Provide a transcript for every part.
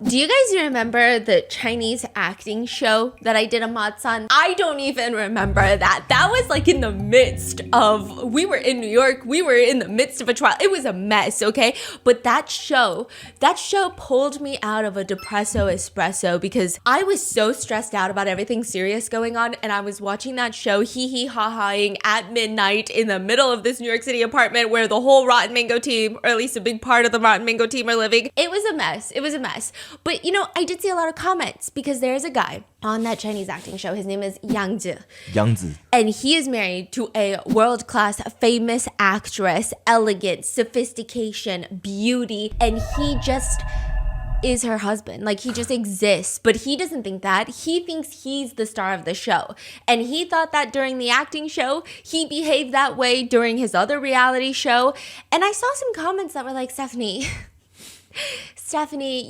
Do you guys remember the Chinese acting show that I did a Matsan? I don't even remember that. That was like in the midst of, we were in New York, we were in the midst of a trial. It was a mess, okay? But that show pulled me out of a depresso espresso because I was so stressed out about everything serious going on, and I was watching that show hee ha-haing at midnight in the middle of this New York City apartment where the whole Rotten Mango team, or at least a big part of the Rotten Mango team, are living. It was a mess. It was a mess. But, you know, I did see a lot of comments because there's a guy on that Chinese acting show. His name is Yang Zi. And he is married to a world-class famous actress, elegance, sophistication, beauty, and he just is her husband. Like, he just exists. But he doesn't think that. He thinks he's the star of the show. And he thought that during the acting show, he behaved that way during his other reality show. And I saw some comments that were like, Stephanie,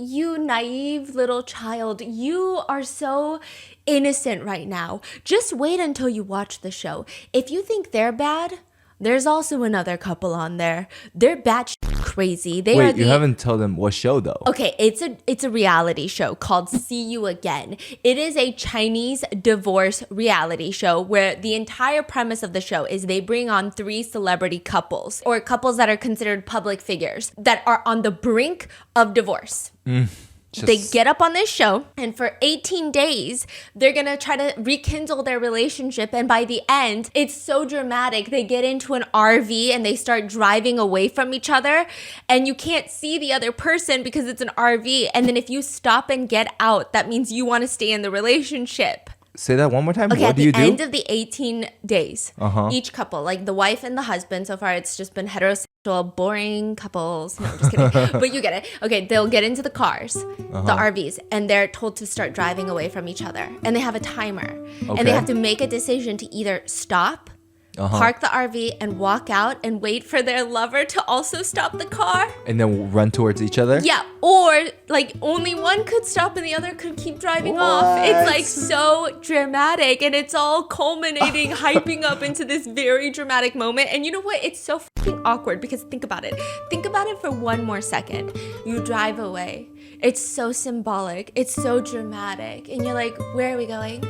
you naive little child, you are so innocent right now. Just wait until you watch the show. If you think they're bad, there's also another couple on there. They're batshit crazy. Wait, you haven't told them what show though. Okay, it's a reality show called See You Again. It is a Chinese divorce reality show where the entire premise of the show is they bring on 3 celebrity couples or couples that are considered public figures that are on the brink of divorce. They get up on this show, and for 18 days, they're going to try to rekindle their relationship. And by the end, it's so dramatic. They get into an RV and they start driving away from each other. And you can't see the other person because it's an RV. And then if you stop and get out, that means you want to stay in the relationship. Say that one more time. Okay, what do you do? At the end of the 18 days, each couple, like the wife and the husband, so far it's just been heterosexual, boring couples. No, I'm just kidding. But you get it. Okay, they'll get into the cars, the RVs, and they're told to start driving away from each other. And they have a timer. And they have to make a decision to either stop, park the RV, and walk out and wait for their lover to also stop the car. And then run towards each other? Yeah, or like only one could stop and the other could keep driving off. It's like so dramatic, and it's all culminating, hyping up into this very dramatic moment. And you know what? It's so fucking awkward because think about it. Think about it for one more second. You drive away. It's so symbolic. It's so dramatic. And you're like, where are we going?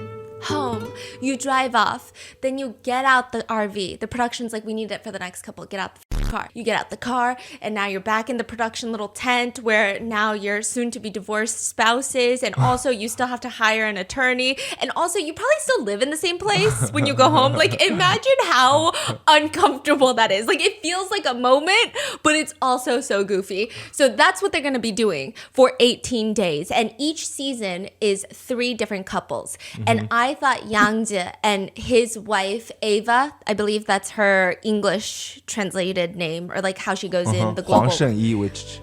Home. You drive off, then you get out the RV. The production's like, we need it for the next couple. Get out the car. You get out the car, and now you're back in the production little tent where now you're soon to be divorced spouses, and also you still have to hire an attorney, and also you probably still live in the same place when you go home. Like, imagine how uncomfortable that is. Like, it feels like a moment, but it's also so goofy. So that's what they're going to be doing for 18 days, and each season is 3 different couples. And I thought Yang Zi and his wife Ava, I believe that's her English translated name, or like how she goes in the global. Huang Shengyi, which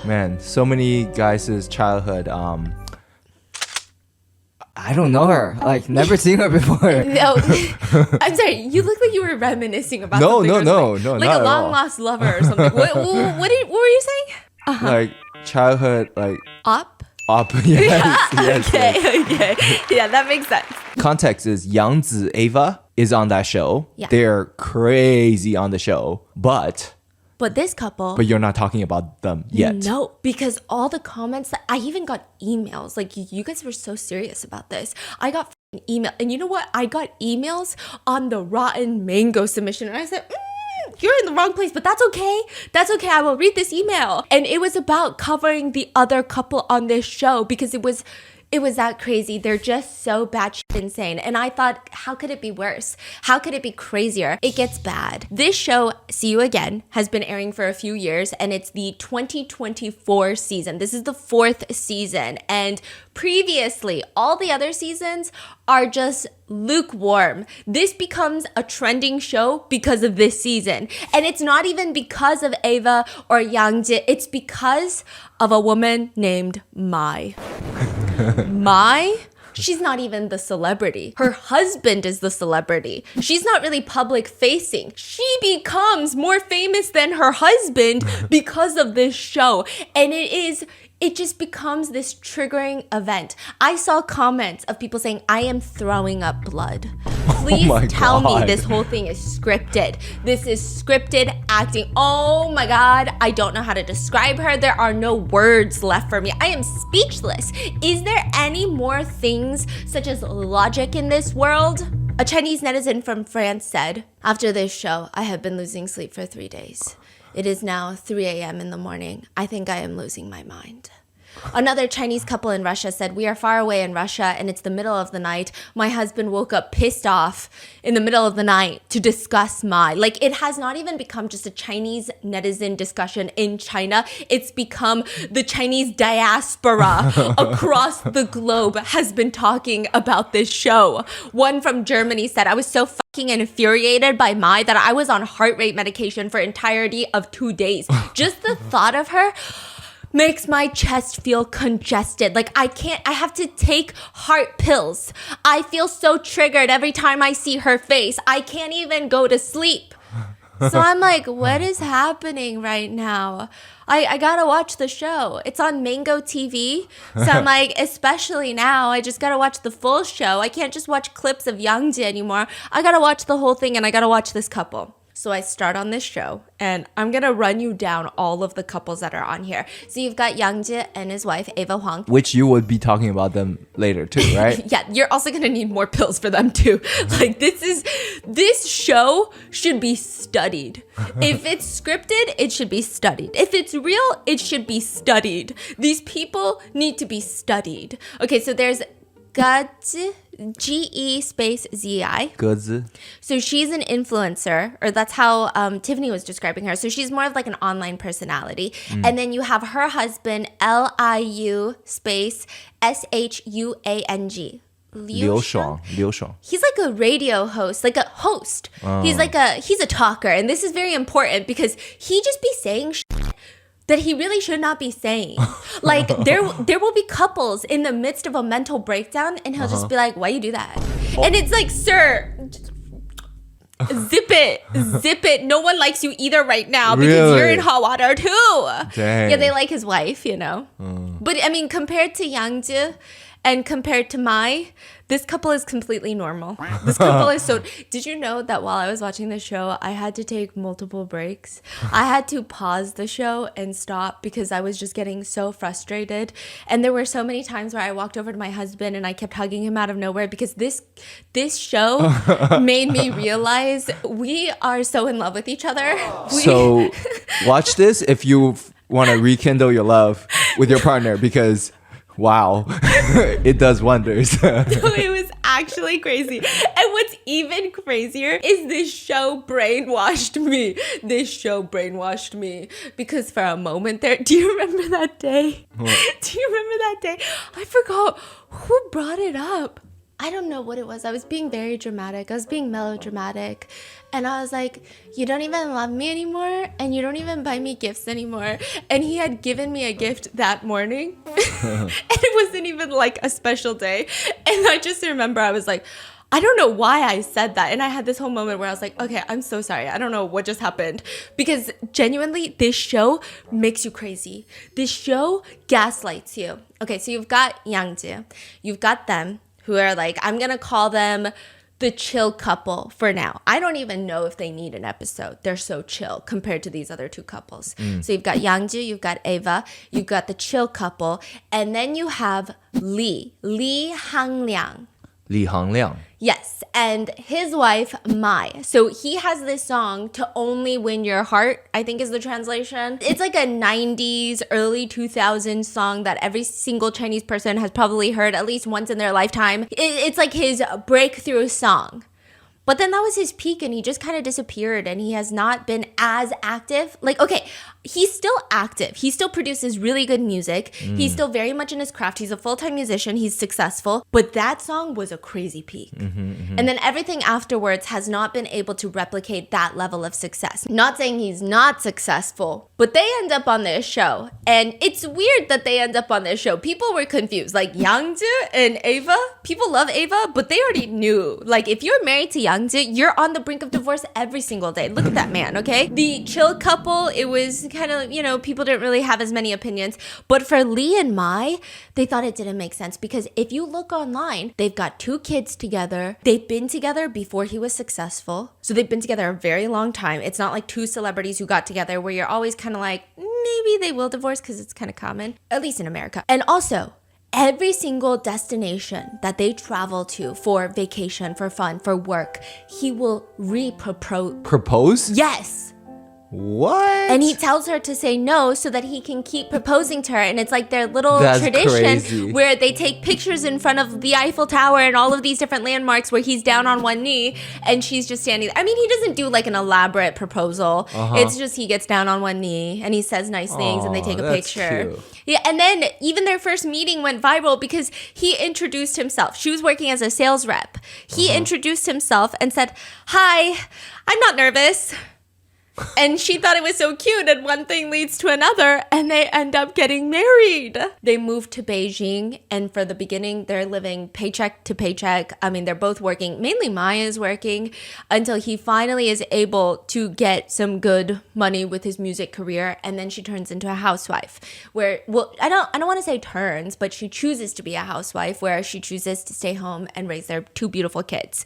man, so many guys' childhood. I don't know her. Like, never seen her before. No, I'm sorry. You look like you were reminiscing about something. No, like not a long lost lover or something. What were you saying? Like childhood, like Up. Yes. Okay. Yeah, that makes sense. Context is Yang Zi Ava is on that show. Yeah. They're crazy on the show, but this couple. But you're not talking about them yet. No, because all the comments that I even got emails. Like, you guys were so serious about this. I got email, and you know what? I got emails on the Rotten Mango submission, and I said, you're in the wrong place, but that's okay. That's okay. I will read this email. And it was about covering the other couple on this show because it was that crazy. They're just so batshit insane. And I thought, how could it be worse? How could it be crazier? It gets bad. This show, See You Again, has been airing for a few years, and it's the 2024 season. This is the 4th season. And previously, all the other seasons are just lukewarm. This becomes a trending show because of this season. And it's not even because of Ava or Yang Zi. It's because of a woman named Mai. Mai, She's not even the celebrity. Her husband is the celebrity. She's not really public facing. She becomes more famous than her husband because of this show. And it just becomes this triggering event. I saw comments of people saying, I am throwing up blood. Please tell me this whole thing is scripted. This is scripted acting. Oh my God, I don't know how to describe her. There are no words left for me. I am speechless. Is there any more things such as logic in this world? A Chinese netizen from France said, after this show, I have been losing sleep for 3 days. It is now 3 a.m. in the morning. I think I am losing my mind. Another Chinese couple in Russia said, we are far away in Russia and it's the middle of the night. My husband woke up pissed off in the middle of the night to discuss like it has not even become just a Chinese netizen discussion in China. It's become the Chinese diaspora across the globe has been talking about this show. One from Germany said, I was so fucking infuriated by Mai that I was on heart rate medication for entirety of 2 days. Just the thought of her makes my chest feel congested. Like I have to take heart pills. I feel so triggered every time I see her face. I can't even go to sleep. So I'm like, what is happening right now? I gotta watch the show. It's on Mango TV. So I'm like, especially now, I just gotta watch the full show. I can't just watch clips of Yangji anymore. I gotta watch the whole thing and I gotta watch this couple. So I start on this show and I'm going to run you down all of the couples that are on here. So you've got Yang Jie and his wife, Ava Huang. Which you would be talking about them later too, right? Yeah, you're also going to need more pills for them too. Like this show should be studied. If it's scripted, it should be studied. If it's real, it should be studied. These people need to be studied. Okay, so there's Gazi, G-E space Z-I. Gazi. So she's an influencer, or that's how Tiffany was describing her. So she's more of like an online personality. And then you have her husband, Liu space Shuang. Liu Shuang. He's like a radio host, like a host. He's a talker. And this is very important because he just be saying shit that he really should not be saying. Like there will be couples in the midst of a mental breakdown and he'll just be like, why you do that? And it's like, sir, zip it. No one likes you either right now because you're in hot water too. Dang. Yeah, they like his wife, you know. But I mean, compared to Yangji and compared to Mai, this couple is completely normal. This couple is so... Did you know that while I was watching the show, I had to take multiple breaks? I had to pause the show and stop because I was just getting so frustrated. And there were so many times where I walked over to my husband and I kept hugging him out of nowhere because this show made me realize we are so in love with each other. So watch this if you want to rekindle your love with your partner because... Wow, it does wonders. It was actually crazy. And what's even crazier is this show brainwashed me. Because for a moment there, do you remember that day? Do you remember that day? I forgot who brought it up. I don't know what it was. I was being very dramatic. I was being melodramatic. And I was like, you don't even love me anymore and you don't even buy me gifts anymore. And he had given me a gift that morning. And it wasn't even like a special day. And I just remember I was like, I don't know why I said that. And I had this whole moment where I was like, okay, I'm so sorry. I don't know what just happened. Because genuinely, this show makes you crazy. This show gaslights you. Okay, so you've got Yangji. You've got them who are like, I'm going to call them the chill couple for now. I don't even know if they need an episode. They're so chill compared to these other two couples. So you've got Yangji, you've got Ava, you've got the chill couple, and then you have Li Hangliang. Li Hangliang. Yes, and his wife, Mai. So he has this song, To Only Win Your Heart, I think is the translation. It's like a 90s, early 2000s song that every single Chinese person has probably heard at least once in their lifetime. It's like his breakthrough song. But then that was his peak and he just kind of disappeared and he has not been as active. Like, okay, he's still active. He still produces really good music. He's still very much in his craft. He's a full-time musician. He's successful. But that song was a crazy peak. And then everything afterwards has not been able to replicate that level of success. Not saying he's not successful, But they end up on this show. And it's weird that they end up on this show. People were confused. Like Yangju and Ava, people love Ava, but they already knew. Like if you're married to Yangju, you're on the brink of divorce every single day. Look at that man, okay? The chill couple, it was kind of, you know, people didn't really have as many opinions. But for Lee and Mai, they thought it didn't make sense because if you look online, they've got 2 kids together. They've been together before he was successful. So they've been together a very long time. It's not like 2 celebrities who got together where you're always kind of like, maybe they will divorce because it's kind of common, at least in America. And also, every single destination that they travel to for vacation, for fun, for work, he will re-propose. Propose? Yes. What? And he tells her to say no so that he can keep proposing to her. And it's like their little That's tradition crazy. where they take pictures in front of the Eiffel Tower and all of these different landmarks where he's down on one knee and she's just standing. I mean, he doesn't do like an elaborate proposal. It's just he gets down on one knee and he says nice things and they take a that's picture. cute. Yeah, and then even their first meeting went viral because he introduced himself. She was working as a sales rep. He introduced himself and said, "Hi, I'm not nervous." And she thought it was so cute, and one thing leads to another, and they end up getting married. They moved to Beijing, and for the beginning, they're living paycheck to paycheck. I mean, they're both working. Mainly Maya's working until he finally is able to get some good money with his music career, and then she turns into a housewife. Where, well, I don't want to say turns, but she chooses to be a housewife, where she chooses to stay home and raise their 2 beautiful kids.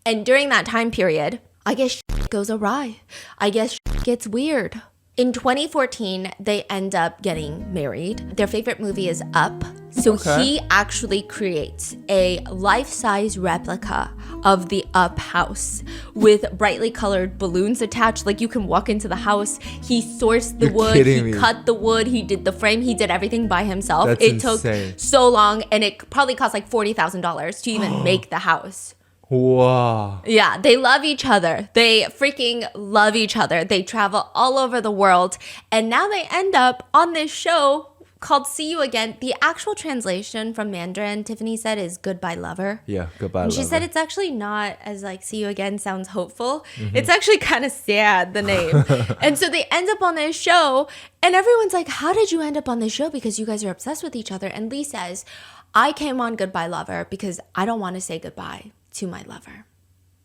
And during that time period, I guess shit goes awry. I guess shit gets weird. In 2014, they end up getting married. Their favorite movie is Up. So he actually creates a life-size replica of the Up house with brightly colored balloons attached. Like you can walk into the house. He sourced the wood. He cut the wood. He did the frame. He did everything by himself. That's it insane. took so long, and it probably cost like $40,000 to even make the house. Wow. Yeah, they love each other. They freaking love each other. They travel all over the world. And now they end up on this show called See You Again. The actual translation from Mandarin, Tiffany said, is Goodbye Lover. Yeah, Goodbye And she Lover. said it's actually not as like See You Again sounds hopeful. It's actually kind of sad, the name. And so they end up on this show and everyone's like, how did you end up on this show? Because you guys are obsessed with each other. And Lee says, I came on Goodbye Lover because I don't want to say goodbye to my lover.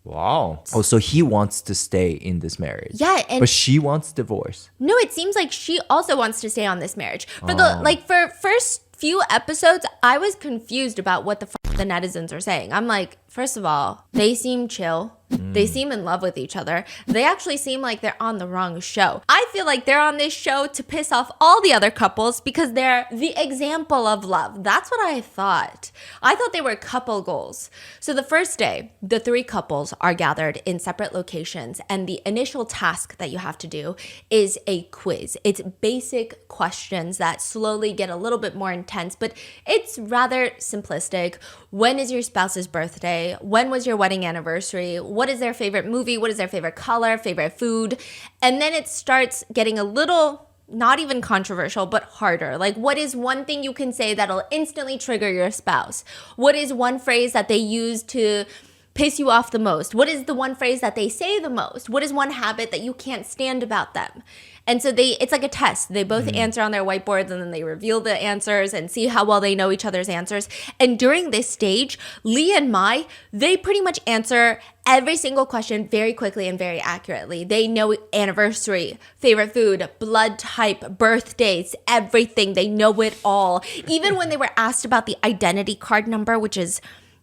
Wow. Oh, so he wants to stay in this marriage. Yeah, and but she wants divorce. no, it seems like she also wants to stay on this marriage. For for first few episodes, I was confused about what the the netizens are saying. I'm like, first of all, they seem chill. They seem in love with each other. They actually seem like they're on the wrong show. I feel like they're on this show to piss off all the other couples because they're the example of love. That's what I thought. I thought they were couple goals. So the first day, the 3 couples are gathered in separate locations, and the initial task that you have to do is a quiz. It's basic questions that slowly get a little bit more intense, but it's rather simplistic. When is your spouse's birthday? When was your wedding anniversary? What is their favorite movie? What is their favorite color, favorite food? And then it starts getting a little, not even controversial, but harder. Like, what is one thing you can say that'll instantly trigger your spouse? What is one phrase that they use to piss you off the most? What is the one phrase that they say the most? What is one habit that you can't stand about them? And so it's like a test. They both answer on their whiteboards and then they reveal the answers and see how well they know each other's answers. And during this stage, Lee and Mai, they pretty much answer every single question very quickly and very accurately. They know anniversary, favorite food, blood type, birthdays, everything. They know it all. Even when they were asked about the identity card number, which is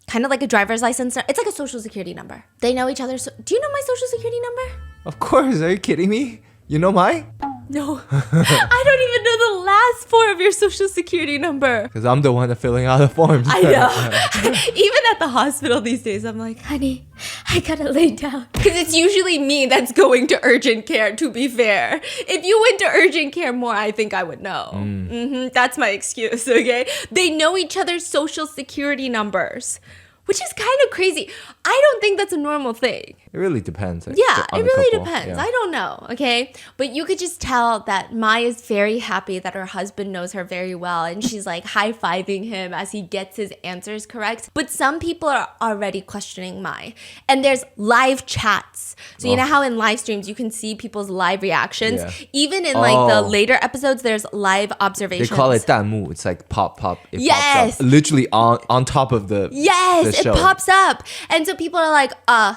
kind of like a driver's license. It's like a social security number. They know each other. Do you know my social security number? Of course. Are you kidding me? You know mine? No. I don't even know the last 4 of your social security number. Because I'm the one that's filling out the forms. I know. Even at the hospital these days, I'm like, honey, I gotta lay down. Because it's usually me that's going to urgent care, to be fair. If you went to urgent care more, I think I would know. That's my excuse, okay? They know each other's social security numbers, which is kind of crazy. I don't think that's a normal thing. It really depends. Yeah, on it the really couple. depends. Yeah. I don't know, okay? But you could just tell that Mai is very happy that her husband knows her very well, and she's like high-fiving him as he gets his answers correct. But some people are already questioning Mai. And there's live chats. So you know how in live streams you can see people's live reactions? Yeah. Even in like the Oh. later episodes, there's live They observations. call it 弹幕. It's like pop. It Yes. pops up. Literally on top of the Yes, the it show. pops up. And so people are like,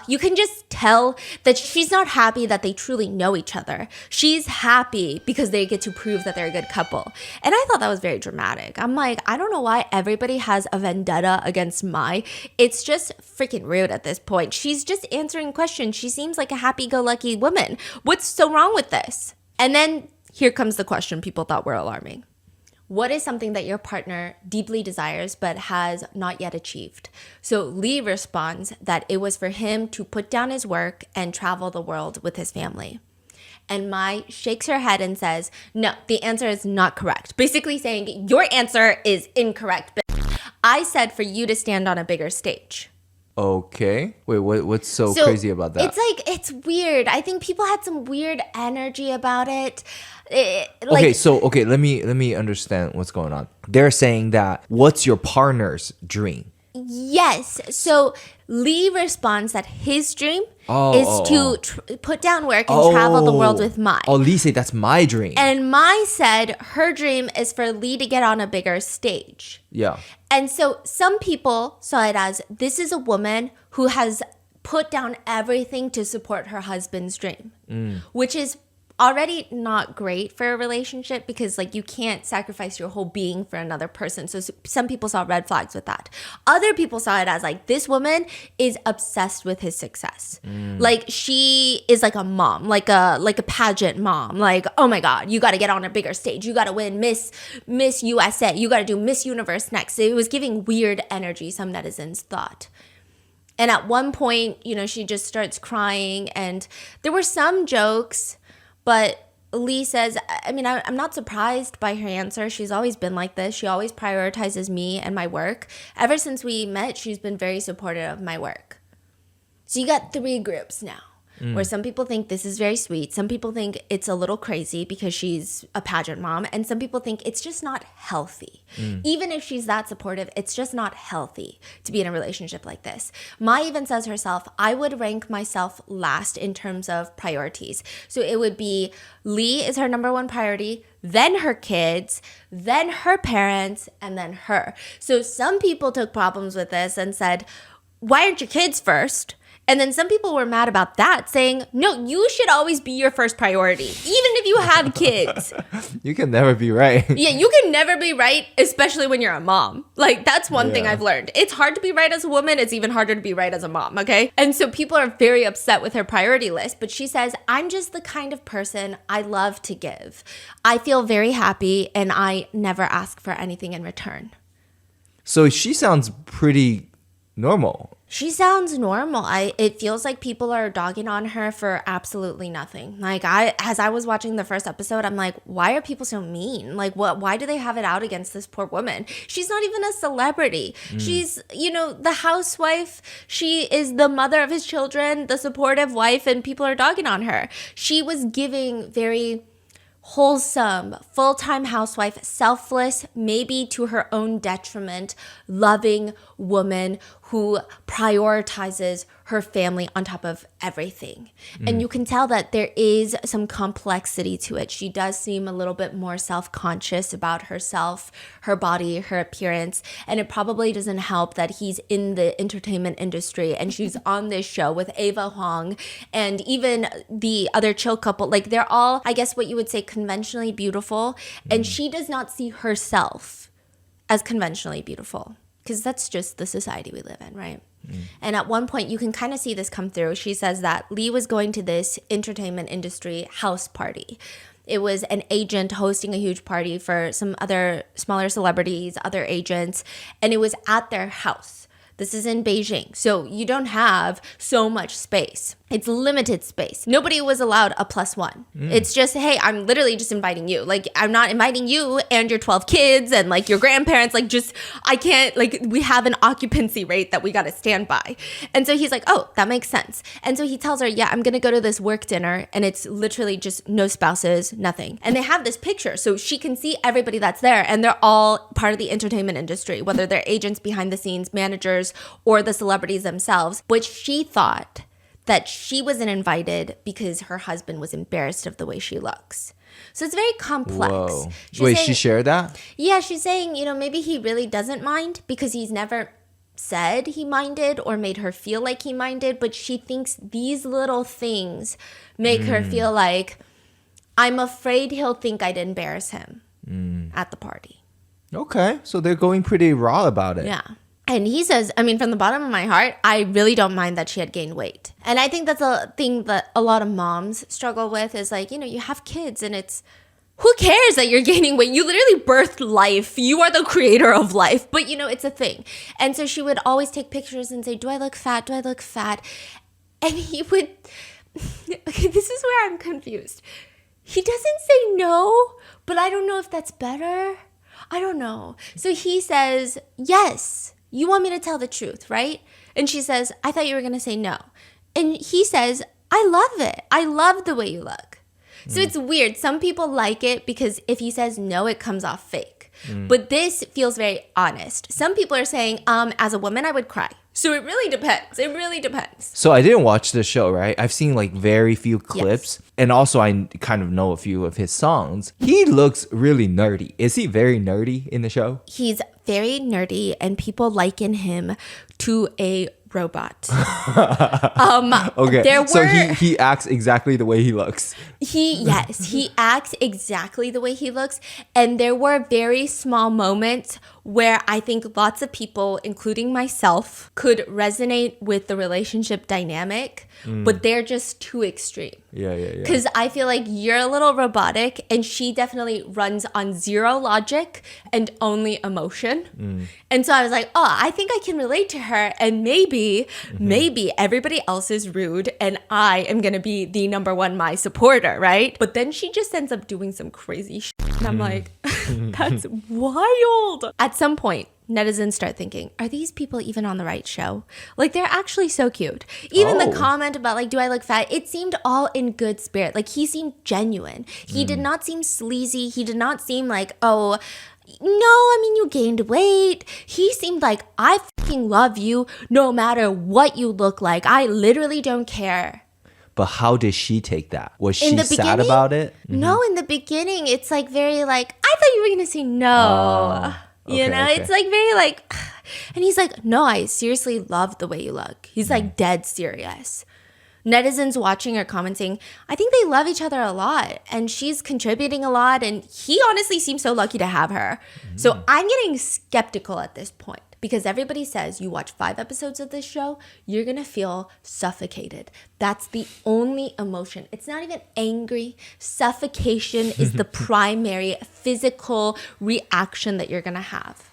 you can just tell that she's not happy that they truly know each other. She's happy because they get to prove that they're a good couple. And I thought that was very dramatic. I'm like, I don't know why everybody has a vendetta against Mai. It's just freaking rude at this point. She's just answering questions. She seems like a happy-go-lucky woman. What's so wrong with this? And then here comes the question people thought were alarming. What is something that your partner deeply desires but has not yet achieved? So Lee responds that it was for him to put down his work and travel the world with his family. And Mai shakes her head and says, no, the answer is not correct. Basically saying, your answer is incorrect. But I said for you to stand on a bigger stage. Okay. Wait, what's so crazy about that? It's weird. I think people had some weird energy about it. Okay, let me understand what's going on. They're saying that what's your partner's dream? Yes. So Lee responds that his dream is to put down work and travel the world with Mai. Oh, Lee said that's my dream. And Mai said her dream is for Lee to get on a bigger stage. Yeah. And so some people saw it as this is a woman who has put down everything to support her husband's dream, which is already not great for a relationship because like you can't sacrifice your whole being for another person. So some people saw red flags with that. Other people saw it as like this woman is obsessed with his success. Like she is like a mom, like a pageant mom. Like, oh my God, you got to get on a bigger stage. You got to win Miss USA. You got to do Miss Universe next. It was giving weird energy, some netizens thought. And at one point, you know, she just starts crying and there were some jokes. But Lee says, I mean, I'm not surprised by her answer. She's always been like this. She always prioritizes me and my work. Ever since we met, she's been very supportive of my work. So you got three groups now. Where some people think this is very sweet. Some people think it's a little crazy because she's a pageant mom. And some people think it's just not healthy. Even if she's that supportive, it's just not healthy to be in a relationship like this. Mai even says herself, I would rank myself last in terms of priorities. So it would be Lee is her number one priority, then her kids, then her parents, and then her. So some people took problems with this and said, why aren't your kids first? And then some people were mad about that, saying, no, you should always be your first priority, even if you have kids. You can never be right. Yeah, you can never be right, especially when you're a mom. Like, that's one thing I've learned. It's hard to be right as a woman. It's even harder to be right as a mom, okay? And so people are very upset with her priority list. But she says, I'm just the kind of person I love to give. I feel very happy, and I never ask for anything in return. So she sounds pretty normal. She sounds normal. It feels like people are dogging on her for absolutely nothing. Like as I was watching the first episode, I'm like, why are people so mean? Like why do they have it out against this poor woman? She's not even a celebrity. She's, you know, the housewife. She is the mother of his children, the supportive wife, and people are dogging on her. She was giving very wholesome, full-time housewife, selfless, maybe to her own detriment, loving woman who prioritizes her family on top of everything. And you can tell that there is some complexity to it. She does seem a little bit more self-conscious about herself, her body, her appearance, and it probably doesn't help that he's in the entertainment industry and she's on this show with Ava Huang and even the other chill couple. Like they're all, I guess what you would say, conventionally beautiful, and she does not see herself as conventionally beautiful. Because that's just the society we live in, right? And at one point, you can kind of see this come through. She says that Lee was going to this entertainment industry house party. It was an agent hosting a huge party for some other smaller celebrities, other agents, and it was at their house. This is in Beijing. So you don't have so much space. It's limited space. Nobody was allowed a +1. It's just, hey, I'm literally just inviting you. Like, I'm not inviting you and your 12 kids and like your grandparents. Like, just, I can't, like, we have an occupancy rate that we got to stand by. And so he's like, oh, that makes sense. And so he tells her, yeah, I'm going to go to this work dinner. And it's literally just no spouses, nothing. And they have this picture so she can see everybody that's there. And they're all part of the entertainment industry, whether they're agents behind the scenes, managers, or the celebrities themselves. Which she thought that she wasn't invited because her husband was embarrassed of the way she looks. So it's very complex. Whoa. She's Wait, saying, she shared that? yeah, she's saying, maybe he really doesn't mind because he's never said he minded or made her feel like he minded, but she thinks these little things make her feel like, I'm afraid he'll think I'd embarrass him at the party. Okay, so they're going pretty raw about it. Yeah. And he says, I mean, from the bottom of my heart, I really don't mind that she had gained weight. And I think that's a thing that a lot of moms struggle with is like, you have kids and it's, who cares that you're gaining weight? You literally birthed life. You are the creator of life. But, it's a thing. And so she would always take pictures and say, do I look fat? Do I look fat? And he would, okay, this is where I'm confused. He doesn't say no, but I don't know if that's better. I don't know. So he says, yes. You want me to tell the truth, right? And she says, I thought you were going to say no. And he says, I love it. I love the way you look. So it's weird. Some people like it because if he says no, it comes off fake. But this feels very honest. Some people are saying, as a woman, I would cry. So it really depends. It really depends. So I didn't watch the show, right? I've seen like very few clips. Yes. And also I kind of know a few of his songs. He looks really nerdy. Is he very nerdy in the show? He's very nerdy and people liken him to a robot. Okay. So he acts exactly the way he looks. He acts exactly the way he looks. And there were very small moments where I think lots of people, including myself, could resonate with the relationship dynamic, but they're just too extreme. Yeah. Because I feel like you're a little robotic and she definitely runs on zero logic and only emotion. And so I was like, oh, I think I can relate to her. And maybe everybody else is rude and I am going to be the number one my supporter, right? But then she just ends up doing some crazy shit. And I'm like, that's wild. At some point, netizens start thinking, are these people even on the right show? Like, they're actually so cute. Even the comment about, like, do I look fat? It seemed all in good spirit. Like, he seemed genuine. He did not seem sleazy. He did not seem like, oh, no, I mean, you gained weight. He seemed like, I fucking love you no matter what you look like. I literally don't care. But how did she take that? Was she sad about it? No, in the beginning, it's like very like, I thought you were going to say no. Okay. It's like very like, and he's like, no, I seriously love the way you look. He's like dead serious. Netizens watching are commenting, I think they love each other a lot and she's contributing a lot and he honestly seems so lucky to have her. So I'm getting skeptical at this point because everybody says you watch 5 episodes of this show, you're going to feel suffocated. That's the only emotion. It's not even angry. Suffocation is the primary physical reaction that you're going to have.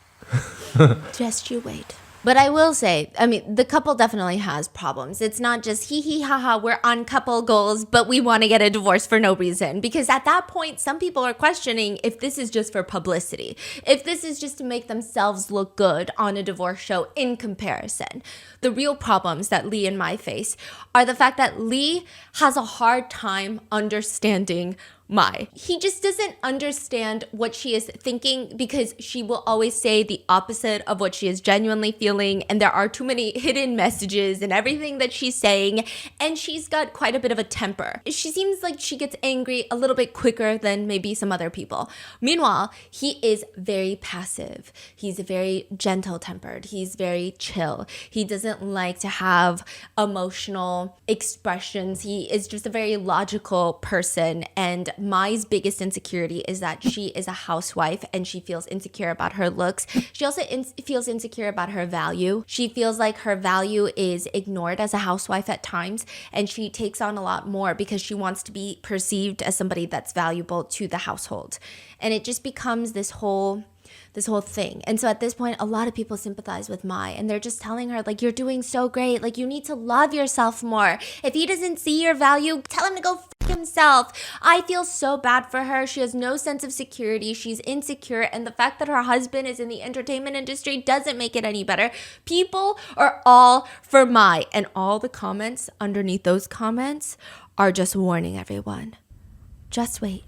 Just you wait. But I will say, I mean, the couple definitely has problems. It's not just hee hee ha ha, we're on couple goals, but we want to get a divorce for no reason. Because at that point, some people are questioning if this is just for publicity, if this is just to make themselves look good on a divorce show in comparison. The real problems that Lee and Mai face are the fact that Lee has a hard time understanding Mai. He just doesn't understand what she is thinking because she will always say the opposite of what she is genuinely feeling. And there are too many hidden messages in everything that she's saying. And she's got quite a bit of a temper. She seems like she gets angry a little bit quicker than maybe some other people. Meanwhile, he is very passive. He's very gentle-tempered. He's very chill. He doesn't like to have emotional expressions. He is just a very logical person and Mai's biggest insecurity is that she is a housewife and she feels insecure about her looks. She also feels insecure about her value. She feels like her value is ignored as a housewife at times, and she takes on a lot more because she wants to be perceived as somebody that's valuable to the household. And it just becomes this whole thing. And so at this point, a lot of people sympathize with Mai, and they're just telling her, like, you're doing so great. Like, you need to love yourself more. If he doesn't see your value, tell him to go f himself. I feel so bad for her. She has no sense of security. She's insecure. And the fact that her husband is in the entertainment industry doesn't make it any better. People are all for Mai. And all the comments underneath those comments are just warning everyone. Just wait.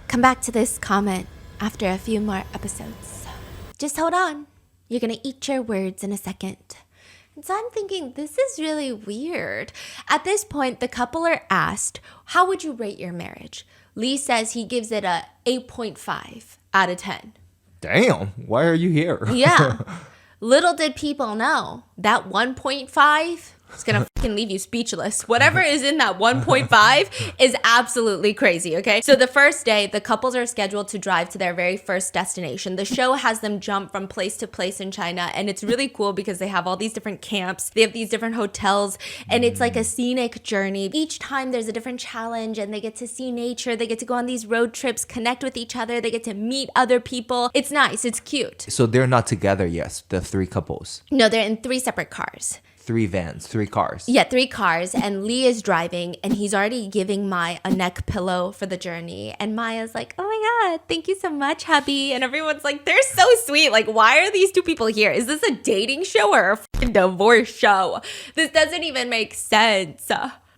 Come back to this comment after a few more episodes. Just hold on. You're gonna eat your words in a second. And so I'm thinking, this is really weird. At this point, the couple are asked, how would you rate your marriage? Lee says he gives it a 8.5 out of 10. Damn, why are you here? Yeah. Little did people know that 1.5 is gonna fucking leave you speechless. Whatever is in that 1.5 is absolutely crazy, okay? So the first day, the couples are scheduled to drive to their very first destination. The show has them jump from place to place in China, and it's really cool because they have all these different camps. They have these different hotels, and it's like a scenic journey. Each time there's a different challenge, and they get to see nature. They get to go on these road trips, connect with each other. They get to meet other people. It's nice. It's cute. So they're not together yet, the three couples. No, they're in 3 separate cars. 3 vans, 3 cars. Yeah, 3 cars, and Lee is driving, and he's already giving Mai a neck pillow for the journey. And Maya's like, oh my God, thank you so much, hubby. And everyone's like, they're so sweet. Like, why are these 2 people here? Is this a dating show or a fucking divorce show? This doesn't even make sense.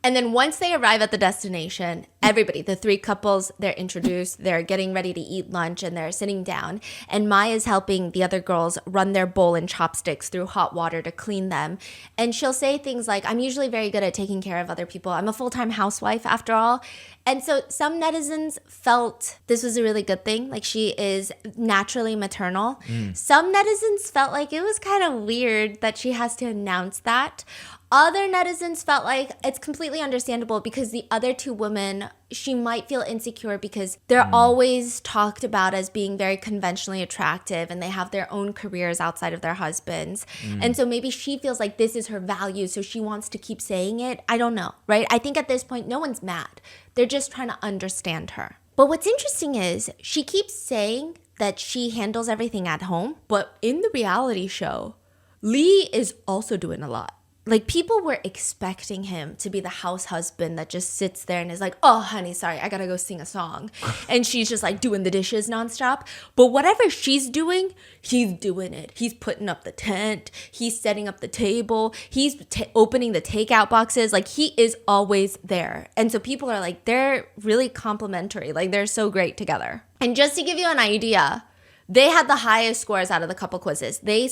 And then once they arrive at the destination, everybody, the 3 couples, they're introduced, they're getting ready to eat lunch, and they're sitting down. And Mai is helping the other girls run their bowl and chopsticks through hot water to clean them. And she'll say things like, I'm usually very good at taking care of other people. I'm a full-time housewife after all. And so some netizens felt this was a really good thing. Like, she is naturally maternal. Some netizens felt like it was kind of weird that she has to announce that. Other netizens felt like it's completely understandable because the other 2 women, she might feel insecure because they're always talked about as being very conventionally attractive, and they have their own careers outside of their husbands. And so maybe she feels like this is her value, so she wants to keep saying it. I don't know, right? I think at this point, no one's mad. They're just trying to understand her. But what's interesting is she keeps saying that she handles everything at home, but in the reality show, Lee is also doing a lot. Like, people were expecting him to be the house husband that just sits there and is like, oh, honey, sorry, I gotta go sing a song. And she's just like doing the dishes nonstop. But whatever she's doing, he's doing it. He's putting up the tent. He's setting up the table. He's opening the takeout boxes. Like, he is always there. And so people are like, they're really complimentary. Like, they're so great together. And just to give you an idea, they had the highest scores out of the couple quizzes. The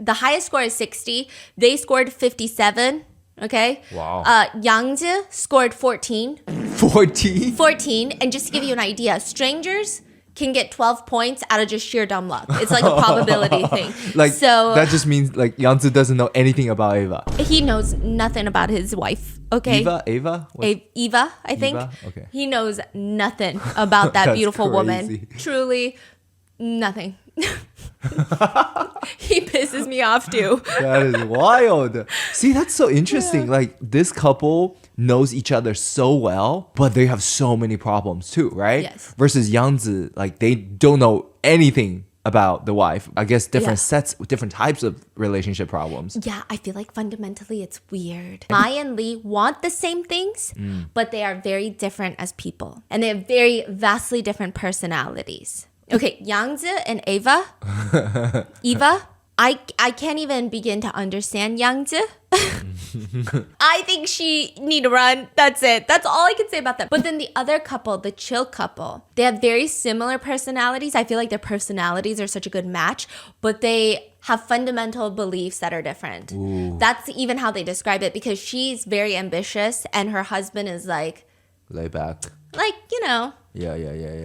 highest score is 60. They scored 57. Okay? Wow. Yangzi scored 14. 14? 14. And just to give you an idea, strangers can get 12 points out of just sheer dumb luck. It's like a probability thing. Like, so that just means, like, Yangzi doesn't know anything about Ava. he knows nothing about his wife. Okay? Ava? Eva, I think. Eva? Okay. He knows nothing about that That's beautiful crazy. woman. Truly, nothing. He pisses me off too. That is wild. See, that's so interesting. Like, this couple knows each other so well, but they have so many problems too, right? Yes. Versus Yangzi, like, they don't know anything about the wife. I guess different sets, different types of relationship problems. Yeah, I feel like fundamentally it's weird. Mai and Lee want the same things, but they are very different as people. And they have very vastly different personalities. Okay, Yangzi and Eva, I can't even begin to understand Yangzi. I think she need to run. That's it. That's all I can say about them. But then the other couple, the chill couple, they have very similar personalities. I feel like their personalities are such a good match, but they have fundamental beliefs that are different. Ooh. That's even how they describe it, because she's very ambitious and her husband is like Lay back. you know, Yeah.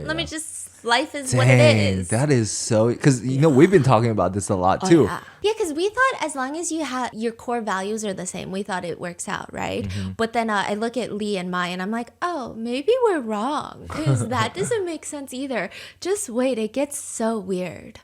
Let me just, life is Dang, what it is. that is so, because we've been talking about this a lot too. Yeah, because we thought as long as you have your core values are the same, we thought it works out, right? But then I look at Lee and Mai and I'm like, oh, maybe we're wrong because that doesn't make sense either. Just wait, it gets so weird.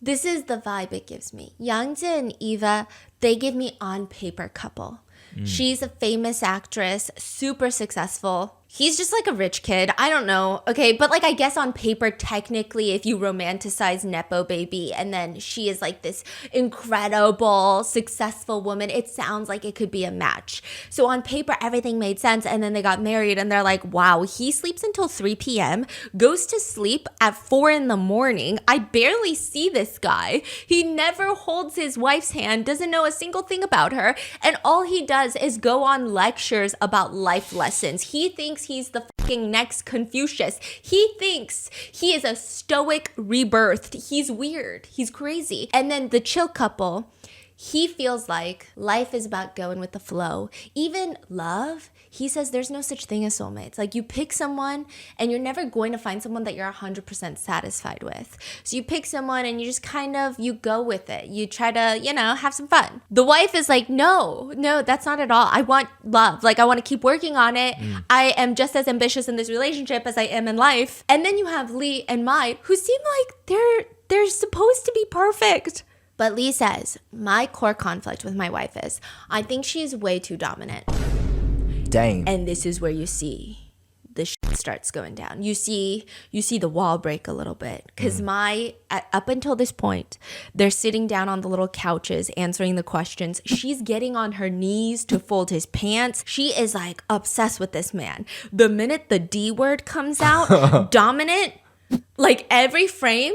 This is the vibe it gives me. Yangzi and Eva, they give me on paper couple. She's a famous actress, super successful. He's just like a rich kid. I don't know. Okay, but like I guess on paper, technically, if you romanticize Nepo baby and then she is like this incredible, successful woman, it sounds like it could be a match. So on paper, everything made sense. And then they got married and they're like, wow, he sleeps until 3 p.m., goes to sleep at 4 in the morning. I barely see this guy. He never holds his wife's hand, doesn't know a single thing about her. And all he does is go on lectures about life lessons. He thinks he's the fucking next Confucius. He thinks he is a stoic rebirthed. He's weird. He's crazy. And then the chill couple, he feels like life is about going with the flow. Even love, he says there's no such thing as soulmates. Like you pick someone and you're never going to find someone that you're 100% satisfied with. So you pick someone and you just kind of, you go with it. You try to, have some fun. The wife is like, no, that's not at all. I want love. Like I want to keep working on it. I am just as ambitious in this relationship as I am in life. And then you have Lee and Mai who seem like they're supposed to be perfect. But Lee says, my core conflict with my wife is, I think she's way too dominant. Dang. And this is where you see the shit starts going down. You see the wall break a little bit. Because up until this point, they're sitting down on the little couches answering the questions. She's getting on her knees to fold his pants. She is like obsessed with this man. The minute the D word comes out, dominant, like every frame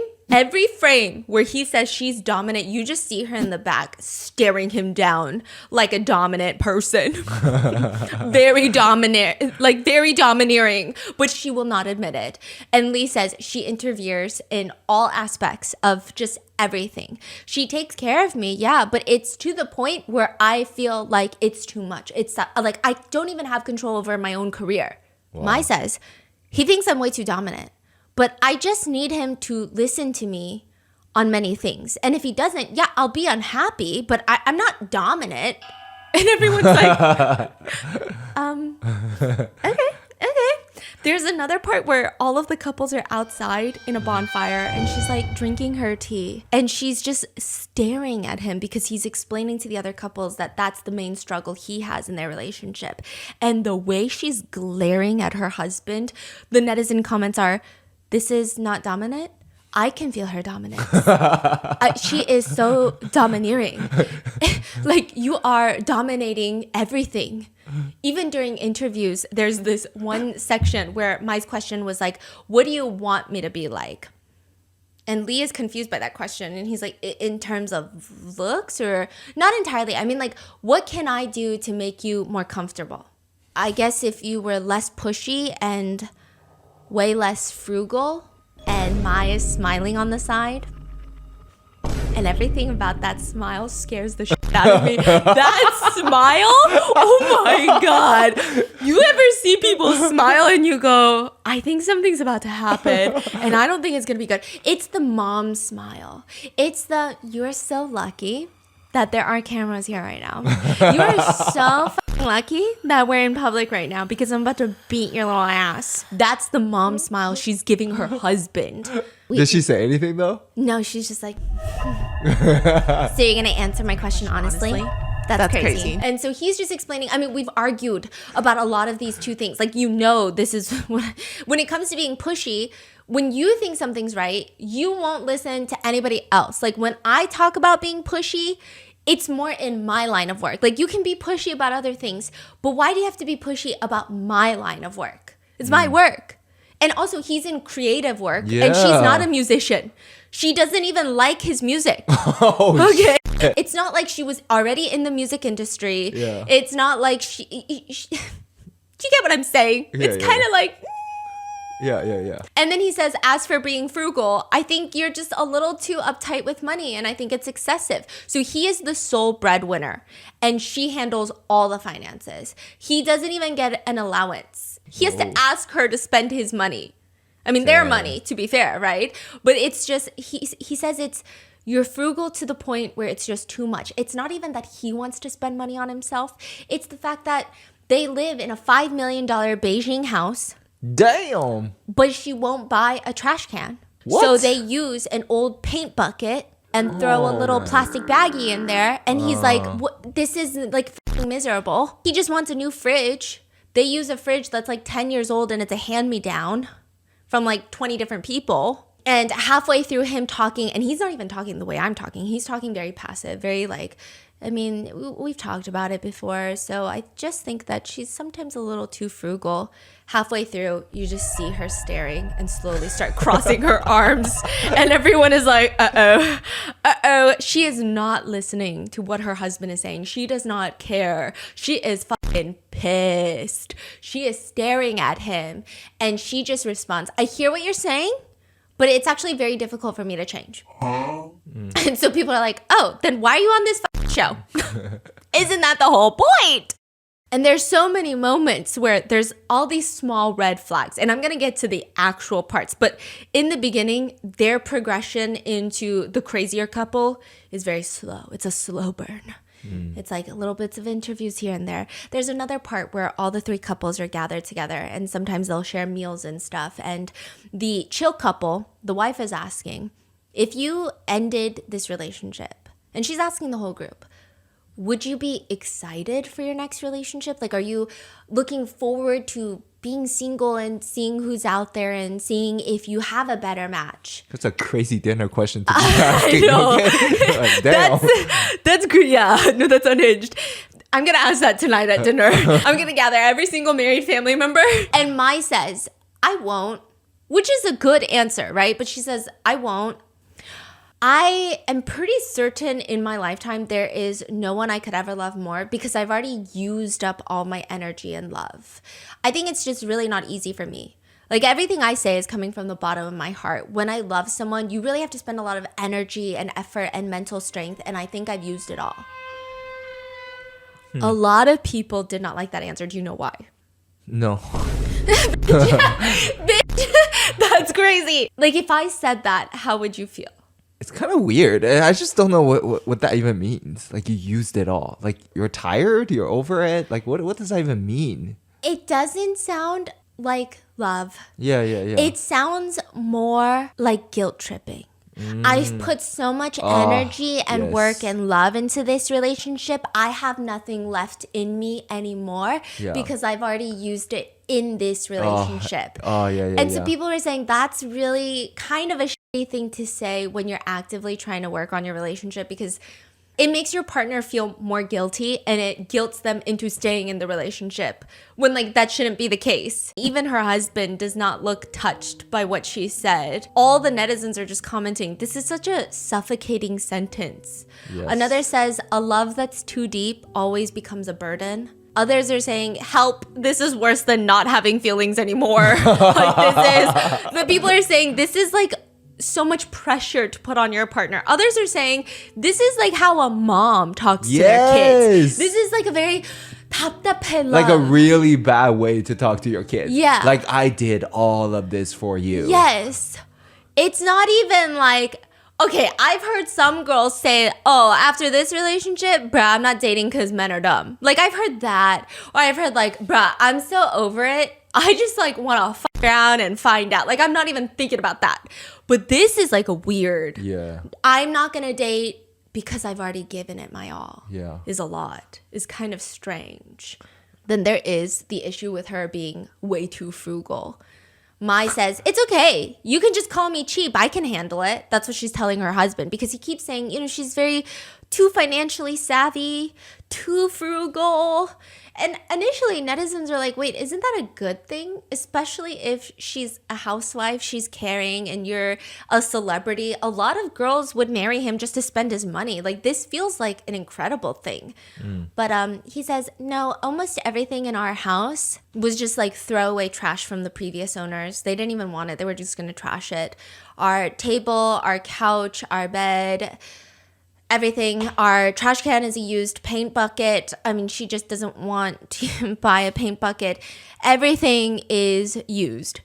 where he says she's dominant, you just see her in the back staring him down like a dominant person. Very dominant, like very domineering, but she will not admit it. And Lee says she interferes in all aspects of just everything. She takes care of me, yeah, but it's to the point where I feel like it's too much. It's like I don't even have control over my own career. Wow. Mai says he thinks I'm way too dominant. But I just need him to listen to me on many things. And if he doesn't, yeah, I'll be unhappy, but I'm not dominant. And everyone's like, okay. There's another part where all of the couples are outside in a bonfire and she's like drinking her tea. And she's just staring at him because he's explaining to the other couples that that's the main struggle he has in their relationship. And the way she's glaring at her husband, the netizen comments are, this is not dominant. I can feel her dominance. She is so domineering. Like you are dominating everything. Even during interviews, there's this one section where Mai's question was like, what do you want me to be like? And Lee is confused by that question. And he's like, in terms of looks or not entirely. I mean, like, what can I do to make you more comfortable? I guess if you were less pushy and way less frugal, and Mai is smiling on the side, and everything about that smile scares the shit out of me. That smile? Oh my God. You ever see people smile and you go, I think something's about to happen and I don't think it's gonna be good. It's the mom smile. It's the, you're so lucky that there are cameras here right now. You are so lucky that we're in public right now because I'm about to beat your little ass. That's the mom smile she's giving her husband. Did she say anything though? No, she's just like, so you're gonna answer my question honestly? That's crazy. And so he's just explaining, I mean, we've argued about a lot of these two things. Like, this is when it comes to being pushy, when you think something's right, you won't listen to anybody else. Like when I talk about being pushy, it's more in my line of work. Like you can be pushy about other things, but why do you have to be pushy about my line of work? It's my work. And also he's in creative work and she's not a musician. She doesn't even like his music. Okay. It's not like she was already in the music industry. Yeah. It's not like she you get what I'm saying? It's kind of like Yeah. And then he says, as for being frugal, I think you're just a little too uptight with money and I think it's excessive. So he is the sole breadwinner and she handles all the finances. He doesn't even get an allowance. He has to ask her to spend his money. I mean, their money, to be fair, right? But it's just, he says you're frugal to the point where it's just too much. It's not even that he wants to spend money on himself. It's the fact that they live in a $5 million Beijing house. Damn. But she won't buy a trash can. What? So they use an old paint bucket and throw a little plastic baggie in there. And he's like, what? This is like f***ing miserable. He just wants a new fridge. They use a fridge that's like 10 years old and it's a hand-me-down from like 20 different people. And halfway through him talking, and he's not even talking the way I'm talking. He's talking very passive, very like, I mean, we've talked about it before. So I just think that she's sometimes a little too frugal. Halfway through, you just see her staring and slowly start crossing her arms. And everyone is like, uh-oh, uh-oh. She is not listening to what her husband is saying. She does not care. She is fucking pissed. She is staring at him. And she just responds, I hear what you're saying, but it's actually very difficult for me to change. And so people are like, oh, then why are you on this show? Isn't that the whole point? And there's so many moments where there's all these small red flags. And I'm going to get to the actual parts. But in the beginning, their progression into the crazier couple is very slow. It's a slow burn. It's like little bits of interviews here and there. There's another part where all the three couples are gathered together and sometimes they'll share meals and stuff. And the chill couple, the wife is asking, if you ended this relationship, and she's asking the whole group, would you be excited for your next relationship? Like, are you looking forward to being single and seeing who's out there and seeing if you have a better match? That's a crazy dinner question to be asking. I know. Okay? Like, damn. That's good. Yeah, no, that's unhinged. I'm going to ask that tonight at dinner. I'm going to gather every single married family member. And Mai says, I won't, which is a good answer, right? But she says, I won't. I am pretty certain in my lifetime there is no one I could ever love more because I've already used up all my energy and love. I think it's just really not easy for me. Like everything I say is coming from the bottom of my heart. When I love someone, you really have to spend a lot of energy and effort and mental strength, and I think I've used it all. A lot of people did not like that answer. Do you know why? No. Bitch, that's crazy. Like if I said that, how would you feel? It's kind of weird. I just don't know what that even means. Like you used it all. Like you're tired, you're over it. Like what does that even mean? It doesn't sound like love. Yeah. It sounds more like guilt tripping. I've put so much energy and work and love into this relationship. I have nothing left in me anymore because I've already used it in this relationship. And so people were saying that's really kind of a shitty thing to say when you're actively trying to work on your relationship because it makes your partner feel more guilty and it guilts them into staying in the relationship when like that shouldn't be the case. Even her husband does not look touched by what she said. All the netizens are just commenting, this is such a suffocating sentence. Yes. Another says, a love that's too deep always becomes a burden. Others are saying, help, this is worse than not having feelings anymore. The people are saying, this is like so much pressure to put on your partner. Others are saying, this is like how a mom talks to their kids. This is like a very like a really bad way to talk to your kids. Yeah. Like I did all of this for you. Yes. It's not even like, okay, I've heard some girls say, oh, after this relationship, bruh, I'm not dating because men are dumb. Like I've heard that. Or I've heard like, bruh, I'm so over it. I just like want to fuck around and find out. Like I'm not even thinking about that. But this is like a weird. Yeah. I'm not going to date because I've already given it my all. Yeah. Is a lot. Is kind of strange. Then there is the issue with her being way too frugal. Mai says, it's okay. You can just call me cheap. I can handle it. That's what she's telling her husband because he keeps saying, you know, she's very too financially savvy, too frugal. And initially, netizens are like, wait, isn't that a good thing? Especially if she's a housewife, she's caring, and you're a celebrity. A lot of girls would marry him just to spend his money. Like, this feels like an incredible thing. But he says, no, almost everything in our house was just like throwaway trash from the previous owners. They didn't even want it. They were just going to trash it. Our table, our couch, our bed, everything. Our trash can is a used paint bucket. I mean, she just doesn't want to buy a paint bucket. Everything is used.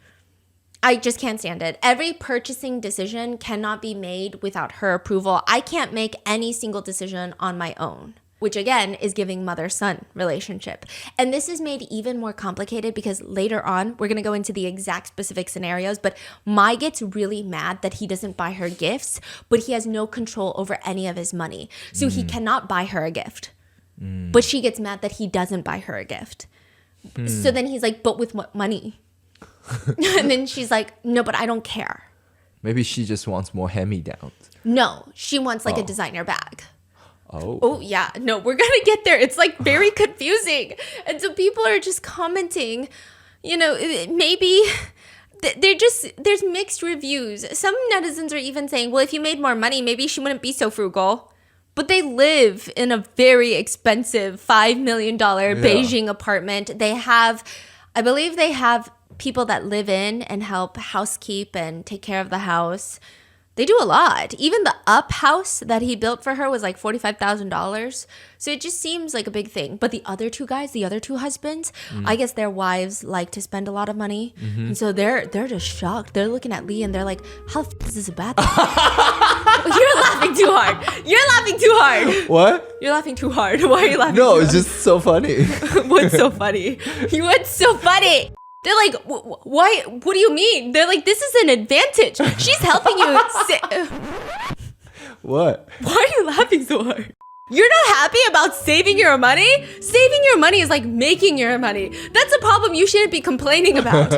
I just can't stand it. Every purchasing decision cannot be made without her approval. I can't make any single decision on my own, which again is giving mother-son relationship. And this is made even more complicated because later on, we're going to go into the exact specific scenarios, but Mai gets really mad that he doesn't buy her gifts, but he has no control over any of his money. So he cannot buy her a gift. But she gets mad that he doesn't buy her a gift. So then he's like, but with what money? And then she's like, no, but I don't care. Maybe she just wants more hand-me-downs. No, she wants like a designer bag. Oh, yeah. No, we're going to get there. It's like very confusing. And so people are just commenting, you know, maybe there's mixed reviews. Some netizens are even saying, well, if you made more money, maybe she wouldn't be so frugal. But they live in a very expensive $5 million Beijing apartment. I believe they have people that live in and help housekeep and take care of the house. They do a lot. Even the up house that he built for her was like $45,000. So it just seems like a big thing. But the other two guys, the other two husbands, I guess their wives like to spend a lot of money. And so they're just shocked. They're looking at Lee and they're like, how the f- is this a bad thing? You're laughing too hard. You're laughing too hard. what? You're laughing too hard. Why are you laughing No, too it's just so funny. hard? What's so funny? What's so funny? They're like, why? What do you mean? They're like, this is an advantage. She's helping you. What? Why are you laughing so hard? You're not happy about saving your money? Saving your money is like making your money. That's a problem you shouldn't be complaining about.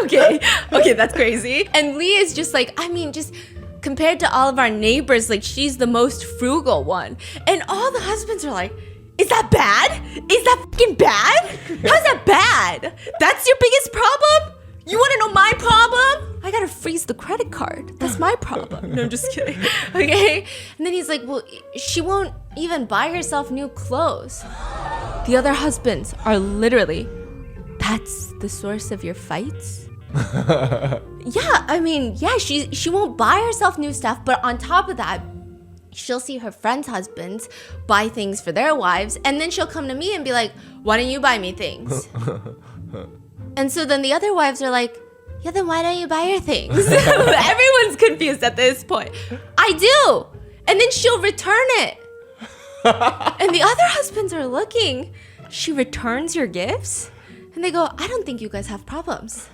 Okay, that's crazy. And Lee is just like, I mean, just compared to all of our neighbors, like she's the most frugal one. And all the husbands are like, is that bad? Is that fucking bad? How's that bad? That's your biggest problem? You want to know my problem? I gotta freeze the credit card. That's my problem. No, I'm just kidding. Okay? And then he's like, well, she won't even buy herself new clothes. The other husbands are literally, that's the source of your fights? Yeah, I mean, yeah, she won't buy herself new stuff, but on top of that, she'll see her friends' husbands buy things for their wives, and then she'll come to me and be like, why don't you buy me things? And so then the other wives are like, yeah, then why don't you buy her things? Everyone's confused at this point. I do. And then she'll return it. And the other husbands are looking. She returns your gifts? And they go, I don't think you guys have problems.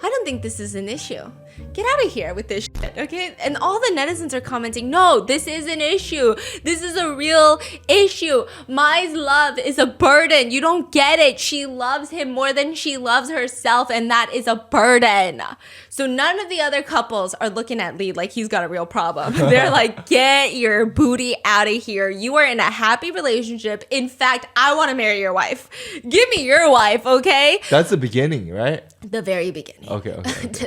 I don't think this is an issue. Get out of here with this shit, okay? And all the netizens are commenting, no, this is an issue. This is a real issue. Mai's love is a burden. You don't get it. She loves him more than she loves herself, and that is a burden. So none of the other couples are looking at Lee like he's got a real problem. They're like, get your booty out of here. You are in a happy relationship. In fact, I want to marry your wife. Give me your wife, okay? That's the beginning, right? The very beginning. Okay.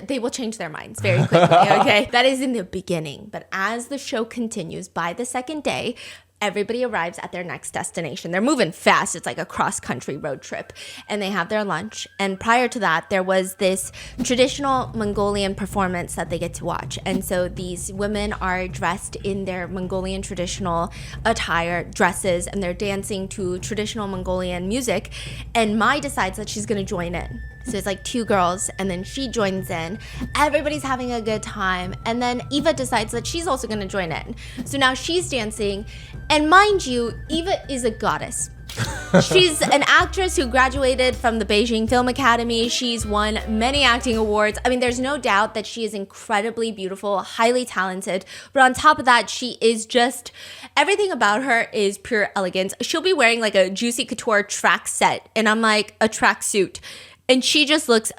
They will change their minds very quickly, okay? That is in the beginning. But as the show continues, by the second day, everybody arrives at their next destination. They're moving fast. It's like a cross-country road trip. And they have their lunch. And prior to that, there was this traditional Mongolian performance that they get to watch. And so these women are dressed in their Mongolian traditional attire, dresses, and they're dancing to traditional Mongolian music. And Mai decides that she's going to join in. So it's like two girls, and then she joins in. Everybody's having a good time. And then Eva decides that she's also going to join in. So now she's dancing. And mind you, Eva is a goddess. She's an actress who graduated from the Beijing Film Academy. She's won many acting awards. I mean, there's no doubt that she is incredibly beautiful, highly talented. But on top of that, she is just, everything about her is pure elegance. She'll be wearing like a Juicy Couture track set. And I'm like, a track suit. And she just looks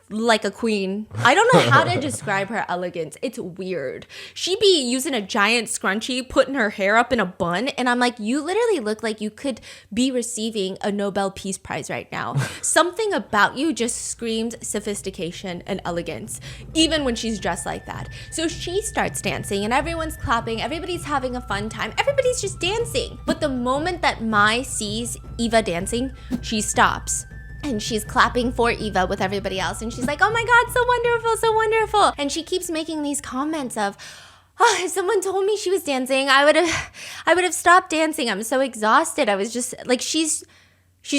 like a queen. I don't know how to describe her elegance. It's weird. She'd be using a giant scrunchie, putting her hair up in a bun. And I'm like, you literally look like you could be receiving a Nobel Peace Prize right now. Something about you just screams sophistication and elegance, even when she's dressed like that. So she starts dancing and everyone's clapping. Everybody's having a fun time. Everybody's just dancing. But the moment that Mai sees Eva dancing, she stops. And she's clapping for Eva with everybody else. And she's like, oh my God, so wonderful, so wonderful. And she keeps making these comments of, oh, if someone told me she was dancing, I would have stopped dancing. I'm so exhausted. I was just like, she's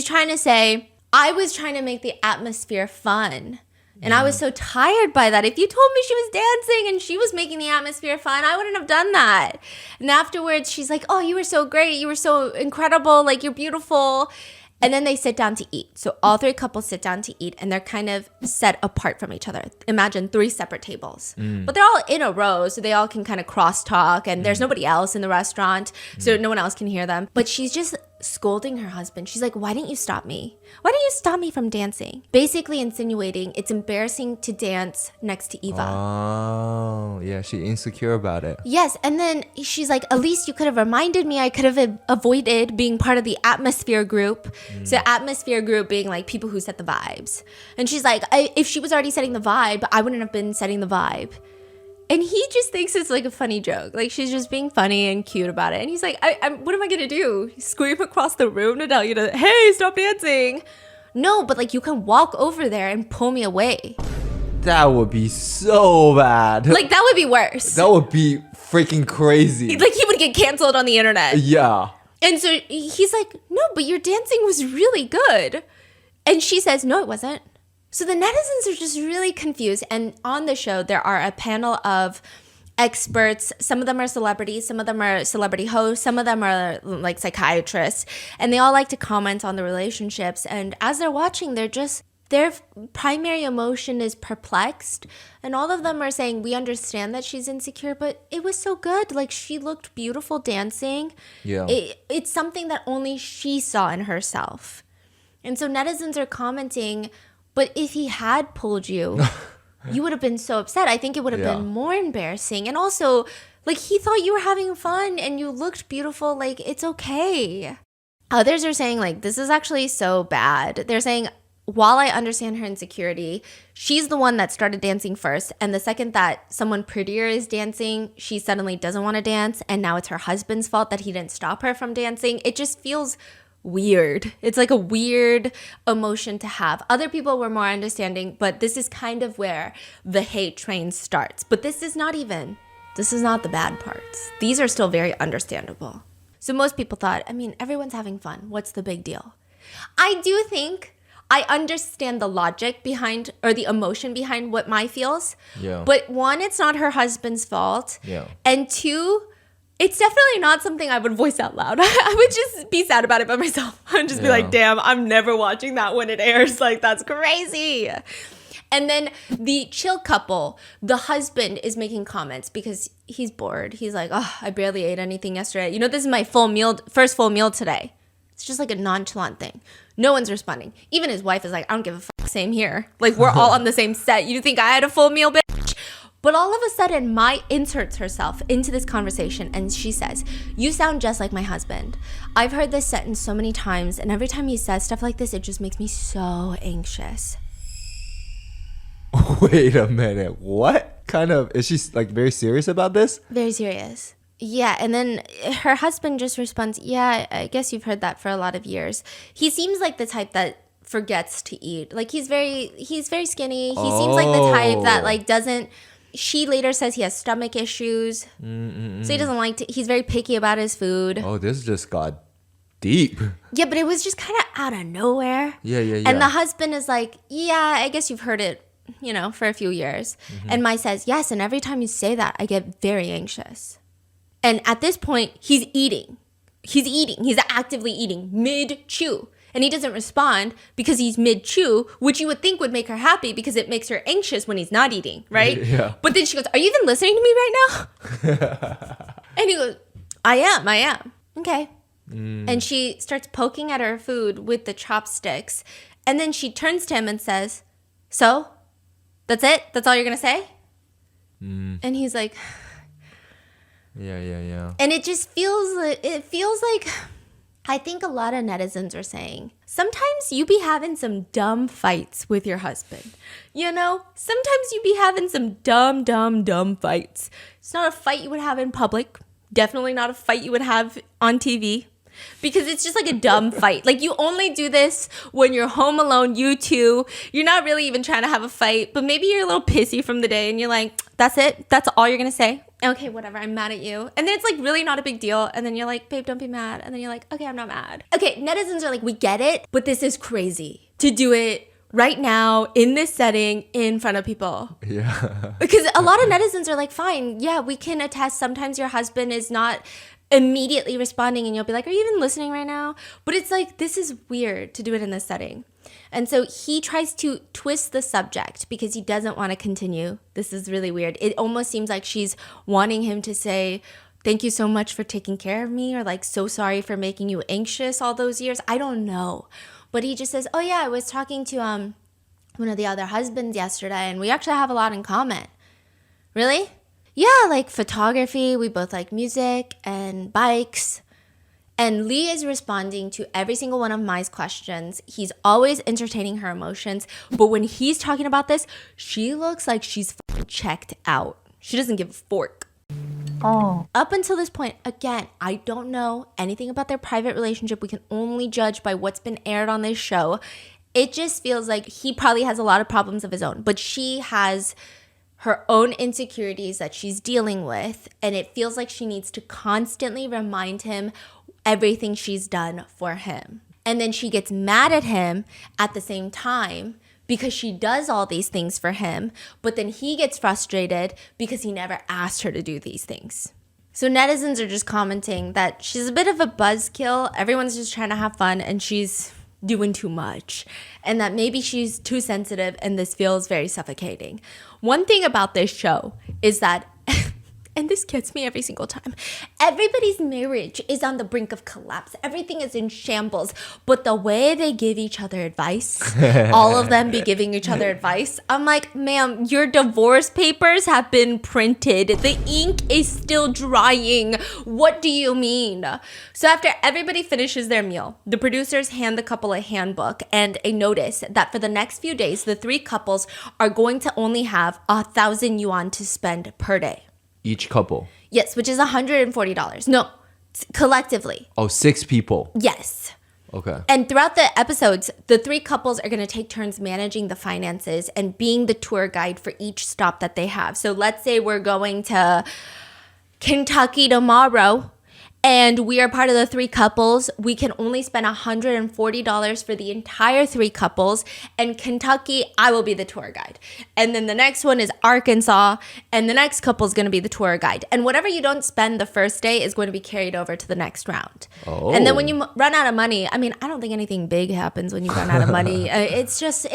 trying to say, I was trying to make the atmosphere fun. And I was so tired by that. If you told me she was dancing and she was making the atmosphere fun, I wouldn't have done that. And afterwards, she's like, oh, you were so great. You were so incredible. Like, you're beautiful. And then they sit down to eat. So all three couples sit down to eat and they're kind of set apart from each other. Imagine 3 separate tables. But they're all in a row, so they all can kind of cross-talk. And there's nobody else in the restaurant, so no one else can hear them. But she's just scolding her husband. She's like, why didn't you stop me? Why didn't you stop me from dancing? Basically insinuating it's embarrassing to dance next to Eva. Oh, yeah, she's insecure about it. Yes, and then she's like, at least you could have reminded me. I could have avoided being part of the atmosphere group. So atmosphere group being like people who set the vibes. And she's like, if she was already setting the vibe, I wouldn't have been setting the vibe. And he just thinks it's like a funny joke. Like, she's just being funny and cute about it. And he's like, what am I going to do? Scream across the room to tell you to, hey, stop dancing. No, but like, you can walk over there and pull me away. That would be so bad. Like, that would be worse. That would be freaking crazy. Like, he would get canceled on the internet. Yeah. And so he's like, no, but your dancing was really good. And she says, no, it wasn't. So the netizens are just really confused. And on the show, there are a panel of experts. Some of them are celebrities. Some of them are celebrity hosts. Some of them are like psychiatrists. And they all like to comment on the relationships. And as they're watching, their primary emotion is perplexed. And all of them are saying, we understand that she's insecure, but it was so good. Like, she looked beautiful dancing. Yeah. It's something that only she saw in herself. And so netizens are commenting, but if he had pulled you, you would have been so upset. I think it would have been more embarrassing. And also, like, he thought you were having fun and you looked beautiful. Like, it's okay. Others are saying, like, this is actually so bad. They're saying, while I understand her insecurity, she's the one that started dancing first. And the second that someone prettier is dancing, she suddenly doesn't want to dance. And now it's her husband's fault that he didn't stop her from dancing. It just feels weird. It's like a weird emotion to have. Other people were more understanding, but this is kind of where the hate train starts. But this is not the bad parts. These are still very understandable. So most people thought, I mean, everyone's having fun. What's the big deal? I do think I understand the logic behind, or the emotion behind what Mai feels. Yeah. But one, it's not her husband's fault. Yeah. And two, it's definitely not something I would voice out loud. I would just be sad about it by myself. I'd just be like, damn, I'm never watching that when it airs. Like, that's crazy. And then the chill couple, the husband is making comments because he's bored. He's like, oh, I barely ate anything yesterday. You know, this is my first full meal today. It's just like a nonchalant thing. No one's responding. Even his wife is like, I don't give a fuck. Same here. Like, we're all on the same set. You think I had a full meal, bitch? But all of a sudden, Mai inserts herself into this conversation and she says, you sound just like my husband. I've heard this sentence so many times, and every time he says stuff like this, it just makes me so anxious. Wait a minute. What kind of, is she like very serious about this? Very serious. Yeah, and then her husband just responds, yeah, I guess you've heard that for a lot of years. He seems like the type that forgets to eat. Like, he's very skinny. He seems like the type that like doesn't. She later says he has stomach issues. So he doesn't like to, he's very picky about his food. Oh, this just got deep. Yeah, but it was just kind of out of nowhere. Yeah. And the husband is like, yeah, I guess you've heard it, you know, for a few years. And Mai says, yes, and every time you say that, I get very anxious. And at this point, he's eating. He's actively eating mid-chew. And he doesn't respond because he's mid-chew, which you would think would make her happy because it makes her anxious when he's not eating, right? Yeah. But then she goes, are you even listening to me right now? And he goes, I am. Okay. And she starts poking at her food with the chopsticks. And then she turns to him and says, so? That's it? That's all you're going to say? And he's like... Yeah. And it just feels like I think a lot of netizens are saying, sometimes you be having some dumb fights with your husband. You know, sometimes you be having some dumb fights. It's not a fight you would have in public. Definitely not a fight you would have on TV. Because it's just like a dumb fight. Like, you only do this when you're home alone, you two. You're not really even trying to have a fight. But maybe you're a little pissy from the day and you're like, that's it? That's all you're going to say? Okay, whatever, I'm mad at you. And then it's like really not a big deal. And then you're like, babe, don't be mad. And then you're like, okay, I'm not mad. Okay, netizens are like, we get it, but this is crazy. to do it right now in this setting in front of people. Yeah. Because a lot of netizens are like, fine, yeah, we can attest. Sometimes your husband is not immediately responding and you'll be like, are you even listening right now? But it's like, this is weird to do it in this setting. And so he tries to twist the subject because he doesn't want to continue. This is really weird. It almost seems like she's wanting him to say, thank you so much for taking care of me, or like, so sorry for making you anxious all those years. I don't know. But he just says, oh yeah, I was talking to one of the other husbands yesterday and we actually have a lot in common. Really? Yeah, like photography. We both like music and bikes. And Lee is responding to every single one of Mai's questions. He's always entertaining her emotions. But when he's talking about this, she looks like she's checked out. She doesn't give a fork. Oh. Up until this point, again, I don't know anything about their private relationship. We can only judge by what's been aired on this show. It just feels like he probably has a lot of problems of his own, but she has her own insecurities that she's dealing with, and it feels like she needs to constantly remind him everything she's done for him. And then she gets mad at him at the same time because she does all these things for him, but then he gets frustrated because he never asked her to do these things. So netizens are just commenting that she's a bit of a buzzkill. Everyone's just trying to have fun and she's doing too much, and that maybe she's too sensitive and this feels very suffocating. One thing about this show is that and this gets me every single time, everybody's marriage is on the brink of collapse. Everything is in shambles. But the way they give each other advice, all of them be giving each other advice, I'm like, ma'am, your divorce papers have been printed. The ink is still drying. What do you mean? So after everybody finishes their meal, the producers hand the couple a handbook and a notice that for the next few days, the three couples are going to only have 1,000 yuan to spend per day. Each couple. Yes, which is $140. No, collectively. Oh, 6 people. Yes. Okay. And throughout the episodes, the three couples are going to take turns managing the finances and being the tour guide for each stop that they have. So let's say we're going to Kentucky tomorrow and we are part of the three couples. We can only spend $140 for the entire three couples. And Kentucky, I will be the tour guide. And then the next one is Arkansas. And the next couple is going to be the tour guide. And whatever you don't spend the first day is going to be carried over to the next round. Oh. And then when you run out of money, I mean, I don't think anything big happens when you run out of money. It's just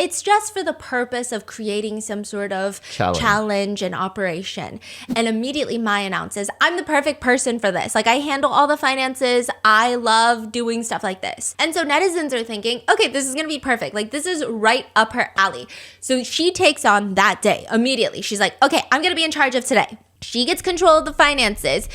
for the purpose of creating some sort of challenge and operation. And immediately Mai announces, I'm the perfect person for this. Like, I handle all the finances. I love doing stuff like this. And so netizens are thinking, okay, this is going to be perfect. Like, this is right up her alley. So she takes on that day immediately. She's like, okay, I'm going to be in charge of today. She gets control of the finances.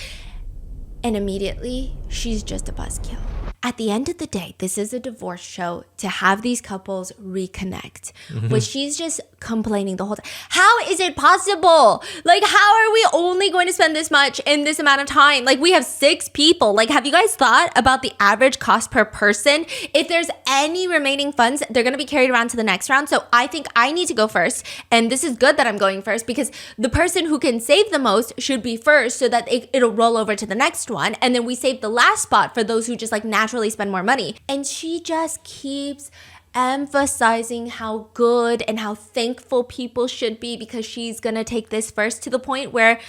And immediately, she's just a buzzkill. At the end of the day, this is a divorce show to have these couples reconnect. But she's just complaining the whole time. How is it possible? Like, how are we only going to spend this much in this amount of time? Like, we have 6 people. Like, have you guys thought about the average cost per person? If there's any remaining funds, they're going to be carried around to the next round. So I think I need to go first. And this is good that I'm going first because the person who can save the most should be first so that it'll roll over to the next one. And then we save the last spot for those who just like naturally spend more money. And she just keeps emphasizing how good and how thankful people should be because she's gonna take this first, to the point where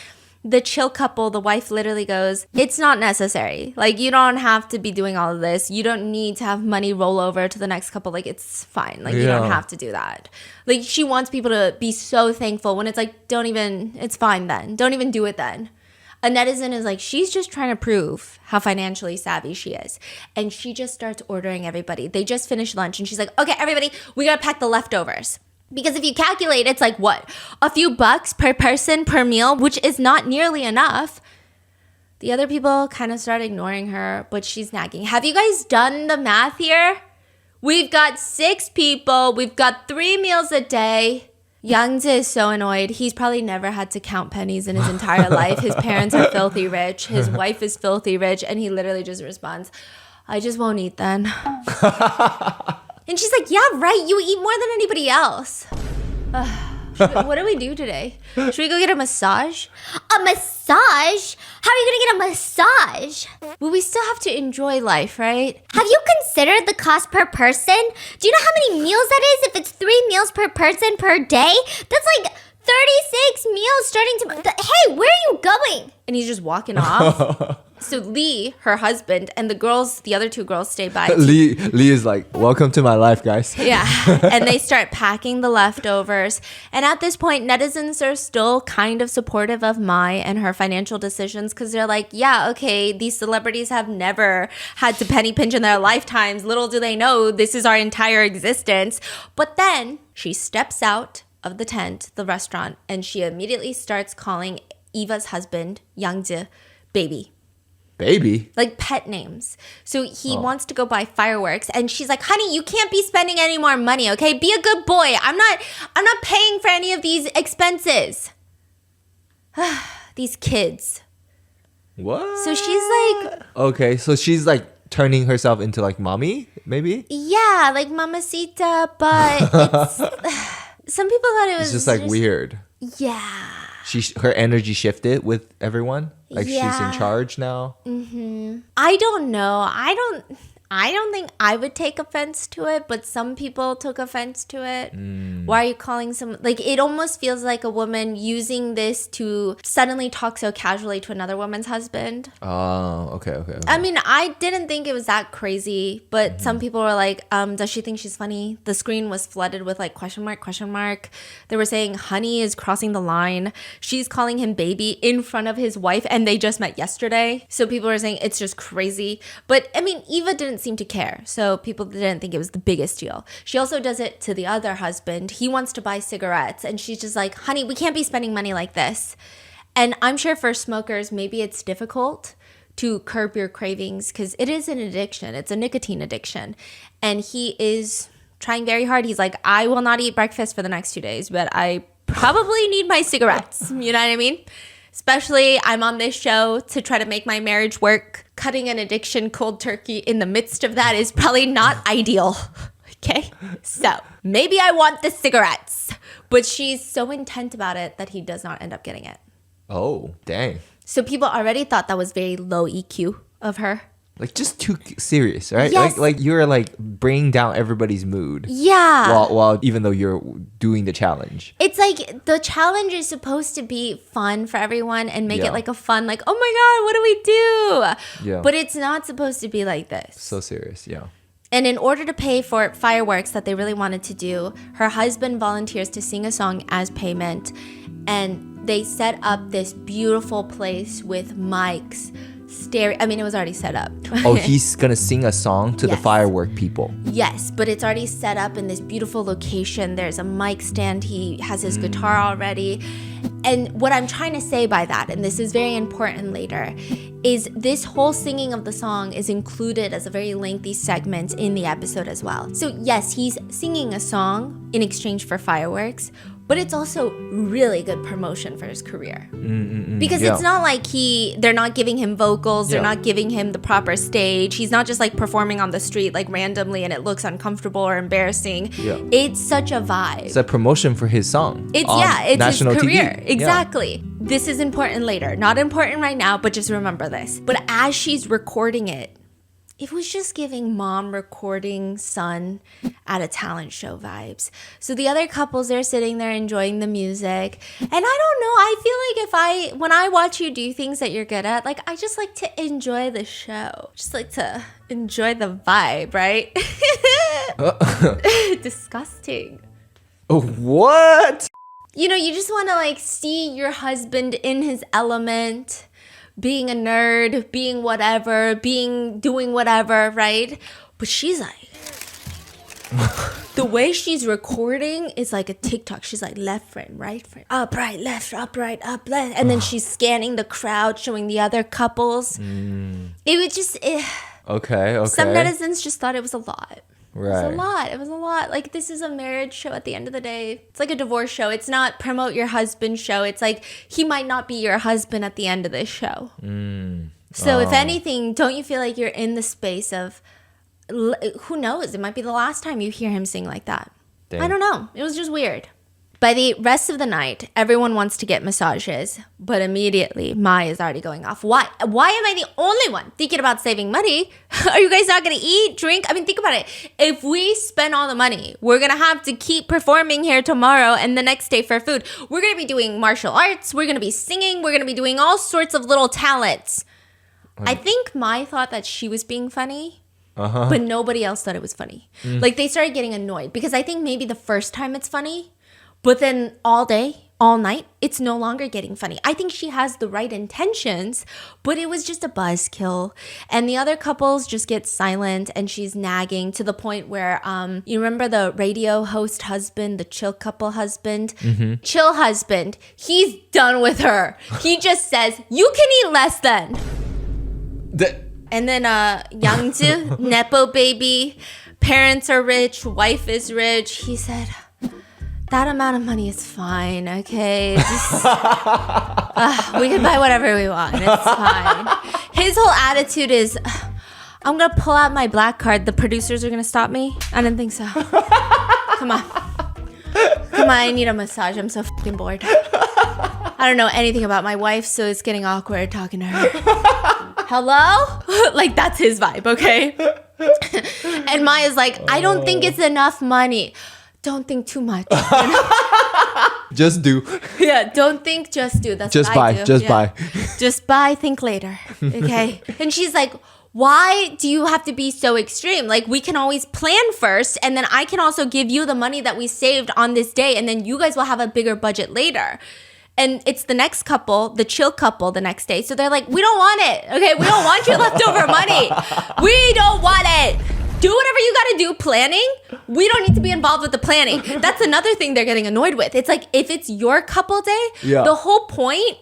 the chill couple, the wife literally goes, it's not necessary. Like, you don't have to be doing all of this. You don't need to have money roll over to the next couple. Like, it's fine. Like, you don't have to do that. Like, she wants people to be so thankful when it's like, it's fine then. Don't even do it then. A netizen is like, she's just trying to prove how financially savvy she is. And she just starts ordering everybody. They just finished lunch and she's like, okay, everybody, we gotta pack the leftovers. Because if you calculate, it's like what? A few bucks per person per meal, which is not nearly enough. The other people kind of start ignoring her, but she's nagging. Have you guys done the math here? We've got 6 people. We've got 3 meals a day. Yangzi is so annoyed. He's probably never had to count pennies in his entire life. His parents are filthy rich. His wife is filthy rich. And he literally just responds, I just won't eat then. And she's like, yeah, right. You eat more than anybody else. What do we do today? Should we go get a massage? A massage? How are you gonna get a massage? Well, we still have to enjoy life, right? Have you considered the cost per person? Do you know how many meals that is? If it's 3 meals per person per day, that's like 36 meals starting to. Hey, where are you going? And he's just walking off. So Lee, her husband, and the other two girls stay by. Lee is like, welcome to my life, guys. Yeah. And they start packing the leftovers. And at this point, netizens are still kind of supportive of Mai and her financial decisions because they're like, yeah, okay, these celebrities have never had to penny pinch in their lifetimes. Little do they know this is our entire existence. But then she steps out of the tent, the restaurant, and she immediately starts calling Eva's husband, Yangji, baby. Baby? Like pet names. So he wants to go buy fireworks and she's like, honey, you can't be spending any more money, okay? Be a good boy. I'm not paying for any of these expenses. These kids. What? So she's like, Okay, so she's like turning herself into like mommy, maybe? yeah, like mamacita, but it's some people thought it was It's just like weird. Yeah. Her energy shifted with everyone. Like she's Yeah. in charge now. I don't know. I don't think I would take offense to it, but some people took offense to it. Why are you calling some like it almost feels like a woman using this to suddenly talk so casually to another woman's husband. Oh, okay. I mean, I didn't think it was that crazy, but some people were like, does she think she's funny? The screen was flooded with like question mark. They were saying honey is crossing the line. She's calling him baby in front of his wife and they just met yesterday. So people were saying it's just crazy. But I mean, Eva didn't seem to care. So people didn't think it was the biggest deal. She also does it to the other husband. He wants to buy cigarettes and she's just like, honey, we can't be spending money like this. And I'm sure for smokers, maybe it's difficult to curb your cravings because it is an addiction. It's a nicotine addiction. And he is trying very hard. He's like, I will not eat breakfast for the next 2 days, but I probably need my cigarettes. You know what I mean? Especially I'm on this show to try to make my marriage work. Cutting an addiction cold turkey in the midst of that is probably not ideal. Okay? So maybe I want the cigarettes. But she's so intent about it that he does not end up getting it. Oh, dang. So people already thought that was very low EQ of her. Like just too serious, right? Yes. Like you're like bringing down everybody's mood. Yeah. While even though you're doing the challenge. It's like the challenge is supposed to be fun for everyone and make Yeah. it like a fun, like, oh my God, what do we do? Yeah. But it's not supposed to be like this. So serious, yeah. And in order to pay for fireworks that they really wanted to do, her husband volunteers to sing a song as payment. And they set up this beautiful place with mics. I mean, it was already set up. Oh, he's gonna sing a song to the Yes. firework people. Yes, but it's already set up in this beautiful location. There's a mic stand. He has his guitar already. And what I'm trying to say by that, and this is very important later, is this whole singing of the song is included as a very lengthy segment in the episode as well. So yes, he's singing a song in exchange for fireworks, but it's also really good promotion for his career. Because yeah. it's not like they're not giving him vocals, they're Yeah. not giving him the proper stage. He's not just like performing on the street like randomly and it looks uncomfortable or embarrassing. Yeah. It's such a vibe. It's a promotion for his song. It's on it's national his career. TV. Exactly. This is important later. Not important right now, but just remember this. But as she's recording it, it was just giving mom recording son at a talent show vibes. So the other couples, they're sitting there enjoying the music. And I don't know, I feel like when I watch you do things that you're good at, like I just like to enjoy the show. Just like to enjoy the vibe, right? Disgusting. Oh, what? You know, you just want to like see your husband in his element, being a nerd, being whatever, doing whatever, right? But she's like, the way she's recording is like a TikTok. She's like left frame, right frame, up, right, left, up, right, up, left. And then she's scanning the crowd, showing the other couples. It was just, Okay. some netizens just thought it was a lot. Right. It was a lot. Like, this is a marriage show at the end of the day. It's like a divorce show. It's not promote your husband show. It's like he might not be your husband at the end of this show. So if anything, don't you feel like you're in the space of, who knows? It might be the last time you hear him sing like that. Dang. I don't know. It was just weird. By the rest of the night, everyone wants to get massages, but immediately Mai is already going off. Why am I the only one thinking about saving money? Are you guys not going to eat, drink? I mean, think about it. If we spend all the money, we're going to have to keep performing here tomorrow and the next day for food. We're going to be doing martial arts. We're going to be singing. We're going to be doing all sorts of little talents. I think Mai thought that she was being funny. But nobody else thought it was funny. Like, they started getting annoyed because I think maybe the first time it's funny, but then all day, all night, it's no longer getting funny. I think she has the right intentions, but it was just a buzzkill. And the other couples just get silent, and she's nagging to the point where, you remember the radio host husband, the chill couple husband? Chill husband, he's done with her. He just says, you can eat less then. And then Youngju, Nepo baby, parents are rich, wife is rich. He said, that amount of money is fine, okay? Just, we can buy whatever we want. It's fine. His whole attitude is, I'm going to pull out my black card. The producers are going to stop me? I didn't think so. Come on, I need a massage. I'm so fucking bored. I don't know anything about my wife, so it's getting awkward talking to her. Hello? Like, that's his vibe, okay? And Maya's like, I don't think it's enough money. Don't think too much. Just do. Yeah, don't think, just do. That's Just what buy. I do. Just Yeah. buy. Just buy, think later. Okay? And she's like, why do you have to be so extreme? Like, we can always plan first, and then I can also give you the money that we saved on this day, and then you guys will have a bigger budget later. And it's the next couple, the chill couple, the next day. So they're like, we don't want it. Okay, we don't want your leftover money. We don't want it. Do whatever you got to do planning. We don't need to be involved with the planning. That's another thing they're getting annoyed with. It's like, if it's your couple day, the whole point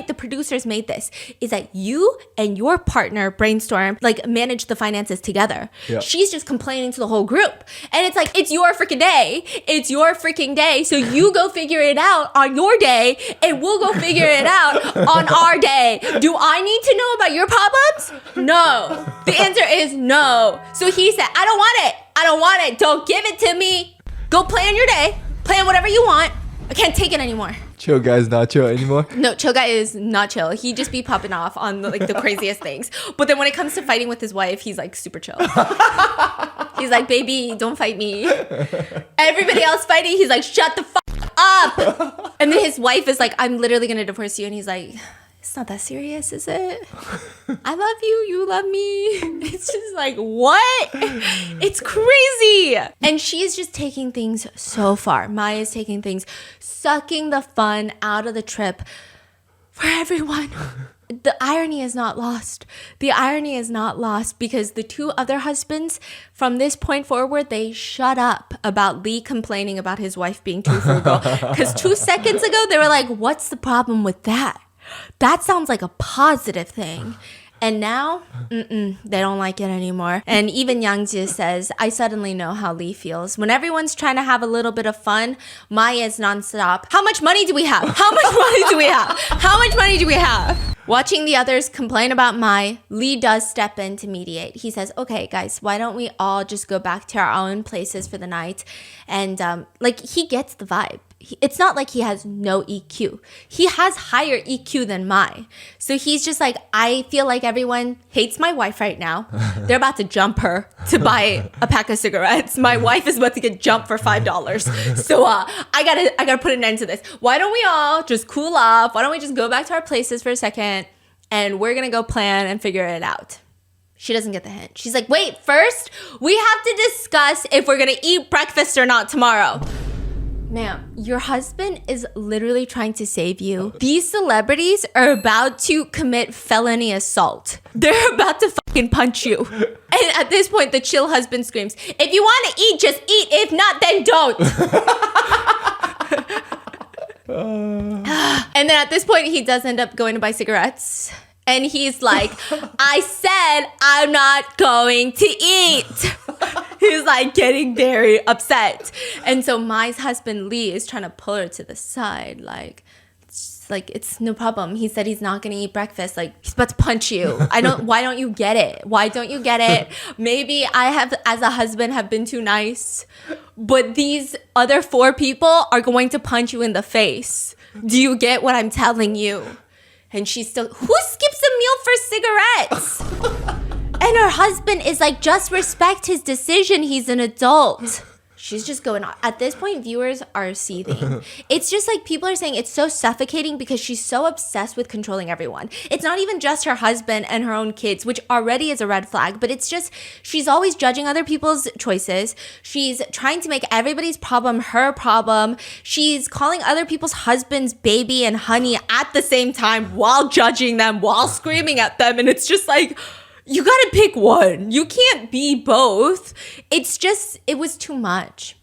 the producers made this is that you and your partner brainstorm, like, manage the finances together. Yeah. She's just complaining to the whole group. And it's like, it's your freaking day. It's your freaking day. So you go figure it out on your day, and we'll go figure it out on our day. Do I need to know about your problems? No. The answer is no. So he said, I don't want it. I don't want it. Don't give it to me. Go plan your day. Plan whatever you want. I can't take it anymore. Chill guy's not chill anymore. No, chill guy is not chill. He just be popping off on the craziest things. But then when it comes to fighting with his wife, he's like super chill. He's like, baby, don't fight me. Everybody else fighting, he's like, shut the fuck up. And then his wife is like, I'm literally gonna divorce you. And he's like, it's not that serious, is it? I love you, you love me. It's just like, what? It's crazy. And she's just taking things so far. Maya's taking things, sucking the fun out of the trip for everyone. The irony is not lost. The irony is not lost because the two other husbands, from this point forward, they shut up about Lee complaining about his wife being too frugal. Because 2 seconds ago, they were like, what's the problem with that? That sounds like a positive thing. And now, they don't like it anymore. And even Youngji says, I suddenly know how Lee feels. When everyone's trying to have a little bit of fun, Maya's nonstop. How much money do we have? How much money do we have? How much money do we have? Watching the others complain about Mai, Lee does step in to mediate. He says, okay, guys, why don't we all just go back to our own places for the night? And he gets the vibe. It's not like he has no EQ. He has higher EQ than Mai. So he's just like, I feel like everyone hates my wife right now. They're about to jump her to buy a pack of cigarettes. My wife is about to get jumped for $5. So I gotta put an end to this. Why don't we all just cool off? Why don't we just go back to our places for a second, and we're gonna go plan and figure it out. She doesn't get the hint. She's like, wait, first we have to discuss if we're gonna eat breakfast or not tomorrow. Ma'am, your husband is literally trying to save you. These celebrities are about to commit felony assault. They're about to fucking punch you. And at this point, the chill husband screams, if you want to eat, just eat. If not, then don't. And then at this point, he does end up going to buy cigarettes. And he's like, I said I'm not going to eat. He's like getting very upset. And so Mai's husband, Lee, is trying to pull her to the side. It's no problem. He said he's not going to eat breakfast. Like, he's about to punch you. Why don't you get it? Why don't you get it? Maybe I have, as a husband, have been too nice. but these other 4 people are going to punch you in the face. Do you get what I'm telling you? And she's still, who skips a meal for cigarettes? And her husband is like, just respect his decision. He's an adult. She's just going on. At this point, viewers are seething. It's just like people are saying it's so suffocating because she's so obsessed with controlling everyone. It's not even just her husband and her own kids, which already is a red flag, but it's just she's always judging other people's choices. She's trying to make everybody's problem her problem. She's calling other people's husbands baby and honey at the same time while judging them, while screaming at them. And it's just like, you gotta pick one. You can't be both. It's just, it was too much.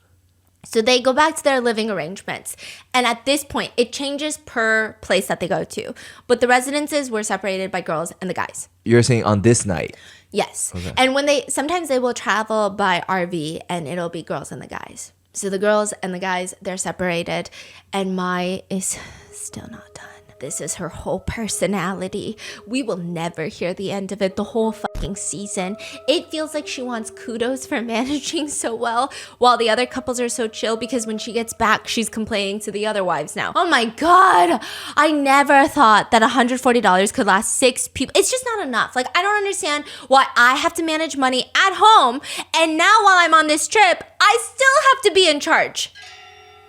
So they go back to their living arrangements. And at this point, it changes per place that they go to. But the residences were separated by girls and the guys. You're saying on this night? Yes. Okay. And when sometimes they will travel by RV and it'll be girls and the guys. So the girls and the guys, they're separated. And Mai is still not done. This is her whole personality. We will never hear the end of it the whole fucking season. It feels like she wants kudos for managing so well, while the other couples are so chill because when she gets back, she's complaining to the other wives now. Oh my God. I never thought that $140 could last 6 people. It's just not enough. Like, I don't understand why I have to manage money at home, and now while I'm on this trip, I still have to be in charge.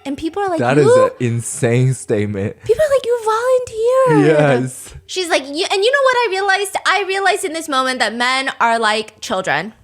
And people are like, that is an insane statement. People are like, you volunteered. Yes. She's like, and you know what I realized? I realized in this moment that men are like children.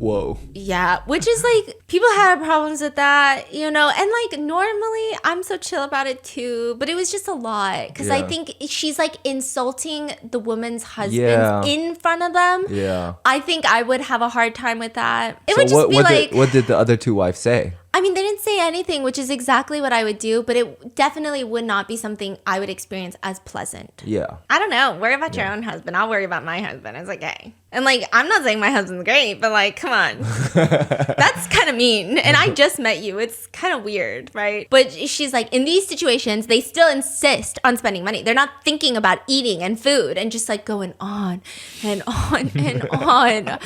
Whoa. Yeah, which is like, people have problems with that, you know, and like normally I'm so chill about it too, but it was just a lot because I think she's like insulting the woman's husbands in front of them. Yeah. I think I would have a hard time with that. It So would just be like, what did the other 2 wives say? I mean, they didn't say anything, which is exactly what I would do, but it definitely would not be something I would experience as pleasant. Yeah. I don't know. Worry about your own husband. I'll worry about my husband. It's okay. And like, I'm not saying my husband's great, but like, come on. That's kind of mean. And I just met you. It's kind of weird, right? But she's like, in these situations, they still insist on spending money. They're not thinking about eating and food and just like going on and on and on.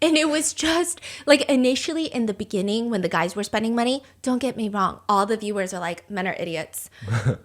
And it was just like initially in the beginning when the guys were spending money, don't get me wrong, all the viewers are like, men are idiots.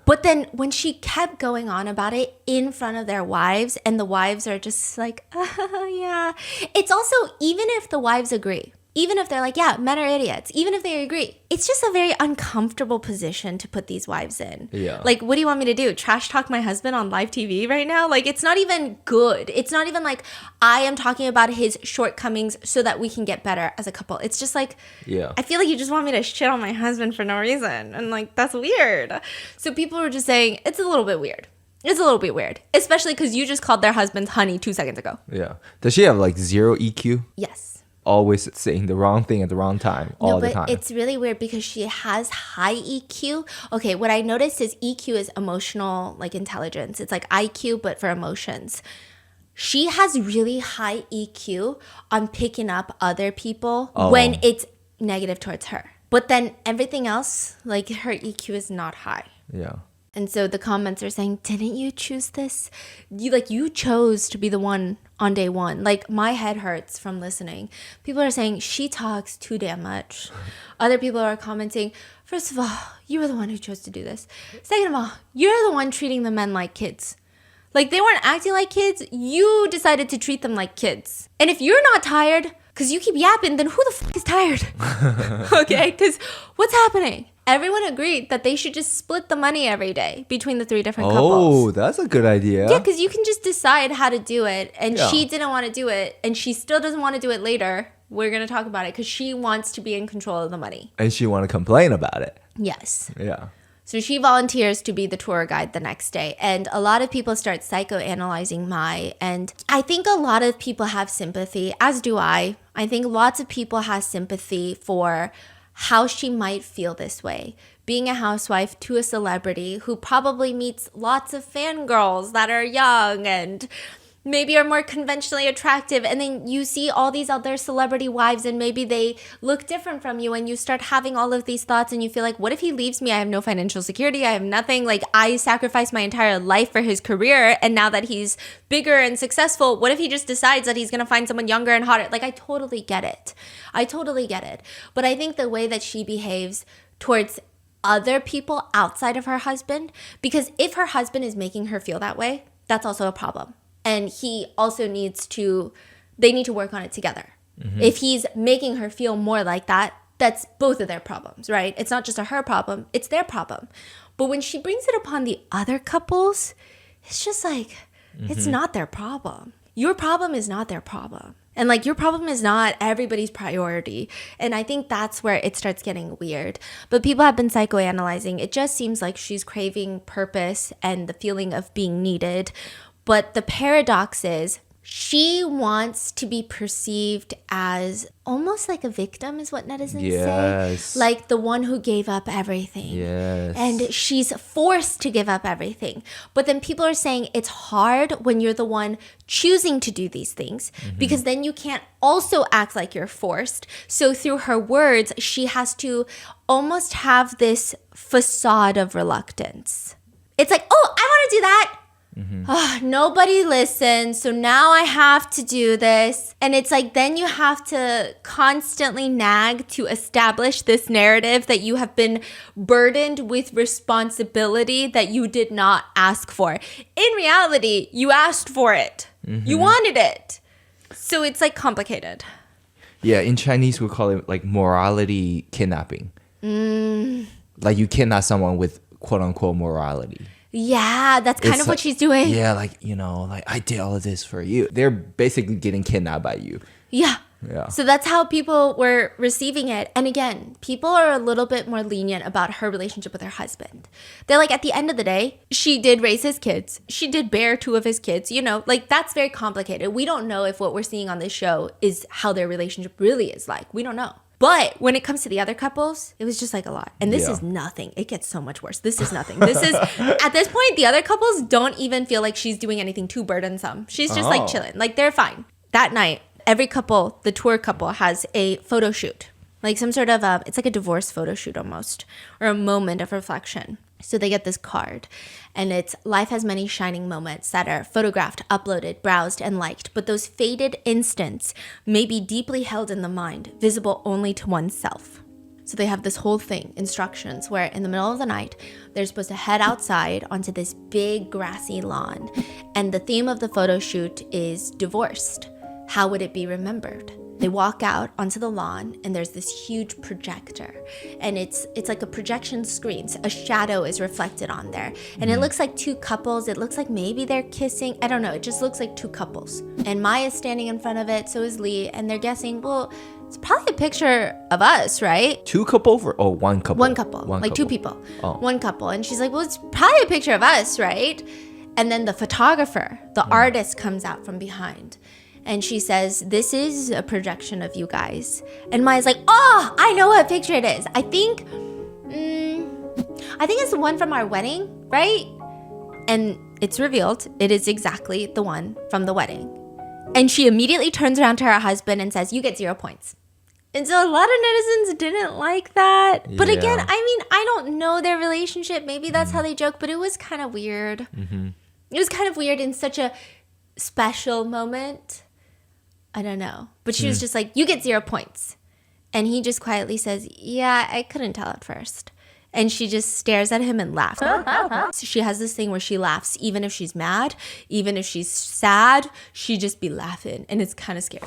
But then when she kept going on about it in front of their wives and the wives are just like, yeah. It's also, even if the wives agree, even if they're like, yeah, men are idiots, even if they agree, it's just a very uncomfortable position to put these wives in. Yeah. Like, what do you want me to do? Trash talk my husband on live TV right now? Like, it's not even good. It's not even like I am talking about his shortcomings so that we can get better as a couple. It's just like, I feel like you just want me to shit on my husband for no reason. And like, that's weird. So people were just saying, it's a little bit weird. It's a little bit weird, especially because you just called their husbands honey 2 seconds ago. Yeah. Does she have like 0 EQ? Yes. Always saying the wrong thing at the wrong time all the time. It's really weird because she has high EQ. Okay, what I noticed is EQ is emotional like intelligence. It's like IQ but for emotions. She has really high EQ on picking up other people when it's negative towards her. But then everything else, like her EQ is not high. Yeah. And so the comments are saying, didn't you choose this? You chose to be the one on day one. Like, my head hurts from listening. People are saying, she talks too damn much. Other people are commenting, first of all, you were the one who chose to do this. Second of all, you're the one treating the men like kids. Like, they weren't acting like kids. You decided to treat them like kids. And if you're not tired, because you keep yapping, then who the fuck is tired? Okay? Because what's happening? Everyone agreed that they should just split the money every day between the 3 different couples. Oh, that's a good idea. Yeah, because you can just decide how to do it. And she didn't want to do it. And she still doesn't want to do it later. We're going to talk about it because she wants to be in control of the money. And she want to complain about it. Yes. Yeah. So she volunteers to be the tour guide the next day. And a lot of people start psychoanalyzing Mai. And I think a lot of people have sympathy, as do I. I think lots of people have sympathy for how she might feel this way. Being a housewife to a celebrity who probably meets lots of fangirls that are young and maybe are more conventionally attractive, and then you see all these other celebrity wives and maybe they look different from you, and you start having all of these thoughts and you feel like, what if he leaves me? I have no financial security, I have nothing, like I sacrificed my entire life for his career, and now that he's bigger and successful, what if he just decides that he's gonna find someone younger and hotter? Like, I totally get it. But I think the way that she behaves towards other people outside of her husband, because if her husband is making her feel that way, that's also a problem. And he also they need to work on it together. If he's making her feel more like that, that's both of their problems, right? It's not just her problem, it's their problem. But when she brings it upon the other couples, it's just like, it's not their problem. Your problem is not their problem. And like, your problem is not everybody's priority. And I think that's where it starts getting weird. But people have been psychoanalyzing. It just seems like she's craving purpose and the feeling of being needed. But the paradox is she wants to be perceived as almost like a victim, is what netizens say. Like the one who gave up everything. Yes. And she's forced to give up everything. But then people are saying it's hard when you're the one choosing to do these things, because then you can't also act like you're forced. So through her words, she has to almost have this facade of reluctance. It's like, oh, I want to do that. Oh, nobody listens, so now I have to do this. And it's like, then you have to constantly nag to establish this narrative that you have been burdened with responsibility that you did not ask for. In reality, you asked for it. You wanted it. So it's like complicated. Yeah, in Chinese we call it like morality kidnapping. Like you kidnap someone with quote unquote morality. Yeah, that's kind of what she's doing. Yeah, like, you know, like I did all of this for you. They're basically getting kidnapped by you. Yeah. Yeah. So that's how people were receiving it. And again, people are a little bit more lenient about her relationship with her husband. They're like, at the end of the day, she did raise his kids. She did bear 2 of his kids. You know, like that's very complicated. We don't know if what we're seeing on this show is how their relationship really is like. We don't know. But when it comes to the other couples, it was just like a lot. And this is nothing. It gets so much worse. This is nothing. This is, at this point, the other couples don't even feel like she's doing anything too burdensome. She's just like chilling. Like they're fine. That night, every couple, the tour couple, has a photo shoot. Like some sort of, it's like a divorce photo shoot almost, or a moment of reflection. So they get this card, and it's life has many shining moments that are photographed, uploaded, browsed, and liked, but those faded instants may be deeply held in the mind, visible only to oneself. So they have this whole thing, instructions, where in the middle of the night, they're supposed to head outside onto this big grassy lawn, and the theme of the photo shoot is divorced. How would it be remembered? They walk out onto the lawn, and there's this huge projector, and it's like a projection screen. So a shadow is reflected on there, and it looks like 2 couples. It looks like maybe they're kissing. I don't know. It just looks like 2 couples. And Maya's standing in front of it, so is Lee, and they're guessing, well, it's probably a picture of us, right? 2 couples or 1 couple? One couple, like 2 people. Oh. 1 couple. And she's like, well, it's probably a picture of us, right? And then the photographer, the artist, comes out from behind. And she says, this is a projection of you guys. And Maya's like, oh, I know what picture it is. I think it's the one from our wedding, right? And it's revealed it is exactly the one from the wedding. And she immediately turns around to her husband and says, you get 0 points. And so a lot of netizens didn't like that. But again, I mean, I don't know their relationship. Maybe that's how they joke, but it was kind of weird. It was kind of weird in such a special moment. I don't know. But she was just like, you get 0 points. And he just quietly says, yeah, I couldn't tell at first. And she just stares at him and laughs. So she has this thing where she laughs even if she's mad, even if she's sad, she just be laughing. And it's kind of scary.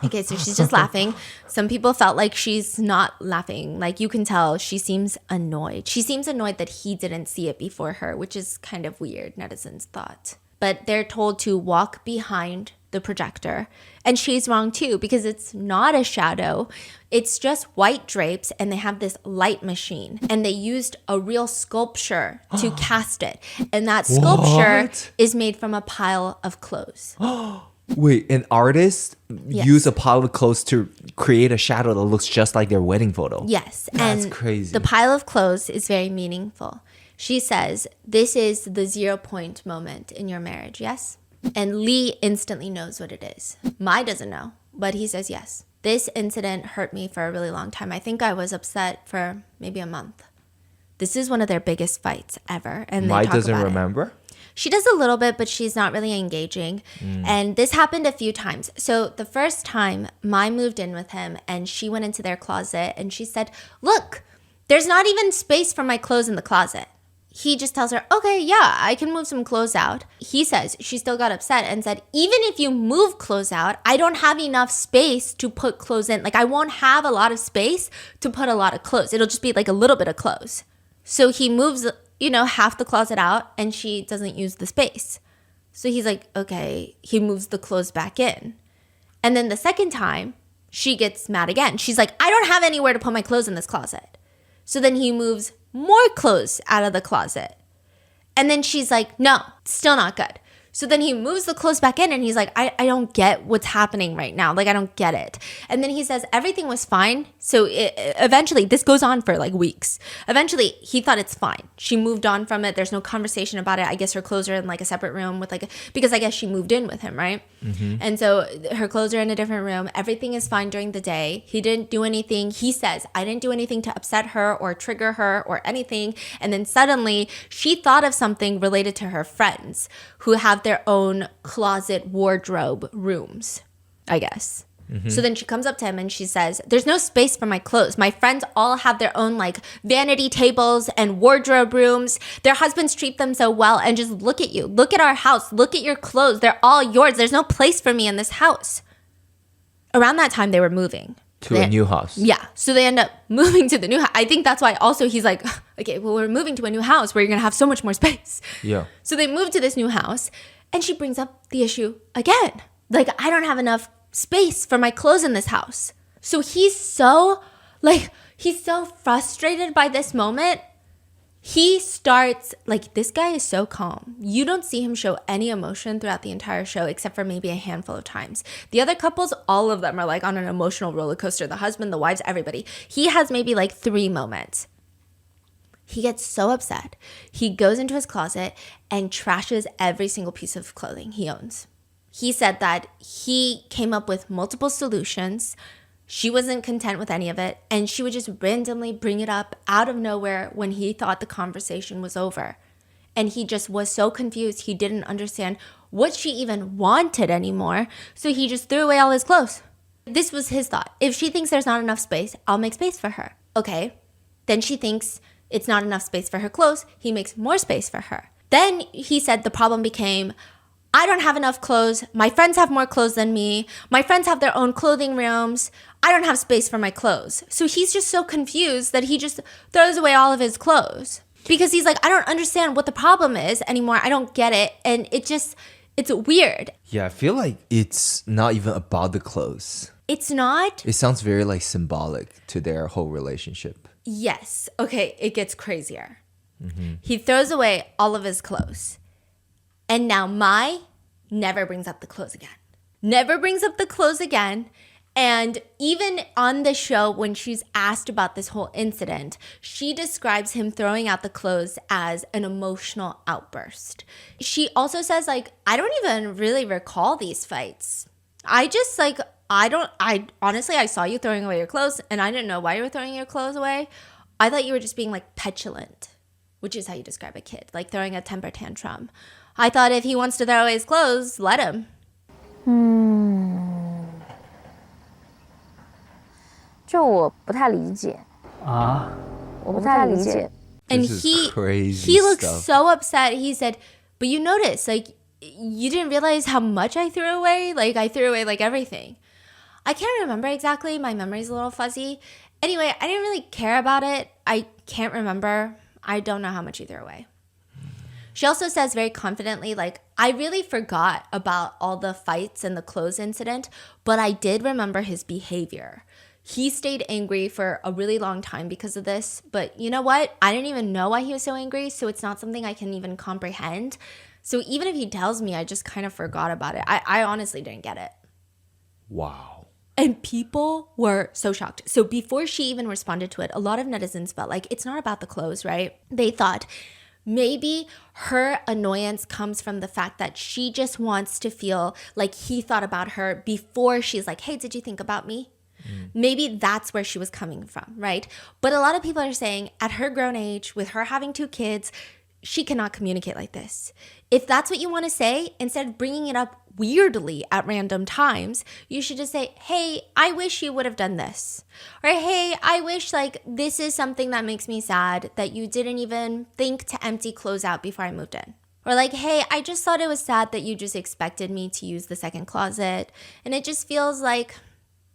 Okay, so she's just laughing. Some people felt like she's not laughing. Like you can tell she seems annoyed. She seems annoyed that he didn't see it before her, which is kind of weird, netizens thought. But they're told to walk behind the projector. And she's wrong too, because it's not a shadow. It's just white drapes, and they have this light machine. And they used a real sculpture to cast it. And that sculpture is made from a pile of clothes. Wait, an artist used a pile of clothes to create a shadow that looks just like their wedding photo? Yes. That's and crazy. The pile of clothes is very meaningful. She says, this is the 0 point moment in your marriage, yes? And Lee instantly knows what it is. Mai doesn't know, but he says yes. This incident hurt me for a really long time. I think I was upset for maybe a month. This is one of their biggest fights ever. And Mai they talk doesn't about remember? it. She does a little bit, but she's not really engaging. And this happened a few times. So the first time, Mai moved in with him and she went into their closet and she said, look, there's not even space for my clothes in the closet. He just tells her, okay, yeah, I can move some clothes out. He says she still got upset and said, even if you move clothes out, I don't have enough space to put clothes in. Like I won't have a lot of space to put a lot of clothes. It'll just be like a little bit of clothes. So he moves, half the closet out and she doesn't use the space. So he's like, okay, he moves the clothes back in. And then the second time, she gets mad again. She's like, I don't have anywhere to put my clothes in this closet. So then he moves more clothes out of the closet. And then she's like, no, still not good. So then he moves the clothes back in and he's like, I don't get what's happening right now. Like, I don't get it. And then he says everything was fine. So eventually, this goes on for like weeks. Eventually, he thought it's fine. She moved on from it. There's no conversation about it. I guess her clothes are in like a separate room with because I guess she moved in with him, right? Mm-hmm. And so her clothes are in a different room. Everything is fine during the day. He didn't do anything. He says, I didn't do anything to upset her or trigger her or anything. And then suddenly, she thought of something related to her friends who have their own closet wardrobe rooms, I guess. Mm-hmm. So then she comes up to him and she says, there's no space for my clothes. My friends all have their own like vanity tables and wardrobe rooms. Their husbands treat them so well. And just look at you. Look at our house. Look at your clothes. They're all yours. There's no place for me in this house. Around that time, they were moving. To a new house. Yeah. So they end up moving to the new house. I think that's why also he's like, okay, well, we're moving to a new house where you're going to have so much more space. Yeah. So they move to this new house and she brings up the issue again. Like, I don't have enough space for my clothes in this house. So he's so frustrated by this moment. He starts, like, this guy is so calm. You don't see him show any emotion throughout the entire show, except for maybe a handful of times. The other couples, all of them are, like, on an emotional roller coaster. The husband, the wives, everybody. He has maybe, like, 3 moments. He gets so upset. He goes into his closet and trashes every single piece of clothing he owns. He said that he came up with multiple solutions. She wasn't content with any of it, and she would just randomly bring it up out of nowhere when he thought the conversation was over. And he just was so confused. He didn't understand what she even wanted anymore, so he just threw away all his clothes. This was his thought. If she thinks there's not enough space, I'll make space for her. Okay. Then she thinks it's not enough space for her clothes. He makes more space for her. Then he said the problem became, I don't have enough clothes. My friends have more clothes than me. My friends have their own clothing rooms. I don't have space for my clothes. So he's just so confused that he just throws away all of his clothes because he's like, I don't understand what the problem is anymore. I don't get it. And it's weird. Yeah, I feel like it's not even about the clothes. It's not. It sounds very like symbolic to their whole relationship. Yes. Okay, it gets crazier. Mm-hmm. He throws away all of his clothes. And now Mai never brings up the clothes again. Never brings up the clothes again. And even on the show, when she's asked about this whole incident, she describes him throwing out the clothes as an emotional outburst. She also says, like, I don't even really recall these fights. I honestly, I saw you throwing away your clothes and I didn't know why you were throwing your clothes away. I thought you were just being like petulant, which is how you describe a kid, like throwing a temper tantrum. I thought if he wants to throw away his clothes, let him. 这我不太理解啊，我不太理解。 And This is crazy he looks stuff. so upset. He said, but you notice, like, you didn't realize how much I threw away? Like, I threw away, like, everything. I can't remember exactly. My memory's a little fuzzy. Anyway, I didn't really care about it. I can't remember. I don't know how much he threw away. She also says very confidently, like, I really forgot about all the fights and the clothes incident, but I did remember his behavior. He stayed angry for a really long time because of this, but you know what? I didn't even know why he was so angry, so it's not something I can even comprehend. So even if he tells me, I just kind of forgot about it. I honestly didn't get it. Wow. And people were so shocked. So before she even responded to it, a lot of netizens felt like it's not about the clothes, right? They thought Maybe her annoyance comes from the fact that she just wants to feel like he thought about her before she's like, hey, did you think about me? Maybe that's where she was coming from, right? But a lot of people are saying at her grown age, with her having 2 kids, she cannot communicate like this. If that's what you want to say, instead of bringing it up weirdly at random times, you should just say, hey, I wish you would have done this. Or, hey, I wish like this is something that makes me sad that you didn't even think to empty clothes out before I moved in. Or like, hey, I just thought it was sad that you just expected me to use the second closet. And it just feels like,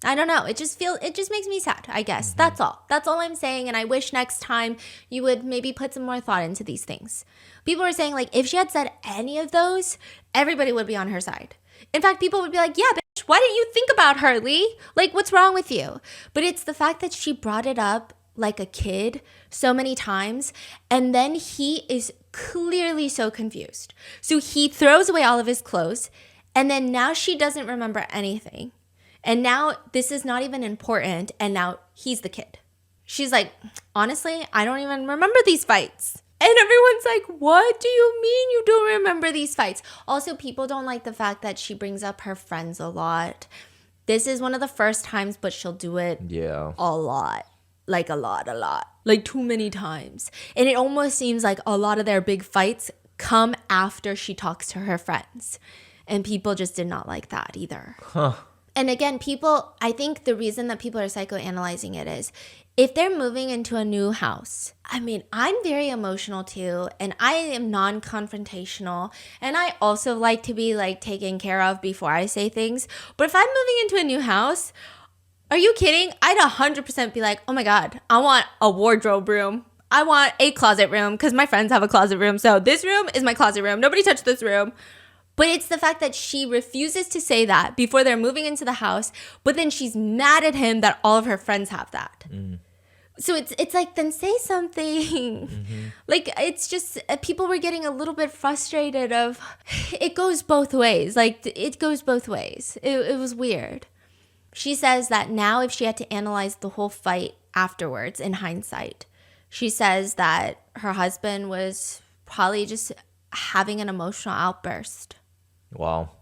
I don't know. It just makes me sad, I guess. That's all. That's all I'm saying. And I wish next time you would maybe put some more thought into these things. People are saying like, if she had said any of those, everybody would be on her side. In fact, people would be like, yeah, bitch, why didn't you think about her, Lee? Like, what's wrong with you? But it's the fact that she brought it up like a kid so many times. And then he is clearly so confused. So he throws away all of his clothes. And then now she doesn't remember anything. And now this is not even important. And now he's the kid. She's like, honestly, I don't even remember these fights. And everyone's like, what do you mean you don't remember these fights? Also, people don't like the fact that she brings up her friends a lot. This is one of the first times, but she'll do it a lot. Like a lot. Like too many times. And it almost seems like a lot of their big fights come after she talks to her friends. And people just did not like that either. And again, I think the reason that people are psychoanalyzing it is if they're moving into a new house, I mean, I'm very emotional too, and I am non-confrontational, and I also like to be like taken care of before I say things. But if I'm moving into a new house, are you kidding? I'd 100% be like, oh my God, I want a wardrobe room. I want a closet room because my friends have a closet room. So this room is my closet room. Nobody touch this room. But it's the fact that she refuses to say that before they're moving into the house, but then she's mad at him that all of her friends have that. So it's like, then say something. Like, it's just, people were getting a little bit frustrated of, it goes both ways. Like, it goes both ways. It was weird. She says that now if she had to analyze the whole fight afterwards, in hindsight, she says that her husband was probably just having an emotional outburst. Wow.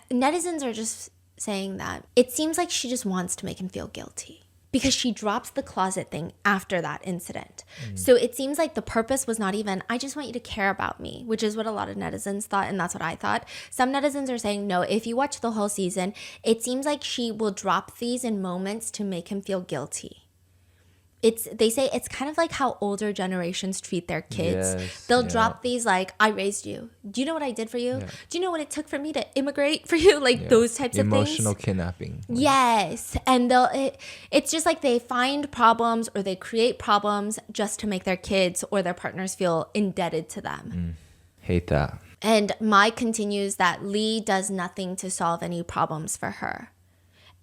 Netizens are just saying that it seems like she just wants to make him feel guilty because she drops the closet thing after that incident. So it seems like the purpose was not even, I just want you to care about me, which is what a lot of netizens thought, and that's what I thought. Some netizens are saying, no, if you watch the whole season, it seems like she will drop these in moments to make him feel guilty. They say it's kind of like how older generations treat their kids. They'll drop these like, I raised you. Do you know what I did for you? Do you know what it took for me to immigrate for you? Like those types of things. Emotional kidnapping. Yes. And it's just like they find problems or they create problems just to make their kids or their partners feel indebted to them. Hate that. And Mai continues that Lee does nothing to solve any problems for her.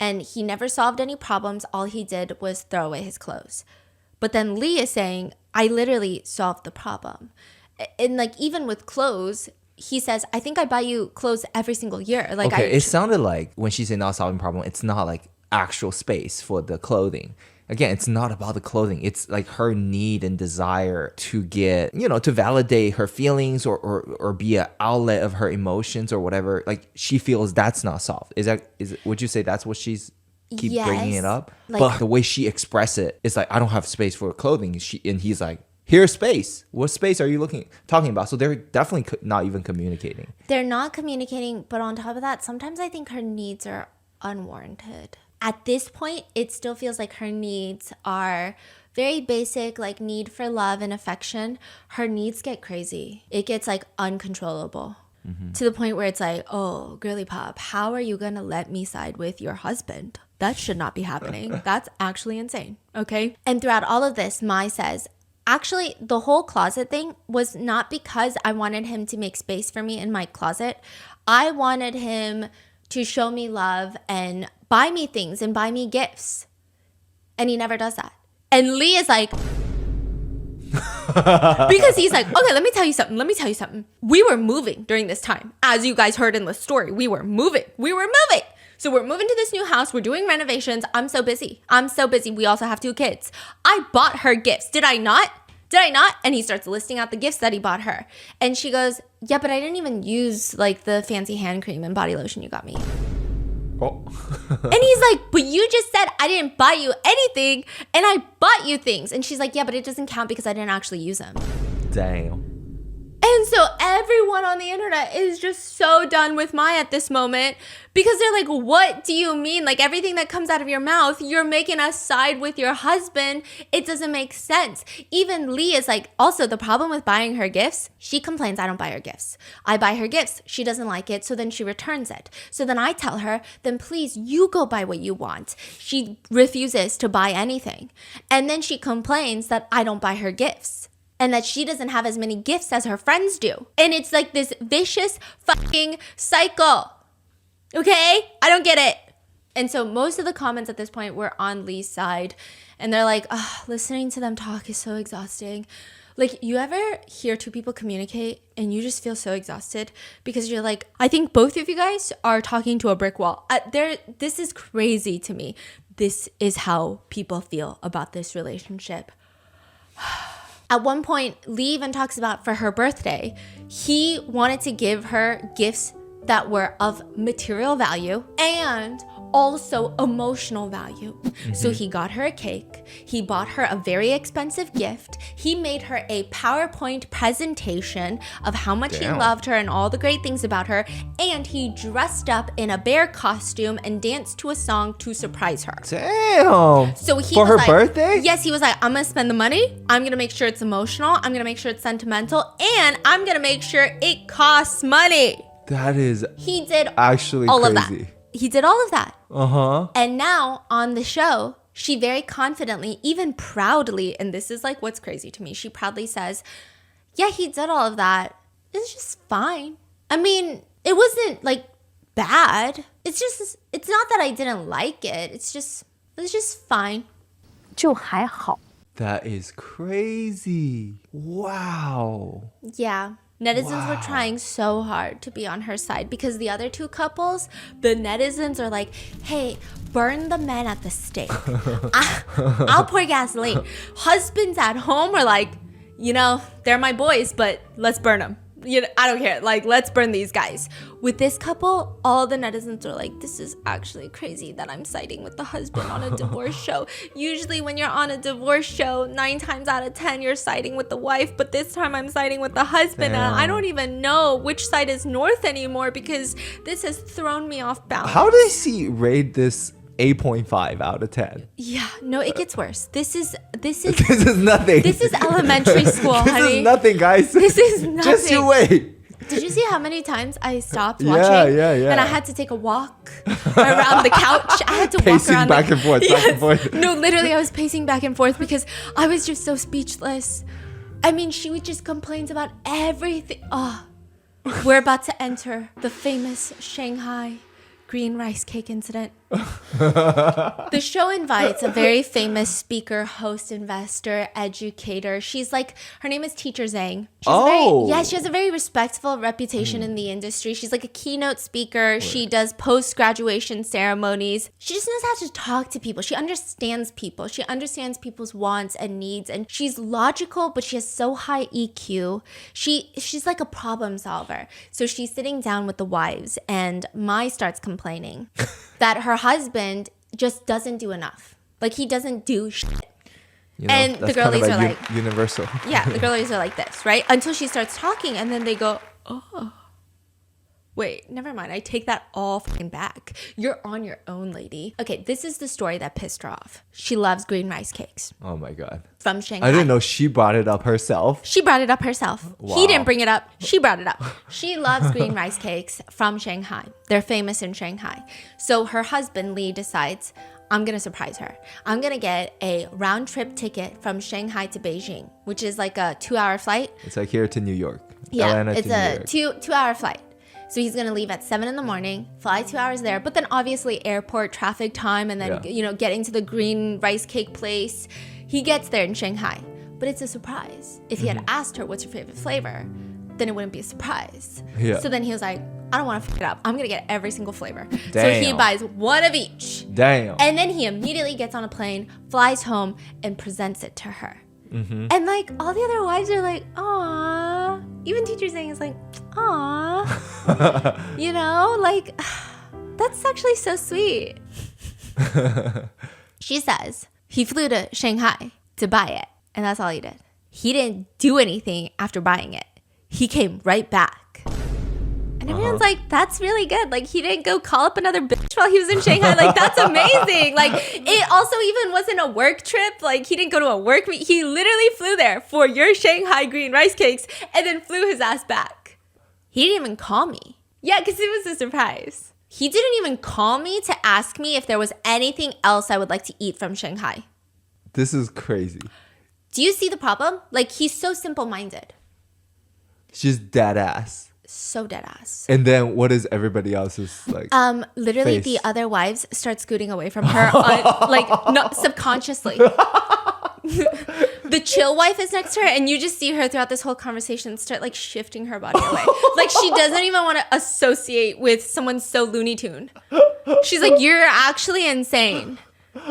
And he never solved any problems. All he did was throw away his clothes. But then Lee is saying, I literally solved the problem. And like, even with clothes, he says, I think I buy you clothes every single year. Like, okay, it sounded like when she said not solving problem, it's not like actual space for the clothing. Again, it's not about the clothing. It's like her need and desire to get, to validate her feelings or be an outlet of her emotions or whatever. Like, she feels that's not solved. Would you say that's what she's keep bringing it up? Like, but the way she express it, it's like, I don't have space for clothing. And he's like, here's space. What space are you talking about? So they're definitely not even communicating. They're not communicating. But on top of that, sometimes I think her needs are unwarranted. At this point, it still feels like her needs are very basic, like need for love and affection. Her needs get crazy. It gets like uncontrollable to the point where it's like, oh, girly pop, how are you going to let me side with your husband? That should not be happening. That's actually insane. Okay. And throughout all of this, Mai says, actually, the whole closet thing was not because I wanted him to make space for me in my closet. I wanted him to show me love and buy me things and buy me gifts. And he never does that. And Lee is like, because he's like, okay, let me tell you something. We were moving during this time. As you guys heard in the story, we were moving. So we're moving to this new house. We're doing renovations. I'm so busy. We also have 2 kids. I bought her gifts. Did I not? Did I not? And he starts listing out the gifts that he bought her. And she goes, yeah, but I didn't even use like the fancy hand cream and body lotion you got me. Oh. And he's like, but you just said I didn't buy you anything and I bought you things. And she's like, yeah, but it doesn't count because I didn't actually use them. Damn. And so everyone on the internet is just so done with Maya at this moment because they're like, what do you mean? Like everything that comes out of your mouth, you're making us side with your husband. It doesn't make sense. Even Lee is like, also the problem with buying her gifts, she complains I don't buy her gifts. I buy her gifts. She doesn't like it. So then she returns it. So then I tell her, then please you go buy what you want. She refuses to buy anything. And then she complains that I don't buy her gifts. And that she doesn't have as many gifts as her friends do. And it's like this vicious fucking cycle. Okay? I don't get it. And so most of the comments at this point were on Lee's side. And they're like, oh, listening to them talk is so exhausting. Like, you ever hear two people communicate and you just feel so exhausted? Because you're like, I think both of you guys are talking to a brick wall. This is crazy to me. This is how people feel about this relationship. At one point, Lee even talks about for her birthday, he wanted to give her gifts that were of material value and also emotional value. So he got her a cake. He bought her a very expensive gift. He made her a PowerPoint presentation of how much he loved her and all the great things about her. And he dressed up in a bear costume and danced to a song to surprise her. Damn. So he For was her like, birthday? Yes, he was like, I'm going to spend the money. I'm going to make sure it's emotional. I'm going to make sure it's sentimental. And I'm going to make sure it costs money. That is He did actually all crazy. of that. He did all of that. Uh-huh. And now on the show, she very confidently, even proudly, and this is like what's crazy to me, she proudly says, yeah, he did all of that. It's just fine. I mean, it wasn't like bad. It's not that I didn't like it. It's just fine. 就还好。 That is crazy. Wow. Yeah. Netizens were trying so hard to be on her side because the other two couples, the netizens are like, hey, burn the men at the stake. I'll pour gasoline. Husbands at home are like, you know, they're my boys, but let's burn them. You know, I don't care. Like, let's burn these guys. With this couple, all the netizens are like, this is actually crazy that I'm siding with the husband on a divorce show. Usually when you're on a divorce show, 9 times out of 10, you're siding with the wife. But this time I'm siding with the husband. And I don't even know which side is north anymore because this has thrown me off balance. How does he rate this 8.5 out of 10? Yeah, no, it gets worse. This is This is nothing. This is elementary school, This honey. is nothing, guys. This is nothing. Just you wait. Did you see how many times I stopped Yeah, watching? yeah. And I had to take a walk around the couch. I had to walk Pacing around back and forth, back and forth. No, literally, I was pacing back and forth because I was just so speechless. I mean, she would just complain about everything. Oh, we're about to enter the famous Shanghai green rice cake incident. The show invites a very famous speaker, host, investor, educator. She's like, her name is Teacher Zhang. She has a very respectful reputation in the industry. She's like a keynote speaker. She does post-graduation ceremonies. She just knows how to talk to people. She understands people. She understands people's wants and needs. And she's logical, but she has so high EQ. She's like a problem solver. So she's sitting down with the wives, and Mai starts complaining that her husband just doesn't do enough. Like, he doesn't do shit. You know, And the that's kind of girlies are like like, universal. yeah, the girlies are like this, right? Until she starts talking, and then they go, oh, wait, never mind. I take that all fucking back. You're on your own, lady. Okay, this is the story that pissed her off. She loves green rice cakes Oh my god. from Shanghai. I didn't know she brought it up herself. She brought it up herself. Wow. He didn't bring it up. She brought it up. She loves green rice cakes from Shanghai. They're famous in Shanghai. So her husband, Lee, decides, I'm going to surprise her. I'm going to get a round trip ticket from Shanghai to Beijing, which is like a 2-hour flight. It's like here to New York. Yeah, Atlanta it's to a New York. 2-hour flight. So he's going to leave at 7 in the morning, fly 2 hours there, but then obviously airport traffic time and then, getting to the green rice cake place. He gets there in Shanghai, but it's a surprise. If he had asked her, what's your favorite flavor? Then it wouldn't be a surprise. Yeah. So then he was like, I don't want to fuck it up. I'm going to get every single flavor. So he Damn. buys one of each. Damn. And then he immediately gets on a plane, flies home, and presents it to her. And like all the other wives are like, aw. Even teacher Zhang is like, aw. You know, like that's actually so sweet. She says he flew to Shanghai to buy it, and that's all he did. He didn't do anything after buying it. He came right back. And everyone's like, that's really good. Like, he didn't go call up another bitch while he was in Shanghai. Like, that's amazing. Like, it also even wasn't a work trip. Like, he didn't go to a work meet. He literally flew there for your Shanghai green rice cakes and then flew his ass back. He didn't even call me. Yeah, because it was a surprise. He didn't even call me to ask me if there was anything else I would like to eat from Shanghai. This is crazy. Do you see the problem? Like, he's so simple-minded. She's dead ass. So dead ass. And then what is everybody else's like? Literally face? the other wives start scooting away from her, subconsciously. The chill wife is next to her, and you just see her throughout this whole conversation start like shifting her body away. Like she doesn't even want to associate with someone so Looney Tune. She's like, you're actually insane.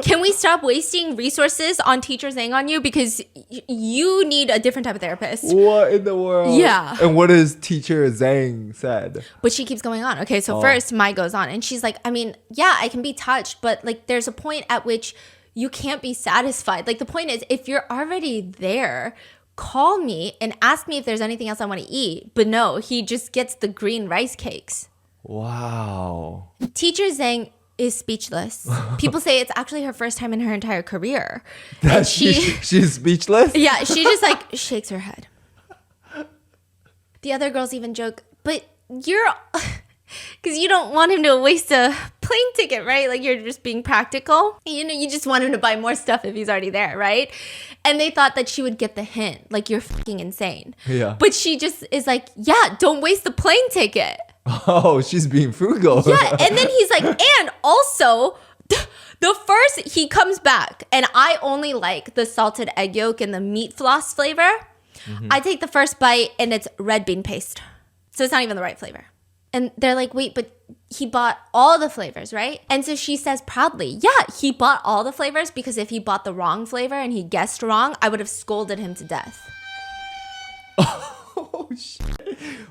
Can we stop wasting resources on Teacher Zhang on you because you need a different type of therapist? What in the world? Yeah. And what is Teacher Zhang said? But she keeps going on. Okay, so first Mai goes on and she's like, I mean, yeah, I can be touched, but like there's a point at which you can't be satisfied. Like the point is, if you're already there, call me and ask me if there's anything else I want to eat. But no, he just gets the green rice cakes. Wow. Teacher Zhang is speechless. People say it's actually her first time in her entire career. That she's speechless? Yeah, she just like shakes her head. The other girls even joke, but you're... Because you don't want him to waste a plane ticket, right? Like you're just being practical. You know, you just want him to buy more stuff if he's already there, right? And they thought that she would get the hint. Like you're fucking insane. Yeah. But she just is like, yeah, don't waste the plane ticket. Oh, she's being frugal. Yeah, and then he's like, and also, the first, he comes back, and I only like the salted egg yolk and the meat floss flavor. Mm-hmm. I take the first bite, and it's red bean paste. So it's not even the right flavor. And they're like, wait, but he bought all the flavors, right? And so she says proudly, yeah, he bought all the flavors because if he bought the wrong flavor and he guessed wrong, I would have scolded him to death. Oh, shit.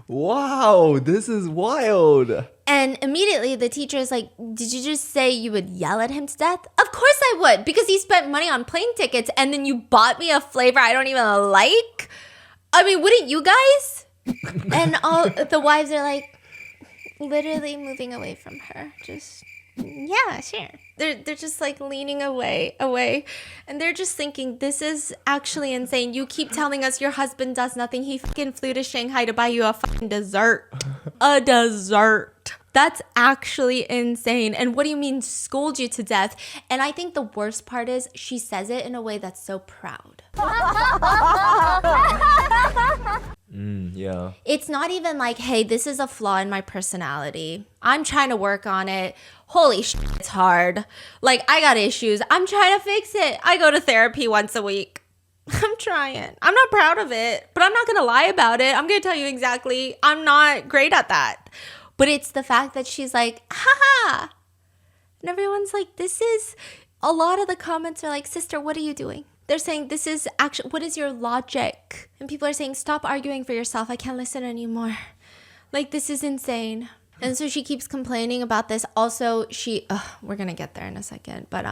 Wow, this is wild. And immediately the teacher is like, did you just say you would yell at him to death? Of course I would, because he spent money on plane tickets and then you bought me a flavor I don't even like. I mean, wouldn't you guys? And all the wives are like, literally moving away from her. Just, yeah, sure. They're just like leaning away. And they're just thinking, this is actually insane. You keep telling us your husband does nothing. He fucking flew to Shanghai to buy you a fucking dessert. A dessert. That's actually insane. And what do you mean scold you to death? And I think the worst part is she says it in a way that's so proud. Yeah. It's not even like, hey, this is a flaw in my personality. I'm trying to work on it. Holy shit, it's hard. Like, I got issues. I'm trying to fix it. I go to therapy once a week. I'm trying. I'm not proud of it, but I'm not going to lie about it. I'm going to tell you exactly. I'm not great at that. But it's the fact that she's like, haha. And everyone's like, this is... A lot of the comments are like, sister, what are you doing? They're saying, this is actually, what is your logic? And people are saying, stop arguing for yourself. I can't listen anymore. Like, this is insane. And so she keeps complaining about this. Also, we're going to get there in a second. But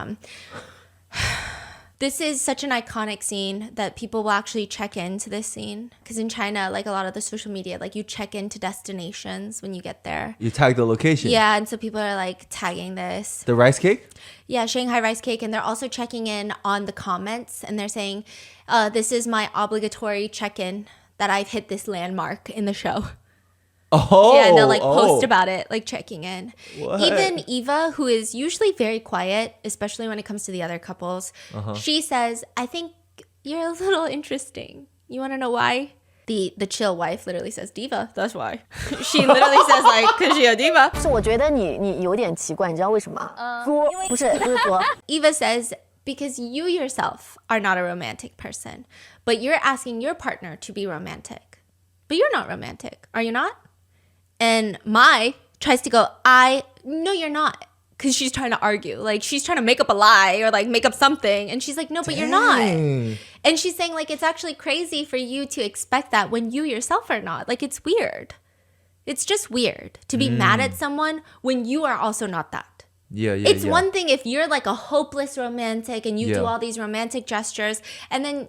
this is such an iconic scene that people will actually check into this scene. Because in China, like a lot of the social media, like you check into destinations when you get there. You tag the location. Yeah, and so people are like tagging this. The rice cake? Yeah, Shanghai rice cake. And they're also checking in on the comments. And they're saying, this is my obligatory check-in that I've hit this landmark in the show. Oh. Yeah, and they'll like post about it, like checking in. What? Even Eva, who is usually very quiet, especially when it comes to the other couples, she says, I think you're a little interesting. You want to know why? The chill wife literally says, diva, that's why. She literally says like, cause she's a diva. 是我觉得你有点奇怪，你知道为什么？作不是作。 Eva says, because you yourself are not a romantic person, but you're asking your partner to be romantic. But you're not romantic, are you not? And Mai tries to go, no, you're not. Because she's trying to argue. Like, she's trying to make up a lie or, like, make up something. And she's like, no, but you're not. And she's saying, like, it's actually crazy for you to expect that when you yourself are not. Like, it's weird. It's just weird to be mad at someone when you are also not that. Yeah. It's one thing if you're like a hopeless romantic and you do all these romantic gestures and then...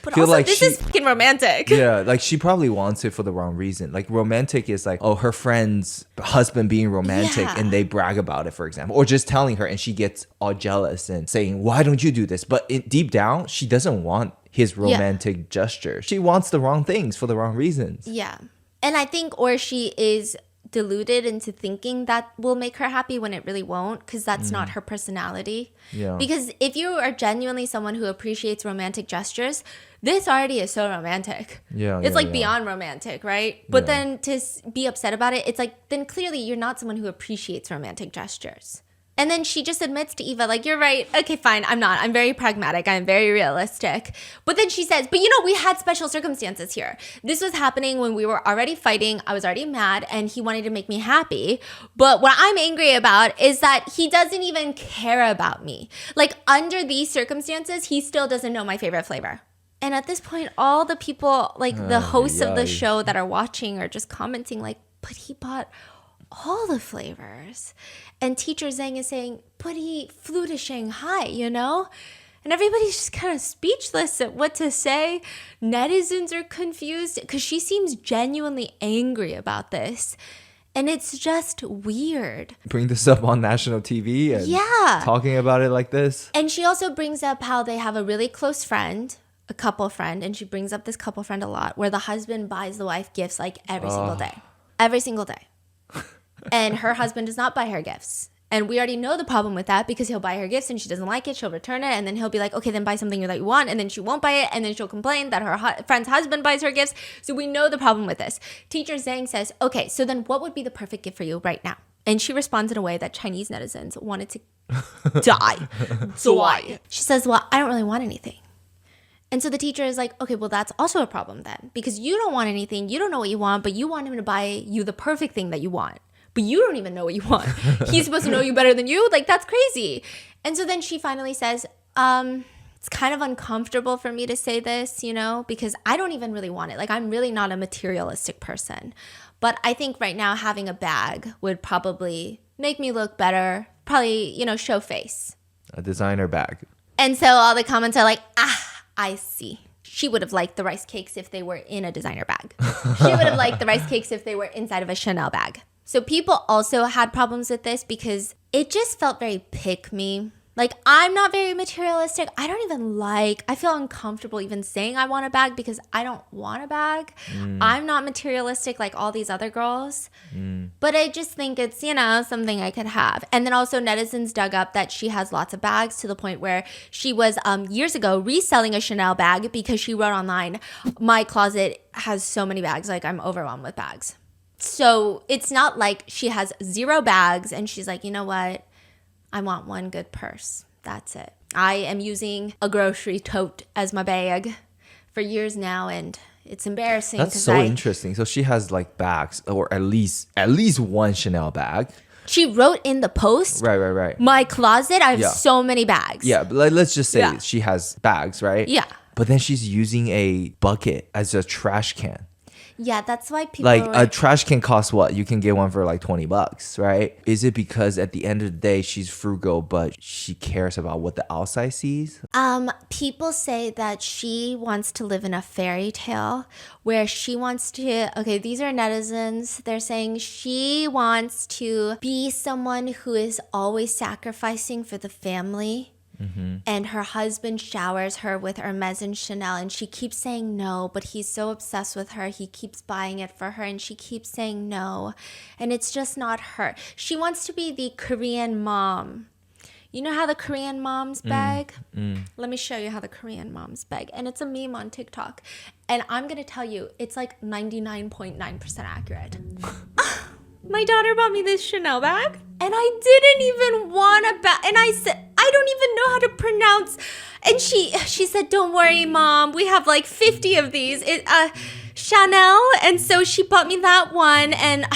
But Feel also, like this is fucking romantic. Yeah, like she probably wants it for the wrong reason. Like romantic is like, oh, her friend's husband being romantic and they brag about it, for example. Or just telling her and she gets all jealous and saying, why don't you do this? But deep down, she doesn't want his romantic gesture. She wants the wrong things for the wrong reasons. Yeah. And I think, or she is deluded into thinking that will make her happy when it really won't, because that's not her personality. Yeah. Because if you are genuinely someone who appreciates romantic gestures, this already is so romantic. Yeah, it's yeah, like yeah. beyond romantic, right? But Yeah. then to be upset about it, it's like, then clearly you're not someone who appreciates romantic gestures. And then she just admits to Eva, like, you're right. Okay, fine. I'm not. I'm very pragmatic. I'm very realistic. But then she says, but you know, we had special circumstances here. This was happening when we were already fighting. I was already mad and he wanted to make me happy. But what I'm angry about is that he doesn't even care about me. Like, under these circumstances, he still doesn't know my favorite flavor. And at this point, all the people, like the hosts of the show that are watching are just commenting like, but he bought all the flavors. And teacher Zhang is saying, but he flew to Shanghai, you know? And everybody's just kind of speechless at what to say. Netizens are confused because she seems genuinely angry about this. And it's just weird. Bring this up on national TV and talking about it like this. And she also brings up how they have a really close friend, a couple friend, and she brings up this couple friend a lot, where the husband buys the wife gifts like every single day. Every single day. And her husband does not buy her gifts. And we already know the problem with that because he'll buy her gifts and she doesn't like it. She'll return it. And then he'll be like, okay, then buy something that you want. And then she won't buy it. And then she'll complain that her friend's husband buys her gifts. So we know the problem with this. Teacher Zhang says, okay, so then what would be the perfect gift for you right now? And she responds in a way that Chinese netizens wanted to die. So why? She says, well, I don't really want anything. And so the teacher is like, okay, well, that's also a problem then. Because you don't want anything. You don't know what you want. But you want him to buy you the perfect thing that you want. But you don't even know what you want. He's supposed to know you better than you? Like, that's crazy. And so then she finally says, it's kind of uncomfortable for me to say this, you know, because I don't even really want it. Like, I'm really not a materialistic person. But I think right now having a bag would probably make me look better, probably, you know, show face. A designer bag. And so all the comments are like, I see. She would have liked the rice cakes if they were in a designer bag. She would have liked the rice cakes if they were inside of a Chanel bag. So people also had problems with this because it just felt very pick me. Like, I'm not very materialistic. I feel uncomfortable even saying I want a bag because I don't want a bag. I'm not materialistic like all these other girls. But I just think it's, you know, something I could have. And then also netizens dug up that she has lots of bags to the point where she was years ago reselling a Chanel bag because she wrote online, my closet has so many bags. Like, I'm overwhelmed with bags. So it's not like she has 0 bags and she's like, you know what? I want one good purse. That's it. I am using a grocery tote as my bag for years now, and it's embarrassing. That's so interesting. So she has like bags, or at least one Chanel bag. She wrote in the post, Right. my closet, I have so many bags. Yeah, but let's just say she has bags, right? Yeah. But then she's using a bucket as a trash can. Yeah, that's why people Like a trash can costs what? You can get one for like $20, right? Is it because at the end of the day she's frugal but she cares about what the outside sees? People say that she wants to live in a fairy tale where she wants to, okay, these are netizens. They're saying she wants to be someone who is always sacrificing for the family. And her husband showers her with Hermes and Chanel, and she keeps saying no, but he's so obsessed with her. He keeps buying it for her, and she keeps saying no. And it's just not her. She wants to be the Korean mom. You know how the Korean moms beg? Let me show you how the Korean moms beg. And it's a meme on TikTok. And I'm going to tell you, it's like 99.9% accurate. My daughter bought me this Chanel bag, and I didn't even want a bag. And I said, I don't even know how to pronounce. And she said, don't worry, Mom. We have like 50 of these. Chanel. And so she bought me that one. And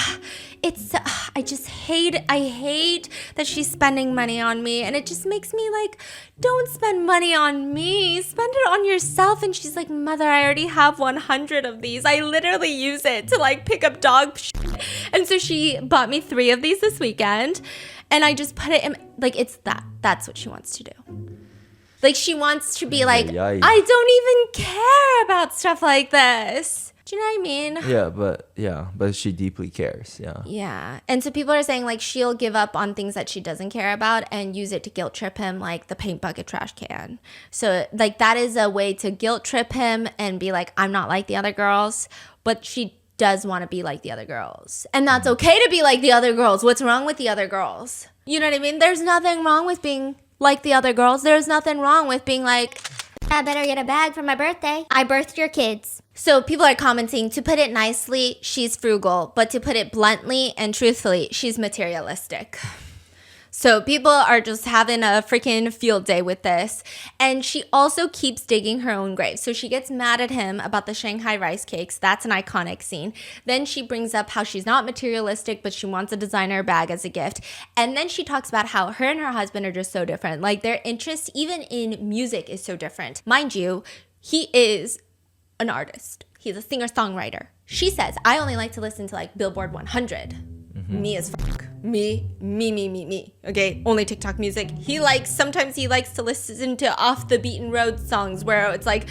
I hate that she's spending money on me, and it just makes me like, don't spend money on me, spend it on yourself. And she's like, mother, I already have 100 of these. I literally use it to like pick up dog shit. And so she bought me 3 of these this weekend, and I just put it in, like, that's what she wants to do. Like, she wants to be like, Yikes. I don't even care about stuff like this. Do you know what I mean? But she deeply cares. Yeah. Yeah. And so people are saying like she'll give up on things that she doesn't care about and use it to guilt trip him, like the paint bucket trash can. So like that is a way to guilt trip him and be like, I'm not like the other girls. But she does want to be like the other girls. And that's okay to be like the other girls. What's wrong with the other girls? You know what I mean? There's nothing wrong with being like the other girls. There's nothing wrong with being like, I better get a bag for my birthday. I birthed your kids. so people are commenting, to put it nicely, she's frugal, but to put it bluntly and truthfully, she's materialistic. So people are just having a freaking field day with this. And she also keeps digging her own grave. So she gets mad at him about the Shanghai rice cakes. That's an iconic scene. Then she brings up how she's not materialistic, but she wants a designer bag as a gift. And then she talks about how her and her husband are just so different. Like their interest, even in music, is so different. Mind you, he is an artist. He's a singer-songwriter. She says, I only like to listen to like Billboard 100. Me as fuck. Me. Okay, only TikTok music. Sometimes he likes to listen to off the beaten road songs where it's like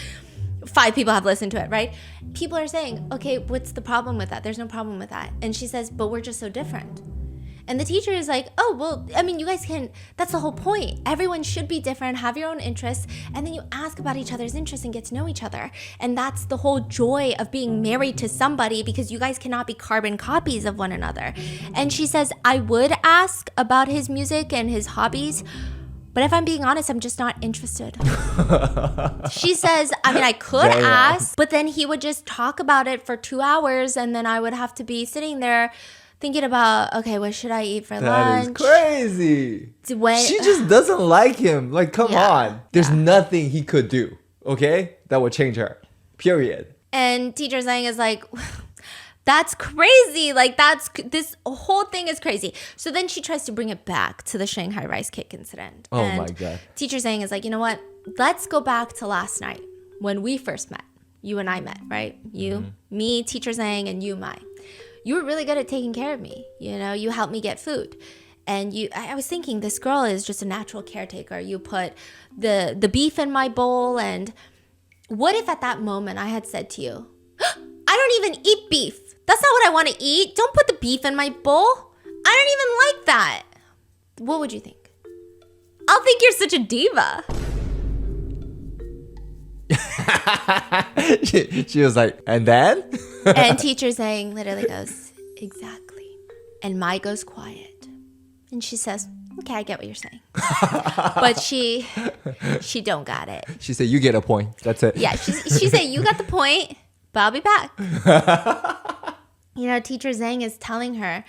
5 people have listened to it, right? People are saying, okay, what's the problem with that? There's no problem with that. And she says, but we're just so different. And the teacher is like, oh, well, I mean, you guys can, that's the whole point. Everyone should be different, have your own interests, and then you ask about each other's interests and get to know each other. And that's the whole joy of being married to somebody, because you guys cannot be carbon copies of one another. And she says, I would ask about his music and his hobbies, but if I'm being honest, I'm just not interested. She says, I mean, I could ask, but then he would just talk about it for 2 hours, and then I would have to be sitting there thinking about, okay, what should I eat for lunch? That is crazy. She just doesn't like him. Like, come on. There's nothing he could do, okay, that would change her. Period. And teacher Zhang is like, that's crazy. Like, this whole thing is crazy. So then she tries to bring it back to the Shanghai rice cake incident. Oh and my God. Teacher Zhang is like, you know what? Let's go back to last night when we first met. You and I met, right? You, me, teacher Zhang, and you, Mai. You were really good at taking care of me. You know, you helped me get food. And I was thinking, this girl is just a natural caretaker. You put the beef in my bowl. And what if at that moment I had said to you, I don't even eat beef. That's not what I want to eat. Don't put the beef in my bowl. I don't even like that. What would you think? I'll think you're such a diva. she was like, and then? And teacher Zhang literally goes, exactly. And Mai goes quiet. And she says, okay, I get what you're saying. But she don't got it. She said, you get a point. That's it. Yeah, she said, you got the point, but I'll be back. You know, teacher Zhang is telling her,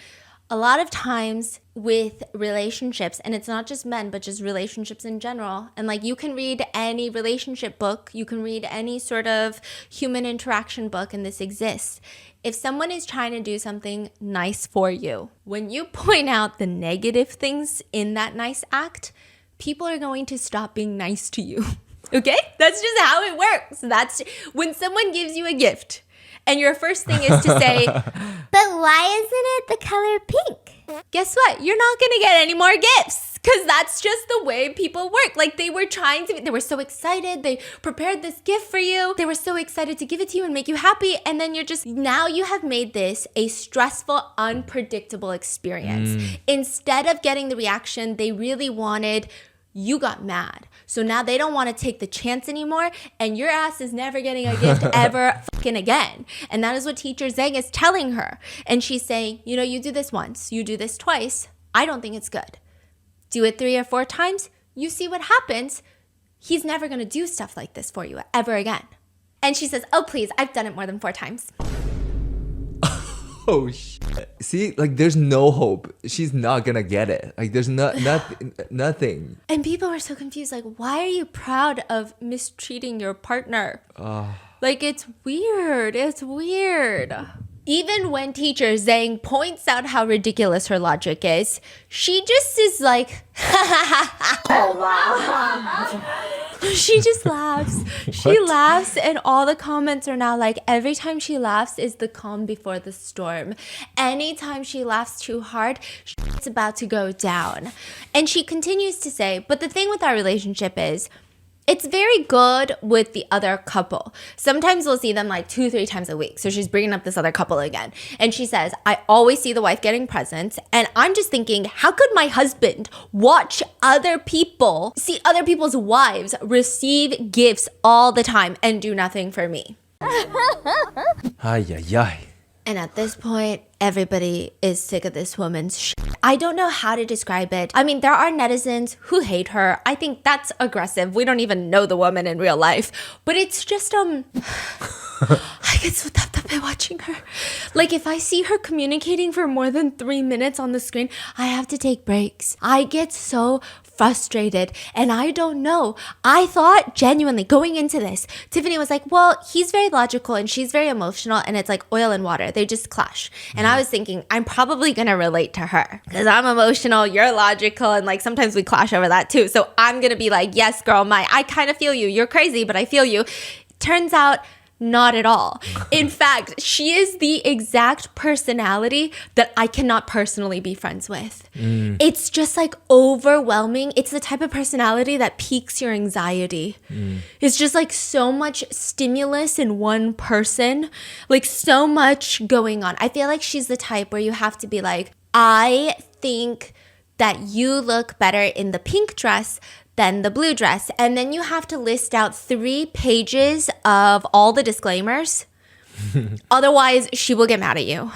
a lot of times with relationships, and it's not just men, but just relationships in general. And like, you can read any relationship book, you can read any sort of human interaction book, and this exists. If someone is trying to do something nice for you, when you point out the negative things in that nice act, people are going to stop being nice to you. Okay? That's just how it works. That's when someone gives you a gift. And your first thing is to say, but why isn't it the color pink? Guess what? You're not going to get any more gifts, because that's just the way people work. Like, they were so excited. They prepared this gift for you. They were so excited to give it to you and make you happy. And then now you have made this a stressful, unpredictable experience. Instead of getting the reaction they really wanted, you got mad. So now they don't want to take the chance anymore, and your ass is never getting a gift ever fucking again. And that is what teacher Zhang is telling her. And she's saying, you know, you do this once, you do this twice. I don't think it's good. Do it 3 or 4 times. You see what happens. He's never going to do stuff like this for you ever again. And she says, oh, please, I've done it more than 4 times. Oh, shit. See, like, there's no hope. She's not gonna get it. Like, there's nothing. And people are so confused. Like, why are you proud of mistreating your partner? Like, it's weird. It's weird. Even when teacher Zhang points out how ridiculous her logic is, she just is like, she just laughs. She laughs, and all the comments are now like, every time she laughs is the calm before the storm. Anytime she laughs too hard, it's about to go down. And she continues to say, but the thing with our relationship is, it's very good with the other couple. Sometimes we'll see them like 2-3 times a week. So she's bringing up this other couple again. And she says, I always see the wife getting presents. And I'm just thinking, how could my husband watch other people, see other people's wives receive gifts all the time and do nothing for me? Ay, ay, ay. And at this point, everybody is sick of this woman's shit. I don't know how to describe it. I mean, there are netizens who hate her. I think that's aggressive. We don't even know the woman in real life. But it's just, I get so tapped up by watching her. Like, if I see her communicating for more than 3 minutes on the screen, I have to take breaks. I get so frustrated, and I don't know. I thought genuinely going into this, Tiffany was like, well, he's very logical and she's very emotional, and it's like oil and water. They just clash. And I was thinking, I'm probably going to relate to her because I'm emotional, you're logical, and like sometimes we clash over that too. So I'm going to be like, yes, girl, I kind of feel you. You're crazy, but I feel you. Turns out, not at all. In fact, she is the exact personality that I cannot personally be friends with. It's just like overwhelming. It's the type of personality that piques your anxiety. It's just like so much stimulus in one person, like so much going on. I feel like she's the type where you have to be like, I think that you look better in the pink dress than the blue dress. And then you have to list out 3 pages of all the disclaimers. Otherwise, she will get mad at you.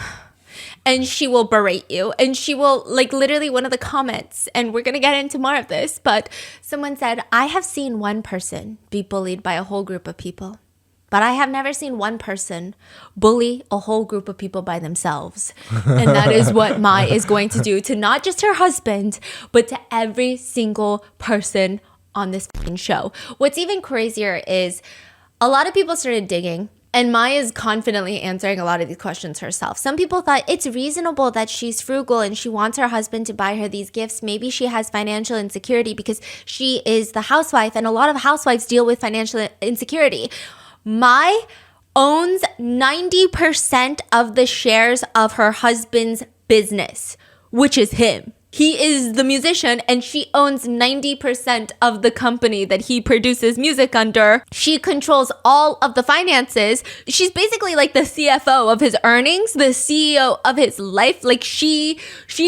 And she will berate you. And she will, like literally one of the comments, and we're going to get into more of this, but someone said, I have seen one person be bullied by a whole group of people. But I have never seen one person bully a whole group of people by themselves. And that is what Mai is going to do to not just her husband, but to every single person on this show. What's even crazier is a lot of people started digging, and Mai is confidently answering a lot of these questions herself. Some people thought it's reasonable that she's frugal and she wants her husband to buy her these gifts. Maybe she has financial insecurity because she is the housewife, and a lot of housewives deal with financial insecurity. Mai owns 90% of the shares of her husband's business, which is him. He is the musician, and she owns 90% of the company that he produces music under. She controls all of the finances. She's basically like the CFO of his earnings, the CEO of his life. Like she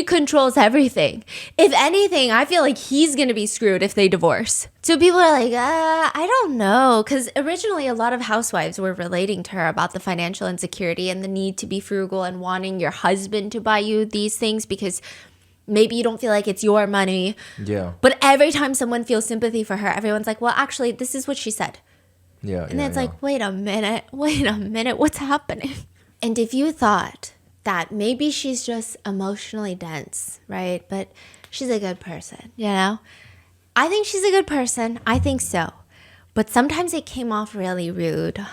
controls everything. If anything, I feel like he's going to be screwed if they divorce. So people are like, I don't know. Because originally a lot of housewives were relating to her about the financial insecurity and the need to be frugal and wanting your husband to buy you these things because maybe you don't feel like it's your money. Yeah. But every time someone feels sympathy for her, everyone's like, well, actually, this is what she said. Yeah. And then it's like, wait a minute, what's happening? And if you thought that maybe she's just emotionally dense, right? But she's a good person, you know? I think she's a good person. I think so. But sometimes it came off really rude.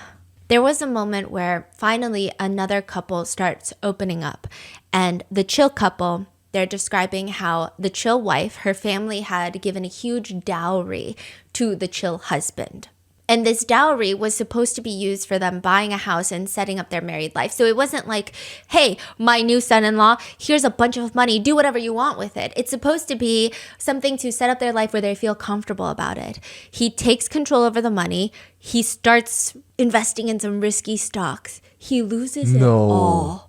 There was a moment where finally another couple starts opening up. And the chill couple, they're describing how the chill wife, her family had given a huge dowry to the chill husband. And this dowry was supposed to be used for them buying a house and setting up their married life. So it wasn't like, hey, my new son-in-law, here's a bunch of money, do whatever you want with it. It's supposed to be something to set up their life where they feel comfortable about it. He takes control over the money. He starts investing in some risky stocks. He loses it all.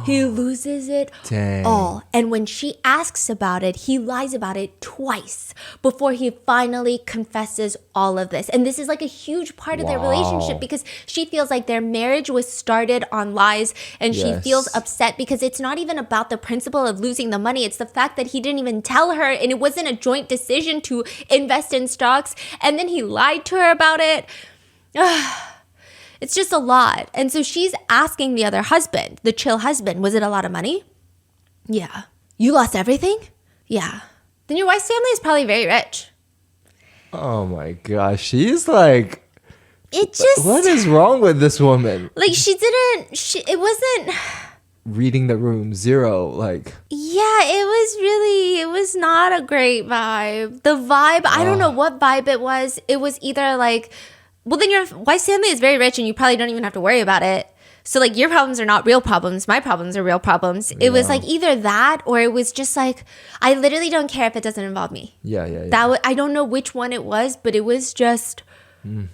He loses it all. And when she asks about it, he lies about it twice before he finally confesses all of this. And this is like a huge part of their relationship because she feels like their marriage was started on lies, and she feels upset because it's not even about the principle of losing the money. It's the fact that he didn't even tell her, and it wasn't a joint decision to invest in stocks. And then he lied to her about it. It's just a lot. And so she's asking the other husband, the chill husband, was it a lot of money? Yeah. You lost everything? Yeah. Then your wife's family is probably very rich. Oh my gosh. She's like, it just... what is wrong with this woman? Like it wasn't... reading the room, 0, like. Yeah, it was not a great vibe. The vibe, I don't know what vibe it was. It was either like, well, then your wife's family is very rich and you probably don't even have to worry about it. So like your problems are not real problems. My problems are real problems. It was like either that or it was just like, I literally don't care if it doesn't involve me. Yeah. I don't know which one it was, but it was just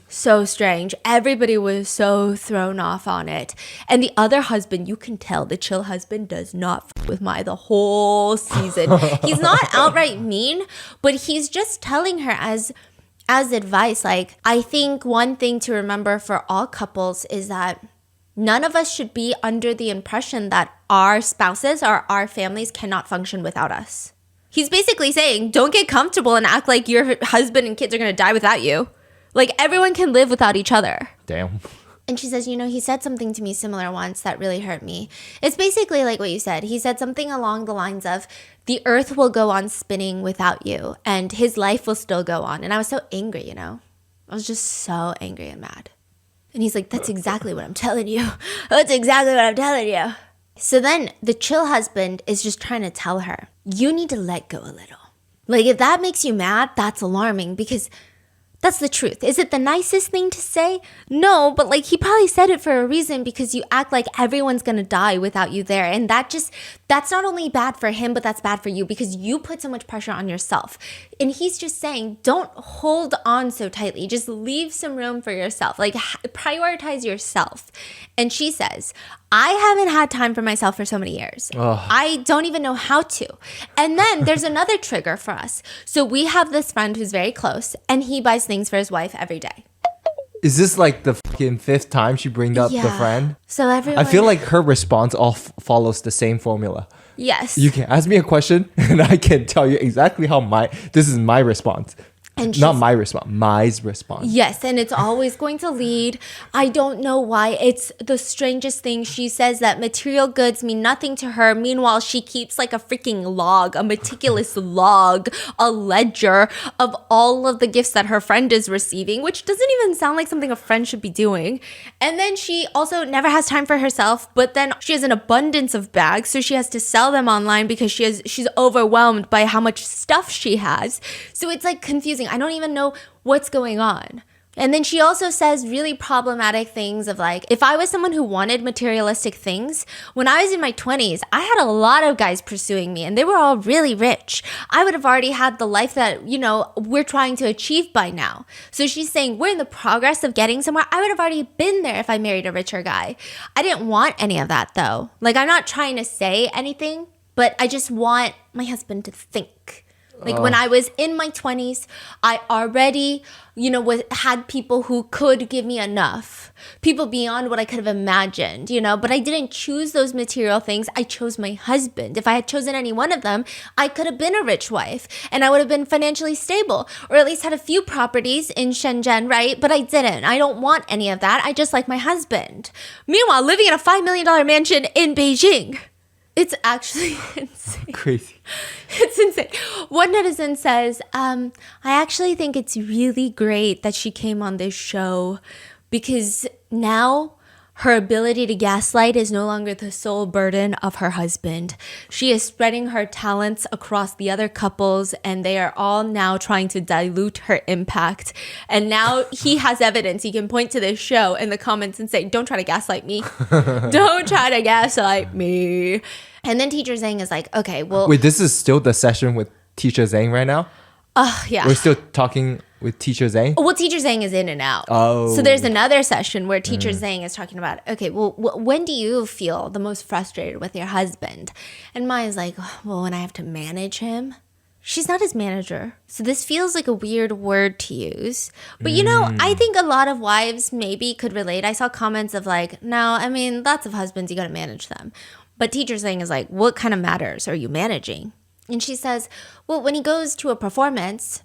so strange. Everybody was so thrown off on it. And the other husband, you can tell the chill husband does not f with Mai the whole season. He's not outright mean, but he's just telling her as advice. Like, I think one thing to remember for all couples is that none of us should be under the impression that our spouses or our families cannot function without us. He's basically saying, don't get comfortable and act like your husband and kids are going to die without you. Like, everyone can live without each other. Damn. And she says, he said something to me similar once that really hurt me. It's basically like what you said. He said something along the lines of, the earth will go on spinning without you and his life will still go on. And I was so angry, I was just so angry and mad. And he's like, that's exactly what I'm telling you. That's exactly what I'm telling you. So then the chill husband is just trying to tell her, you need to let go a little. Like, if that makes you mad, that's alarming because that's the truth. Is it the nicest thing to say? No, but like he probably said it for a reason because you act like everyone's going to die without you there. And that's not only bad for him, but that's bad for you because you put so much pressure on yourself. And he's just saying, don't hold on so tightly. Just leave some room for yourself. Like, prioritize yourself. And she says, I haven't had time for myself for so many years. I don't even know how to. And then there's another trigger for us. So we have this friend who's very close and he buys things for his wife every day. Is this like the fucking 5th time she brings up the friend? So everyone... I feel like her response all follows the same formula. Yes. You can ask me a question and I can tell you exactly how this is my response. And not my response, Mai's response. Yes, and it's always going to lead. I don't know why. It's the strangest thing. She says that material goods mean nothing to her. Meanwhile, she keeps like a freaking log, a meticulous log, a ledger of all of the gifts that her friend is receiving, which doesn't even sound like something a friend should be doing. And then she also never has time for herself, but then she has an abundance of bags, so she has to sell them online because she's overwhelmed by how much stuff she has. So it's like confusing. I don't even know what's going on. And then she also says really problematic things of like, if I was someone who wanted materialistic things, when I was in my 20s, I had a lot of guys pursuing me and they were all really rich. I would have already had the life that, we're trying to achieve by now. So she's saying we're in the progress of getting somewhere. I would have already been there if I married a richer guy. I didn't want any of that though. Like, I'm not trying to say anything, but I just want my husband to think. Like when I was in my 20s, I already, had people who could give me enough. People beyond what I could have imagined, But I didn't choose those material things. I chose my husband. If I had chosen any one of them, I could have been a rich wife. And I would have been financially stable. Or at least had a few properties in Shenzhen, right? But I didn't. I don't want any of that. I just like my husband. Meanwhile, living in a $5 million mansion in Beijing. It's actually insane. Crazy. It's insane. One netizen says, I actually think it's really great that she came on this show because now her ability to gaslight is no longer the sole burden of her husband. She is spreading her talents across the other couples and they are all now trying to dilute her impact. And now he has evidence. He can point to this show in the comments and say, don't try to gaslight me. Don't try to gaslight me. And then Teacher Zhang is like, okay, well... Wait, this is still the session with Teacher Zhang right now? Yeah. We're still talking with Teacher Zhang? Well, Teacher Zhang is in and out. Oh. So there's another session where Teacher Zhang is talking about, okay, well, when do you feel the most frustrated with your husband? And Maya's like, well, when I have to manage him. She's not his manager. So this feels like a weird word to use. But I think a lot of wives maybe could relate. I saw comments of like, no, I mean, lots of husbands, you got to manage them. But Teacher Zhang is like, what kind of matters are you managing? And she says, well, when he goes to a performance,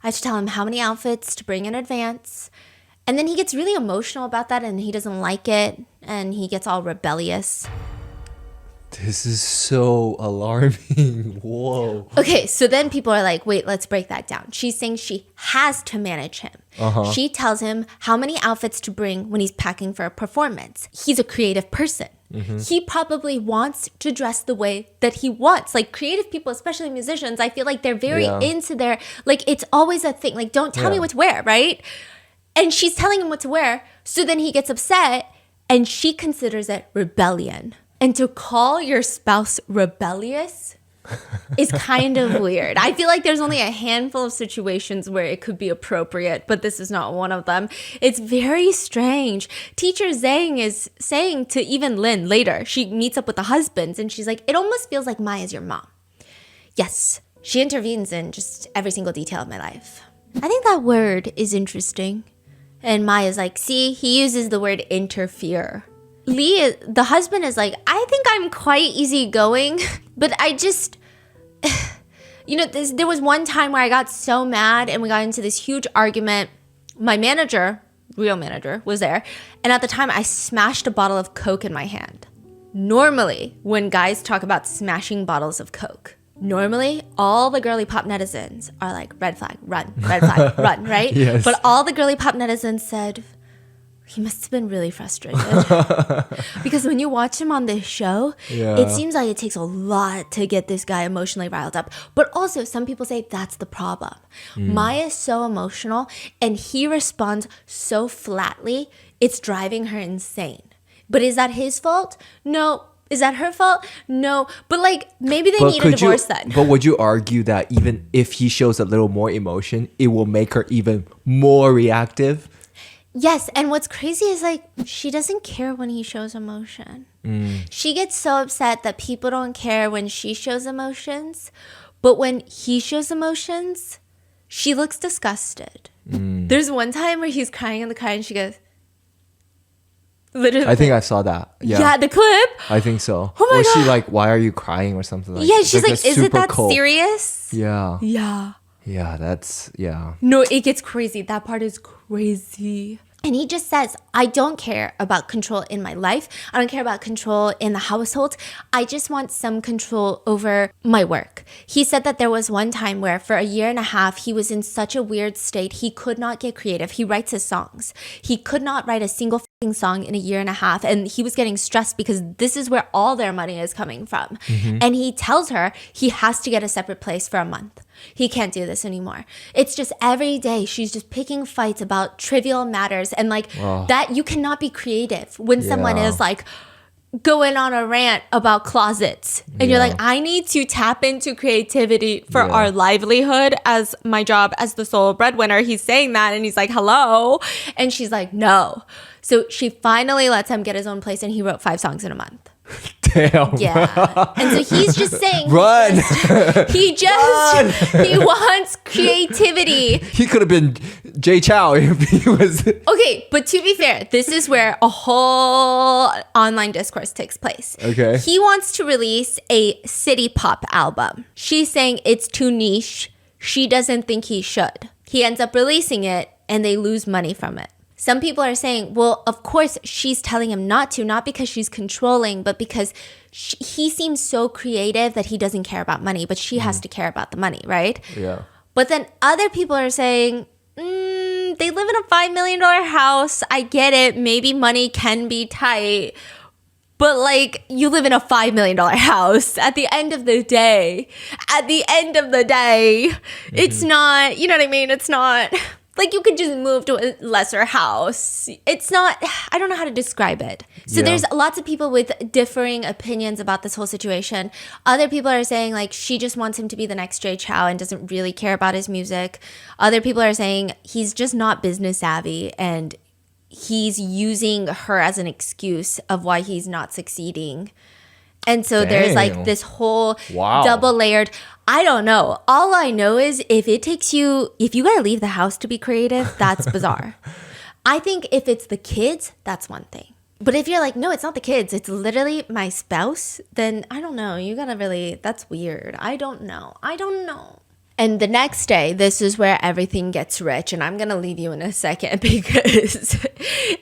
I have to tell him how many outfits to bring in advance. And then he gets really emotional about that and he doesn't like it. And he gets all rebellious. This is so alarming. Whoa. Okay, so then people are like, wait, let's break that down. She's saying she has to manage him. She tells him how many outfits to bring when he's packing for a performance. He's a creative person. He probably wants to dress the way that he wants. Like creative people, especially musicians, I feel like they're very into their, like it's always a thing. Like don't tell me what to wear, right? And she's telling him what to wear. So then he gets upset and she considers it rebellion. And to call your spouse rebellious is kind of weird. I feel like there's only a handful of situations where it could be appropriate, but this is not one of them. It's very strange. Teacher Zhang is saying to even Lin later, she meets up with the husbands and she's like, it almost feels like Maya's your mom. Yes, she intervenes in just every single detail of my life. I think that word is interesting. And Maya's like, see, he uses the word interfere. Lee, the husband, is like, I think I'm quite easygoing, but I just, there was one time where I got so mad and we got into this huge argument. My manager, real manager, was there. And at the time, I smashed a bottle of Coke in my hand. Normally, when guys talk about smashing bottles of Coke, normally all the girly pop netizens are like, red flag, run, right? Yes. But all the girly pop netizens said, he must have been really frustrated. Because when you watch him on this show, it seems like it takes a lot to get this guy emotionally riled up. But also, some people say that's the problem. Maya is so emotional, and he responds so flatly, it's driving her insane. But is that his fault? No. Is that her fault? No. But like, maybe they need a divorce then. But would you argue that even if he shows a little more emotion, it will make her even more reactive? Yes, and what's crazy is like she doesn't care when he shows emotion. She gets so upset that people don't care when she shows emotions, but when he shows emotions, she looks disgusted. There's one time where he's crying in the car and she goes, literally. I think I saw that. Yeah, the clip. I think so. Oh my Was God. she like, why are you crying or something like that? Yeah, she's like, is it that serious? Yeah. Yeah. Yeah, that's, yeah. No, it gets crazy. That part is crazy. And he just says, I don't care about control in my life. I don't care about control in the household. I just want some control over my work. He said that there was one time where for a year and a half, he was in such a weird state. He could not get creative. He writes his songs. He could not write a single song in a year and a half. And he was getting stressed because this is where all their money is coming from. And he tells her he has to get a separate place for a month. He can't do this anymore. It's just every day she's just picking fights about trivial matters. And like that, you cannot be creative when someone is like going on a rant about closets. And you're like, I need to tap into creativity for our livelihood as my job as the sole breadwinner. He's saying that and he's like, hello. And she's like, no. So she finally lets him get his own place and he wrote 5 songs in a month. Damn. Yeah. And so he's just saying Run. he wants creativity. He could have been Jay Chow if he was. Okay, but to be fair, this is where a whole online discourse takes place. Okay. He wants to release a city pop album. She's saying it's too niche. She doesn't think he should. He ends up releasing it and they lose money from it. Some people are saying, well, of course, she's telling him not to, not because she's controlling, but because he seems so creative that he doesn't care about money, but she has to care about the money, right? Yeah. But then other people are saying, they live in a $5 million house. I get it. Maybe money can be tight. But like, you live in a $5 million house. At the end of the day, it's not, you know what I mean? It's not... Like, you could just move to a lesser house. It's not, I don't know how to describe it. So there's lots of people with differing opinions about this whole situation. Other people are saying, like, she just wants him to be the next Jay Chow and doesn't really care about his music. Other people are saying he's just not business savvy and he's using her as an excuse of why he's not succeeding. And so there's like this whole double layered, I don't know. All I know is if you gotta leave the house to be creative, that's bizarre. I think if it's the kids, that's one thing. But if you're like, no, it's not the kids, it's literally my spouse, then I don't know. You gotta really, that's weird. I don't know. And the next day, this is where everything gets rich. And I'm going to leave you in a second because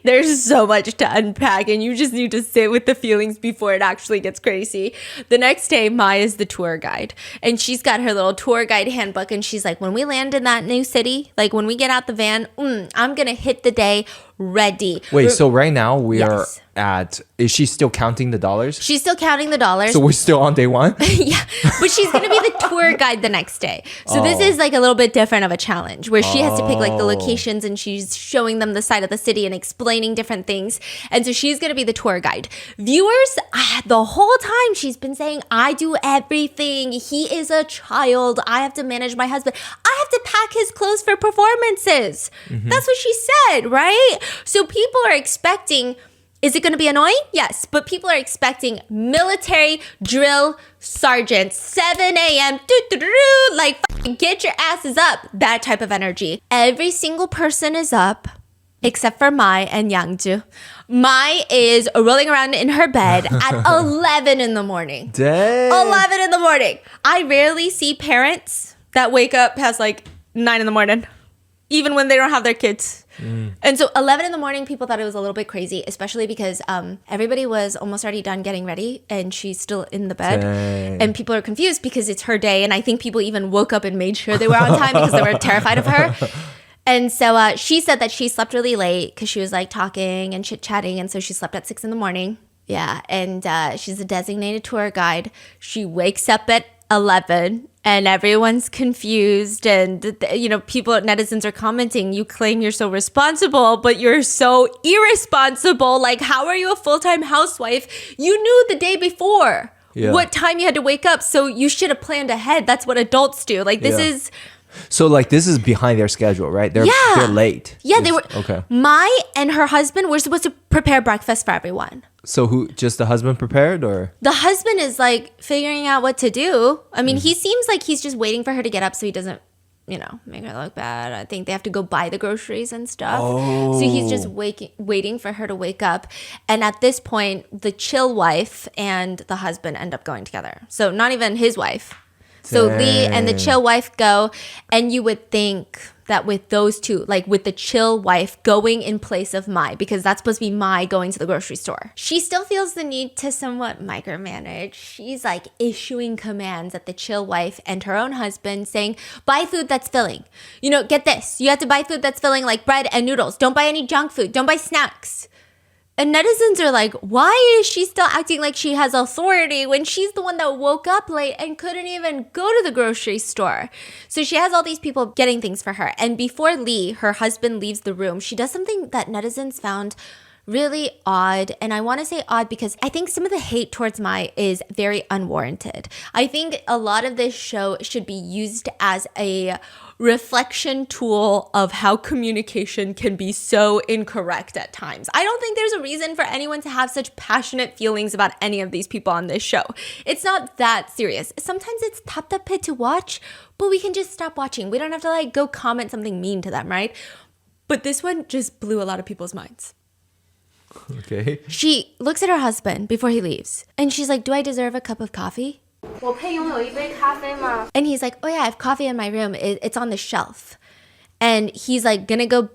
There's so much to unpack, and you just need to sit with the feelings before it actually gets crazy. The next day, Maya's the tour guide, and she's got her little tour guide handbook, and she's like, when we land in that new city, like when we get out the van, I'm gonna hit the day ready. Wait, so right now we are Yes. at, is she still counting the dollars? She's still counting the dollars. So we're still on day one? Yeah, but she's gonna be the tour guide the next day. So this is like a little bit different of a challenge where she has to pick like the locations, and she's showing them the side of the city and explaining different things. And so she's gonna be the tour guide. Viewers, the whole time she's been saying, I do everything. He is a child. I have to manage my husband. I have to pack his clothes for performances. That's what she said, right? So people are expecting, is it going to be annoying? Yes, but people are expecting military drill sergeants, 7 a.m., like get your asses up, that type of energy. Every single person is up except for Mai and Yangju. Mai is rolling around in her bed at 11 in the morning. Dang. 11 in the morning. I rarely see parents that wake up past like 9 in the morning, even when they don't have their kids. And so 11 in the morning, people thought it was a little bit crazy, especially because everybody was almost already done getting ready and she's still in the bed. Dang. And people are confused because it's her day. And I think people even woke up and made sure they were on time because they were terrified of her. And so she said that she slept really late because she was like talking and chit-chatting. And so she slept at 6 in the morning. Yeah. And she's a designated tour guide. She wakes up at 11 and everyone's confused. And, people, netizens are commenting, you claim you're so responsible, but you're so irresponsible. Like, how are you a full-time housewife? You knew the day before what time you had to wake up. So you should have planned ahead. That's what adults do. Like, this is... So like this is behind their schedule, right? They're late. Yeah, they were. Okay. Mai and her husband were supposed to prepare breakfast for everyone. So who, just the husband prepared or? The husband is like figuring out what to do. I mean, he seems like he's just waiting for her to get up so he doesn't, make her look bad. I think they have to go buy the groceries and stuff. So he's just waiting for her to wake up. And at this point, the chill wife and the husband end up going together. So not even his wife. So Lee and the chill wife go, and you would think that with those two, like with the chill wife going in place of Mai, because that's supposed to be Mai going to the grocery store, she still feels the need to somewhat micromanage. She's like issuing commands at the chill wife and her own husband saying, buy food that's filling. Get this. You have to buy food that's filling, like bread and noodles. Don't buy any junk food. Don't buy snacks. And netizens are like, why is she still acting like she has authority when she's the one that woke up late and couldn't even go to the grocery store? So she has all these people getting things for her. And before Lee, her husband, leaves the room, she does something that netizens found really odd. And I want to say odd because I think some of the hate towards Mai is very unwarranted. I think a lot of this show should be used as a reflection tool of how communication can be so incorrect at times. I don't think there's a reason for anyone to have such passionate feelings about any of these people on this show. It's not that serious. Sometimes it's 답답해 to watch, but we can just stop watching. We don't have to go comment something mean to them, right? But this one just blew a lot of people's minds. Okay. She looks at her husband before he leaves and she's like, do I deserve a cup of coffee? 我配拥有一杯咖啡吗？ And he's like, oh yeah, I have coffee in my room. It's on the shelf. And he's like gonna go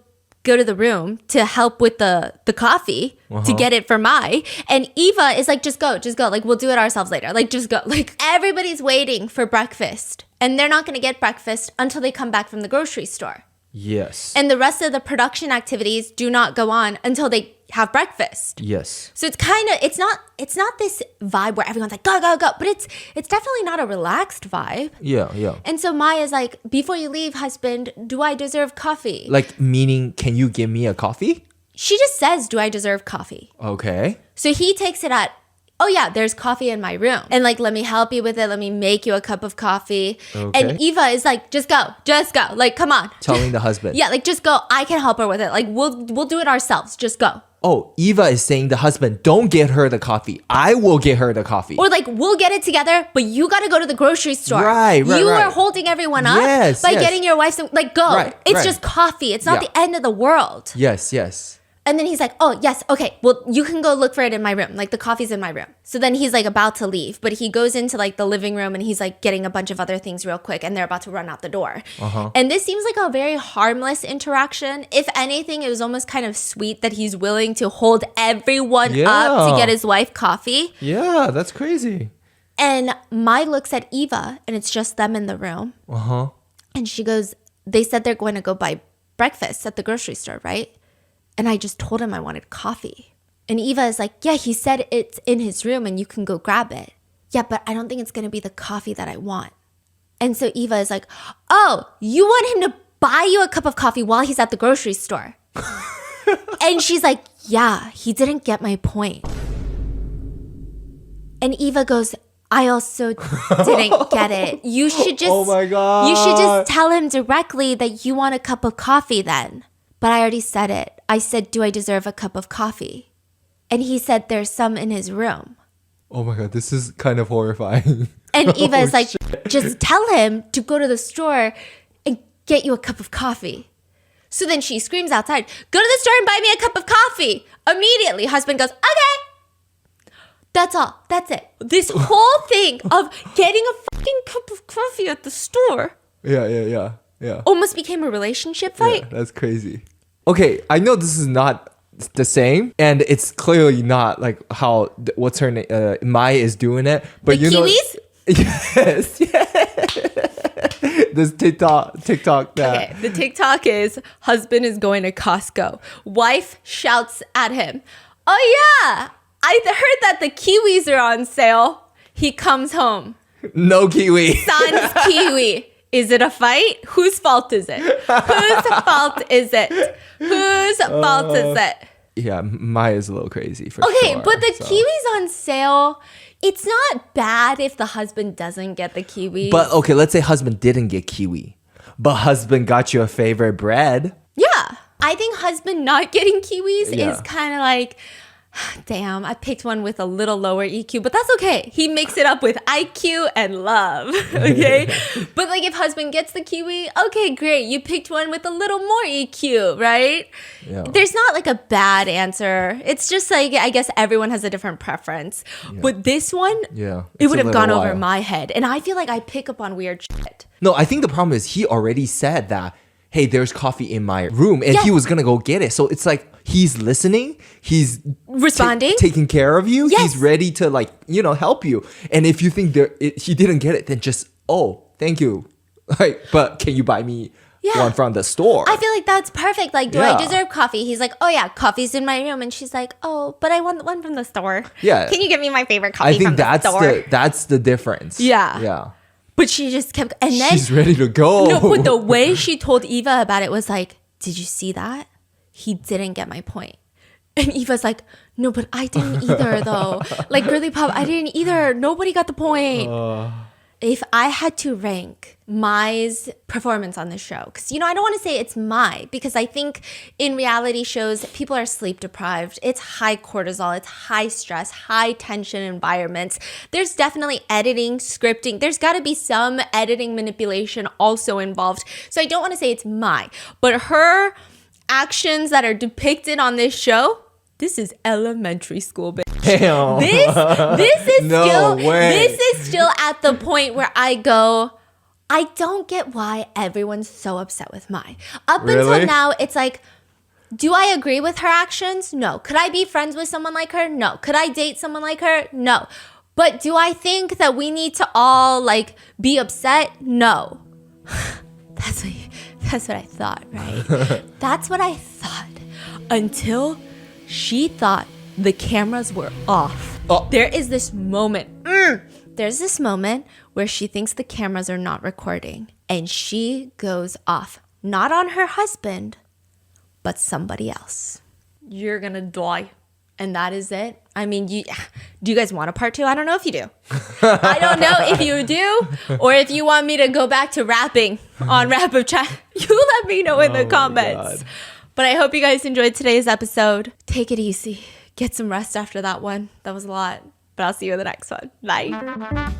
to the room to help with the coffee to get it for Mai. And Eva is like, just go. Like, we'll do it ourselves later. Like, just go. Like, everybody's waiting for breakfast. And they're not gonna get breakfast until they come back from the grocery store. Yes. And the rest of the production activities do not go on until they have breakfast. Yes. So it's kind of, it's not this vibe where everyone's like, go, go, go. But it's definitely not a relaxed vibe. Yeah. And so Maya's like, before you leave, husband, do I deserve coffee? Like, meaning, can you give me a coffee? She just says, do I deserve coffee? Okay. So he takes it at, oh yeah, there's coffee in my room. And like, let me help you with it. Let me make you a cup of coffee. Okay. And Eva is like, just go. Like, come on. Telling the husband. Yeah, like, just go. I can help her with it. Like, we'll do it ourselves. Just go. Oh, Eva is saying the husband, don't get her the coffee. I will get her the coffee. Or like, we'll get it together, but you got to go to the grocery store. Right. You are holding everyone up by getting your wife some, like, go. Right, It's right. just coffee. It's not the end of the world. Yes. And then he's like, oh, yes, okay, well, you can go look for it in my room. Like, the coffee's in my room. So then he's like about to leave, but he goes into like the living room and he's like getting a bunch of other things real quick and they're about to run out the door. And this seems like a very harmless interaction. If anything, it was almost kind of sweet that he's willing to hold everyone up to get his wife coffee. Yeah, that's crazy. And Mai looks at Eva and it's just them in the room. And she goes, they said they're going to go buy breakfast at the grocery store, right? And I just told him I wanted coffee. And Eva is like, yeah, he said it's in his room and you can go grab it. Yeah, but I don't think it's going to be the coffee that I want. And so Eva is like, oh, you want him to buy you a cup of coffee while he's at the grocery store? And she's like, yeah, he didn't get my point. And Eva goes, I also didn't get it. You should just, oh my God. You should just tell him directly that you want a cup of coffee then. But I already said it. I said, do I deserve a cup of coffee? And he said, there's some in his room. Oh my God, this is kind of horrifying. And Eva is like, just tell him to go to the store and get you a cup of coffee. So then she screams outside, go to the store and buy me a cup of coffee. Immediately, husband goes, okay. That's all. That's it. This whole thing of getting a fucking cup of coffee at the store Yeah. almost became a relationship fight. Yeah, that's crazy. Okay, I know this is not the same, and it's clearly not like how what's her name, Mai is doing it. But The you know, Kiwis? yes. This TikTok that. Okay, the TikTok is husband is going to Costco. Wife shouts at him, oh yeah, I heard that the kiwis are on sale. He comes home. No kiwi. Sans kiwi. Is it a fight? Whose fault is it? Whose fault is it? Whose fault is it? Yeah, Maya's a little crazy for Okay, sure. but the kiwi's on sale. It's not bad if the husband doesn't get the kiwi. But okay, let's say husband didn't get kiwi, but husband got you a favorite bread. yeah, I think husband not getting kiwis Yeah. is kind of like, damn, I picked one with a little lower EQ, but that's okay. He makes it up with IQ and love, okay? But like if husband gets the kiwi, okay, great. You picked one with a little more EQ, right? Yeah. There's not like a bad answer. It's just like, I guess everyone has a different preference. But this one, Yeah, it it's would a have gone little over wild. my head. And I feel like I pick up on weird shit. No, I think the problem is he already said that, hey, there's coffee in my room, and Yeah. he was gonna go get it. So it's like he's listening, he's Responding. taking care of you, Yes. he's ready to like, help you. And if you think he didn't get it, then just, oh, thank you. Like, but can you buy me Yeah. one from the store? I feel like that's perfect. Like, do Yeah. I deserve coffee? He's like, oh yeah, coffee's in my room. And she's like, oh, but I want the one from the store. Yeah. Can you give me my favorite coffee I think from the store? that's the difference. Yeah. Yeah. But she just kept, and then, She's ready to go. no, but the way she told Eva about it was like, did you see that? He didn't get my point. And Eva's like, no, but I didn't either though. Like, girly pop, I didn't either. Nobody got the point. If I had to rank Mai's performance on the show, because, I don't want to say it's Mai, because I think in reality shows, people are sleep deprived. It's high cortisol, it's high stress, high tension environments. There's definitely editing, scripting. There's got to be some editing manipulation also involved. So I don't want to say it's Mai, but her actions that are depicted on this show, this is elementary school, bitch. Damn. This is No still way. this is still at the point where I go, I don't get why everyone's so upset with Mai. Up Really? until now, it's like, do I agree with her actions? No. Could I be friends with someone like her? No. Could I date someone like her? No. But do I think that we need to all like be upset? No. That's what I thought, right? That's what I thought until she thought the cameras were off. Oh. There is this moment. There's this moment where she thinks the cameras are not recording and she goes off. Not on her husband, but somebody else. You're gonna die. And that is it. I mean, do you guys want a part 2? I don't know if you do. I don't know if you do, or if you want me to go back to rapping on Rap of Chat. You let me know in the comments. God. But I hope you guys enjoyed today's episode. Take it easy. Get some rest after that one. That was a lot. But I'll see you in the next one. Bye.